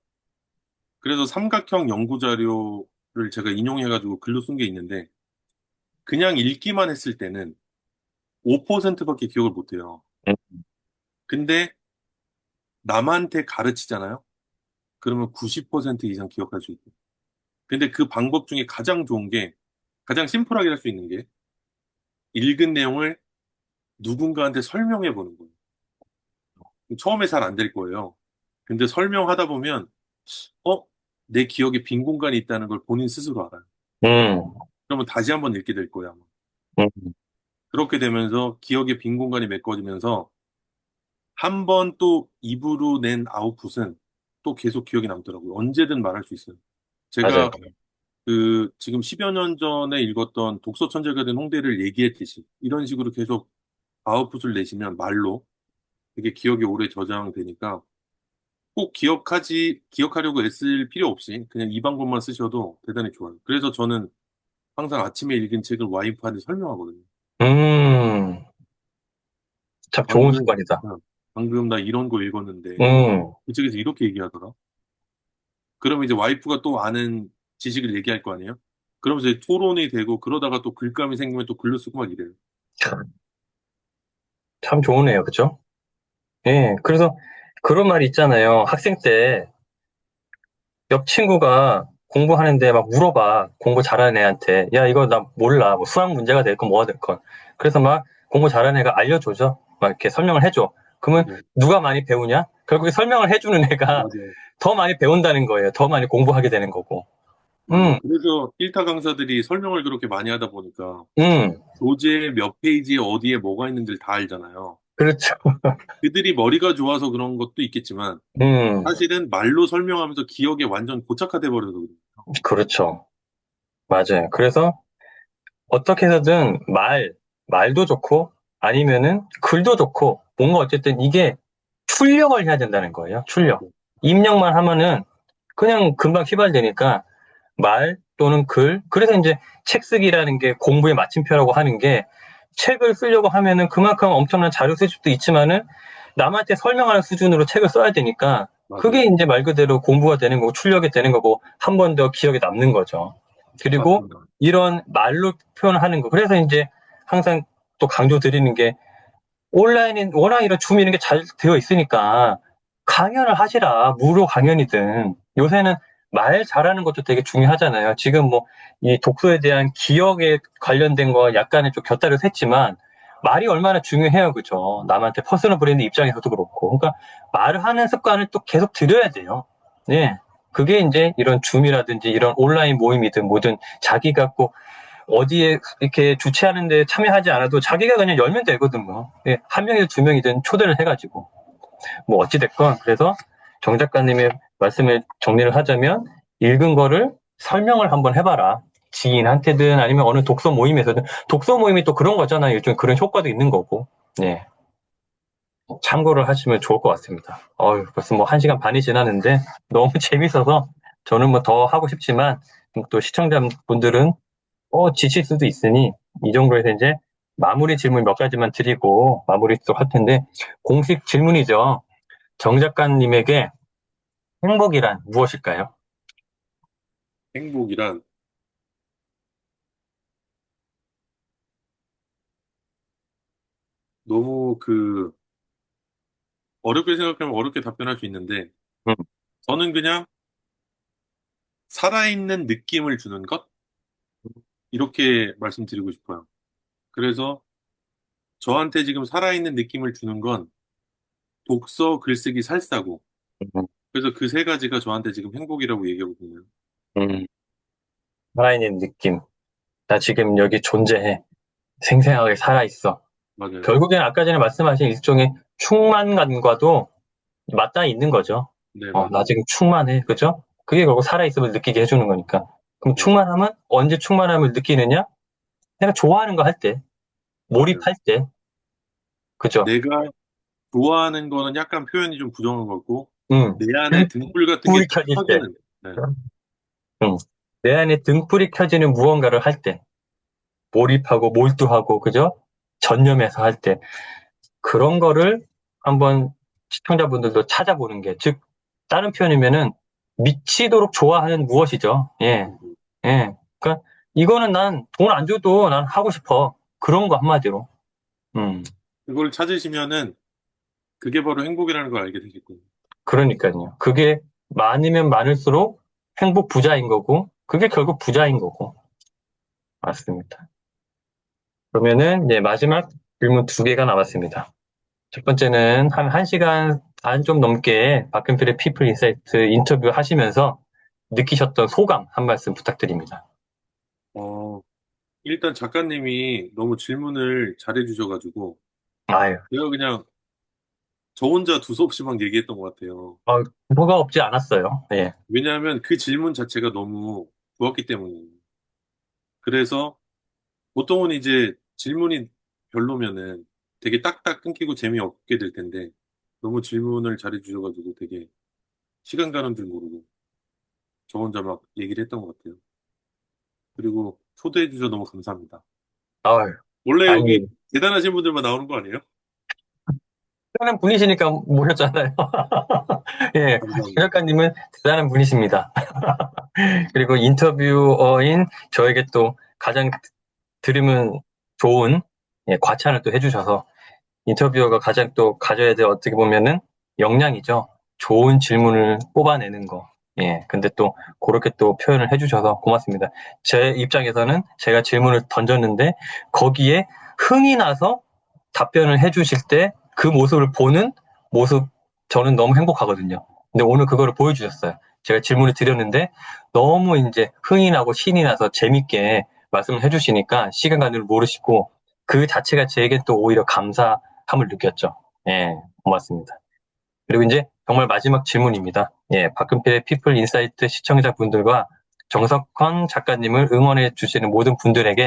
그래서 삼각형 연구 자료를 제가 인용해가지고 글로 쓴 게 있는데, 그냥 읽기만 했을 때는 5%밖에 기억을 못 해요. 음, 근데 남한테 가르치잖아요? 그러면 90% 이상 기억할 수 있고. 근데 그 방법 중에 가장 좋은 게, 가장 심플하게 할 수 있는 게, 읽은 내용을 누군가한테 설명해 보는 거예요. 처음에 잘 안 될 거예요. 근데 설명하다 보면, 어? 내 기억에 빈 공간이 있다는 걸 본인 스스로 알아요. 음, 그러면 다시 한번 읽게 될 거예요, 아마. 음, 그렇게 되면서 기억의 빈 공간이 메꿔지면서 한 번 또 입으로 낸 아웃풋은 또 계속 기억에 남더라고요. 언제든 말할 수 있어요. 맞아요. 제가 지금 10여 년 전에 읽었던 독서 천재가 된 홍대를 얘기했듯이 이런 식으로 계속 아웃풋을 내시면 말로 되게 기억에 오래 저장되니까 꼭 기억하려고 애쓸 필요 없이 그냥 이 방법만 쓰셔도 대단히 좋아요. 그래서 저는 항상 아침에 읽은 책을 와이프한테 설명하거든요. 음, 참 좋은 방금, 습관이다. 방금 나 이런 거 읽었는데 음, 그 책에서 이렇게 얘기하더라. 그러면 이제 와이프가 또 아는 지식을 얘기할 거 아니에요? 그러면서 이제 토론이 되고 그러다가 또 글감이 생기면 또 글로 쓰고 막 이래요. 참 좋으네요. 그죠? 예, 그래서 그런 말이 있잖아요. 학생 때 옆 친구가 공부하는데 막 물어봐. 공부 잘하는 애한테. 야, 이거 나 몰라. 뭐 수학 문제가 됐건 뭐가 됐건. 그래서 막 공부 잘하는 애가 알려줘죠. 막 이렇게 설명을 해줘. 그러면 맞아요. 누가 많이 배우냐? 결국에 설명을 해주는 애가 맞아요. 더 많이 배운다는 거예요. 더 많이 공부하게 되는 거고. 맞아요. 음, 그래서 일타 강사들이 설명을 그렇게 많이 하다 보니까 음, 교재 몇 페이지에 어디에 뭐가 있는지를 다 알잖아요. 그렇죠. 그들이 머리가 좋아서 그런 것도 있겠지만 음, 사실은 말로 설명하면서 기억에 완전 고착화돼 버려서 그래요. 그렇죠. 맞아요. 그래서 어떻게 해서든 말도 좋고 아니면은 글도 좋고 뭔가 어쨌든 이게 출력을 해야 된다는 거예요. 출력. 맞아요. 입력만 하면은 그냥 금방 휘발되니까 말 또는 글. 그래서 이제 책 쓰기라는 게 공부의 마침표라고 하는 게 책을 쓰려고 하면은 그만큼 엄청난 자료 수집도 있지만은 남한테 설명하는 수준으로 책을 써야 되니까 그게 맞아요. 이제 말 그대로 공부가 되는 거고 출력이 되는 거고 한 번 더 기억에 남는 거죠. 그리고 맞습니다. 이런 말로 표현하는 거. 그래서 이제 항상 또 강조 드리는 게 온라인인 워낙 이런 줌 이런 게 잘 되어 있으니까 강연을 하시라. 무료 강연이든. 요새는 말 잘하는 것도 되게 중요하잖아요. 지금 뭐 이 독서에 대한 기억에 관련된 거 약간의 좀 곁다리를 샜지만 말이 얼마나 중요해요. 그죠? 남한테 퍼스널 브랜드 입장에서도 그렇고. 그러니까 말을 하는 습관을 또 계속 들여야 돼요. 네. 그게 이제 이런 줌이라든지 이런 온라인 모임이든 뭐든 자기가 꼭 어디에 이렇게 주최하는 데 참여하지 않아도 자기가 그냥 열면 되거든 뭐. 예, 한 명이든 두 명이든 초대를 해가지고. 뭐 어찌됐건 그래서 정 작가님의 말씀을 정리를 하자면 읽은 거를 설명을 한번 해봐라. 지인한테든 아니면 어느 독서 모임에서든 독서 모임이 또 그런 거잖아요. 일종의 그런 효과도 있는 거고. 네. 참고를 하시면 좋을 것 같습니다. 벌써 뭐 1시간 반이 지났는데 너무 재밌어서 저는 뭐 더 하고 싶지만 또 시청자분들은 지칠 수도 있으니 이 정도에서 이제 마무리 질문 몇 가지만 드리고 마무리 또 할 텐데 공식 질문이죠. 정 작가님에게 행복이란 무엇일까요? 행복이란 너무 어렵게 생각하면 어렵게 답변할 수 있는데, 음, 저는 그냥 살아있는 느낌을 주는 것? 이렇게 말씀드리고 싶어요. 그래서 저한테 지금 살아있는 느낌을 주는 건 독서, 글쓰기, 살사고. 음, 그래서 그 세 가지가 저한테 지금 행복이라고 얘기하거든요. 음. 살아있는 느낌. 나 지금 여기 존재해. 생생하게 살아있어. 맞아요. 결국엔 아까 전에 말씀하신 일종의 충만감과도 맞닿아 있는 거죠. 네, 나 맞아요. 지금 충만해. 그죠? 그게 결국 살아있음을 느끼게 해주는 거니까. 그럼 네, 충만함은 언제 충만함을 느끼느냐? 내가 좋아하는 거 할 때, 맞아요. 몰입할 때. 그죠? 내가 좋아하는 거는 약간 표현이 좀 부정한 것 같고, 응. 내 안에 등불 같은 게 불이 탁 켜질 때. 켜지는, 네, 응. 내 안에 등불이 켜지는 무언가를 할 때. 몰입하고 몰두하고, 그죠? 전념해서 할 때. 그런 거를 한번 시청자분들도 찾아보는 게, 즉, 다른 표현이면은 미치도록 좋아하는 무엇이죠. 예, 예. 그러니까 이거는 난 돈 안 줘도 난 하고 싶어. 그런 거 한마디로. 음, 그걸 찾으시면은 그게 바로 행복이라는 걸 알게 되겠군요. 그러니까요. 그게 많으면 많을수록 행복 부자인 거고, 그게 결국 부자인 거고. 맞습니다. 그러면은 이제 마지막 질문 2개가 남았습니다. 첫 번째는 한 1시간 반 좀 넘게 박근필의 피플 인사이트 인터뷰 하시면서 느끼셨던 소감 한 말씀 부탁드립니다. 어, 일단 작가님이 너무 질문을 잘해 주셔가지고, 아유, 내가 그냥 저 혼자 두서없이 막 얘기했던 것 같아요. 뭐가 없지 않았어요. 예. 왜냐하면 그 질문 자체가 너무 좋았기 때문이에요. 그래서 보통은 이제 질문이 별로면은 되게 딱딱 끊기고 재미없게 될 텐데, 너무 질문을 잘해 주셔가지고 되게 시간 가는 줄 모르고 저 혼자 막 얘기를 했던 것 같아요. 그리고 초대해 주셔서 너무 감사합니다. 아유, 원래 여기 아니, 대단하신 분들만 나오는 거 아니에요? 대단한 분이시니까 모셨잖아요. 예, 조 감사합니다. 작가님은 대단한 분이십니다. 그리고 인터뷰어인 저에게 또 가장 들으면 좋은 과찬을 또 해주셔서 인터뷰어가 가장 또 가져야 될 어떻게 보면은 역량이죠. 좋은 질문을 뽑아내는 거. 예. 근데 또 그렇게 또 표현을 해주셔서 고맙습니다. 제 입장에서는 제가 질문을 던졌는데 거기에 흥이 나서 답변을 해주실 때 그 모습을 보는 모습 저는 너무 행복하거든요. 근데 오늘 그거를 보여주셨어요. 제가 질문을 드렸는데 너무 이제 흥이 나고 신이 나서 재밌게 말씀을 해주시니까 시간 가는 줄 모르시고 그 자체가 제게 또 오히려 감사함을 느꼈죠. 예, 고맙습니다. 그리고 이제 정말 마지막 질문입니다. 예, 박근필의 피플 인사이트 시청자분들과 정석헌 작가님을 응원해 주시는 모든 분들에게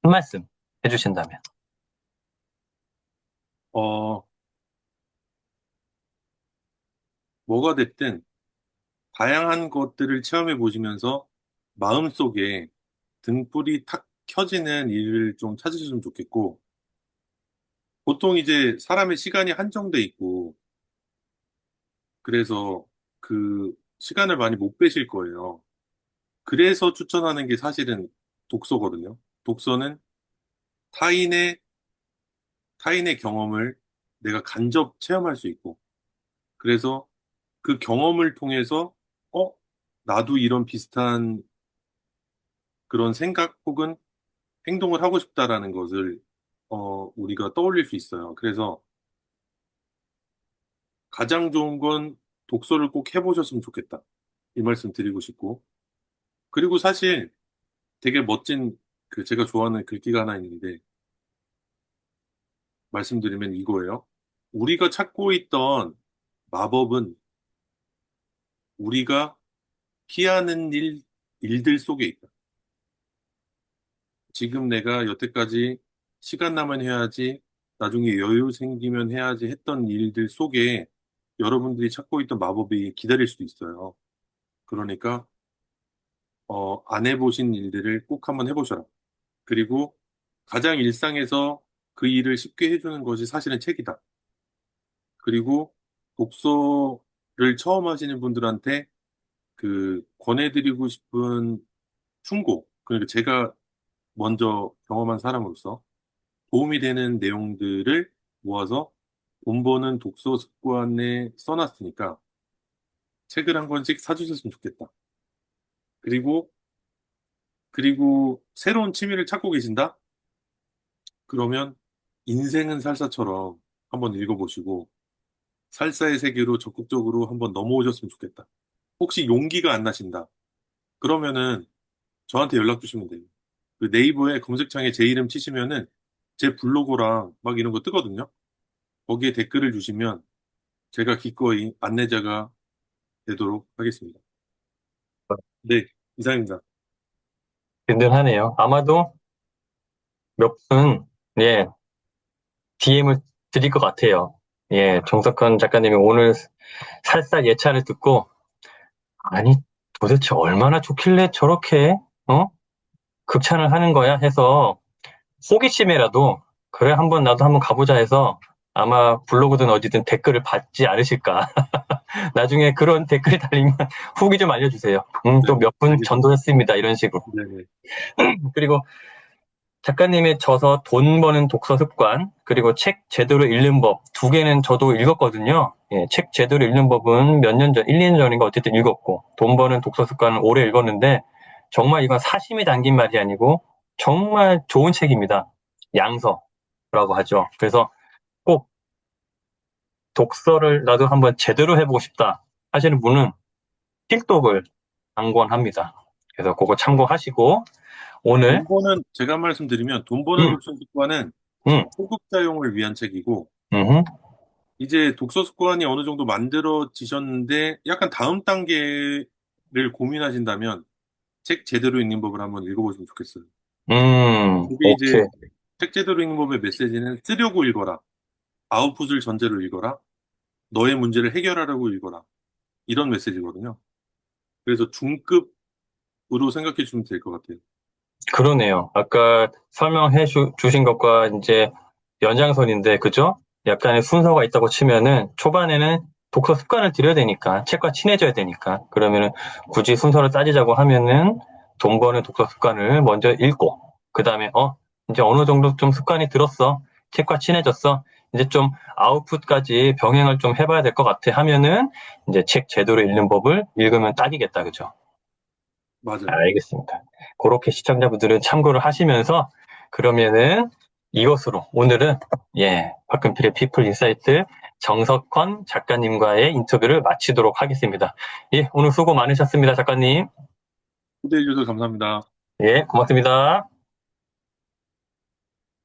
한 말씀 해주신다면. 어, 뭐가 됐든 다양한 것들을 체험해 보시면서 마음속에 등불이 탁 켜지는 일을 좀 찾으셨으면 좋겠고, 보통 이제 사람의 시간이 한정돼 있고, 그래서 그 시간을 많이 못 빼실 거예요. 그래서 추천하는 게 사실은 독서거든요. 독서는 타인의, 타인의 경험을 내가 간접 체험할 수 있고, 그래서 그 경험을 통해서, 어, 나도 이런 비슷한 그런 생각 혹은 행동을 하고 싶다라는 것을, 우리가 떠올릴 수 있어요. 그래서 가장 좋은 건 독서를 꼭 해보셨으면 좋겠다. 이 말씀 드리고 싶고. 그리고 사실 되게 멋진 제가 좋아하는 글귀가 하나 있는데, 말씀드리면 이거예요. 우리가 찾고 있던 마법은 우리가 피하는 일들 속에 있다. 지금 내가 여태까지 시간 나면 해야지, 나중에 여유 생기면 해야지 했던 일들 속에 여러분들이 찾고 있던 마법이 기다릴 수도 있어요. 그러니까 안 해보신 일들을 꼭 한번 해보셔라. 그리고 가장 일상에서 그 일을 쉽게 해주는 것이 사실은 책이다. 그리고 독서를 처음 하시는 분들한테 그 권해드리고 싶은 충고, 그러니까 제가 먼저 경험한 사람으로서 도움이 되는 내용들을 모아서 돈 버는 독서 습관에 써놨으니까 책을 한 권씩 사주셨으면 좋겠다. 그리고, 그리고 새로운 취미를 찾고 계신다? 그러면 인생은 살사처럼 한번 읽어보시고 살사의 세계로 적극적으로 한번 넘어오셨으면 좋겠다. 혹시 용기가 안 나신다? 그러면은 저한테 연락 주시면 돼요. 그 네이버에 검색창에 제 이름 치시면은 제 블로그랑 막 이런 거 뜨거든요. 거기에 댓글을 주시면 제가 기꺼이 안내자가 되도록 하겠습니다. 네, 이상입니다. 든든하네요. 아마도 몇 분, 예, DM을 드릴 것 같아요. 예, 정석현 작가님이 오늘 살짝 예찬을 듣고, 아니, 도대체 얼마나 좋길래 저렇게, 어? 극찬을 하는 거야 해서 호기심에라도, 그래, 나도 한번 가보자 해서 아마 블로그든 어디든 댓글을 받지 않으실까. 나중에 그런 댓글이 달리면 후기 좀 알려주세요. 네, 또 몇 분 알겠습니다. 전도했습니다. 이런 식으로. 네네. 그리고 작가님의 저서 돈 버는 독서 습관, 그리고 책 제대로 읽는 법, 두 개는 저도 읽었거든요. 예, 책 제대로 읽는 법은 몇 년 전, 1, 2년 전인가 어쨌든 읽었고, 돈 버는 독서 습관은 오래 읽었는데, 정말 이건 사심이 담긴 말이 아니고, 정말 좋은 책입니다. 양서라고 하죠. 그래서 꼭 독서를 나도 한번 제대로 해보고 싶다 하시는 분은 필독을 강권합니다. 그래서 그거 참고하시고, 오늘, 돈 버는, 제가 말씀드리면 돈 버는 음, 독서 습관은 음, 초급자용을 위한 책이고, 음, 이제 독서 습관이 어느 정도 만들어지셨는데 약간 다음 단계를 고민하신다면 책 제대로 읽는 법을 한번 읽어보시면 좋겠어요. 그게 이제 오케이. 책 제대로 읽는 법의 메시지는 쓰려고 읽어라. 아웃풋을 전제로 읽어라. 너의 문제를 해결하라고 읽어라. 이런 메시지거든요. 그래서 중급으로 생각해 주시면 될 것 같아요. 그러네요. 아까 주신 것과 이제 연장선인데, 그죠? 약간의 순서가 있다고 치면은 초반에는 독서 습관을 들여야 되니까, 책과 친해져야 되니까, 그러면은 굳이 순서를 따지자고 하면은 돈 버는 독서 습관을 먼저 읽고, 그 다음에, 이제 어느 정도 좀 습관이 들었어. 책과 친해졌어. 이제 좀 아웃풋까지 병행을 좀 해봐야 될 것 같아 하면은 이제 책 제대로 읽는 법을 읽으면 딱이겠다. 그죠? 맞아요. 알겠습니다. 그렇게 시청자분들은 참고를 하시면서 그러면은 이것으로 오늘은 박근필의 피플 인사이트 정석헌 작가님과의 인터뷰를 마치도록 하겠습니다. 예, 오늘 수고 많으셨습니다, 작가님. 초대해 주셔서 감사합니다. 예, 고맙습니다.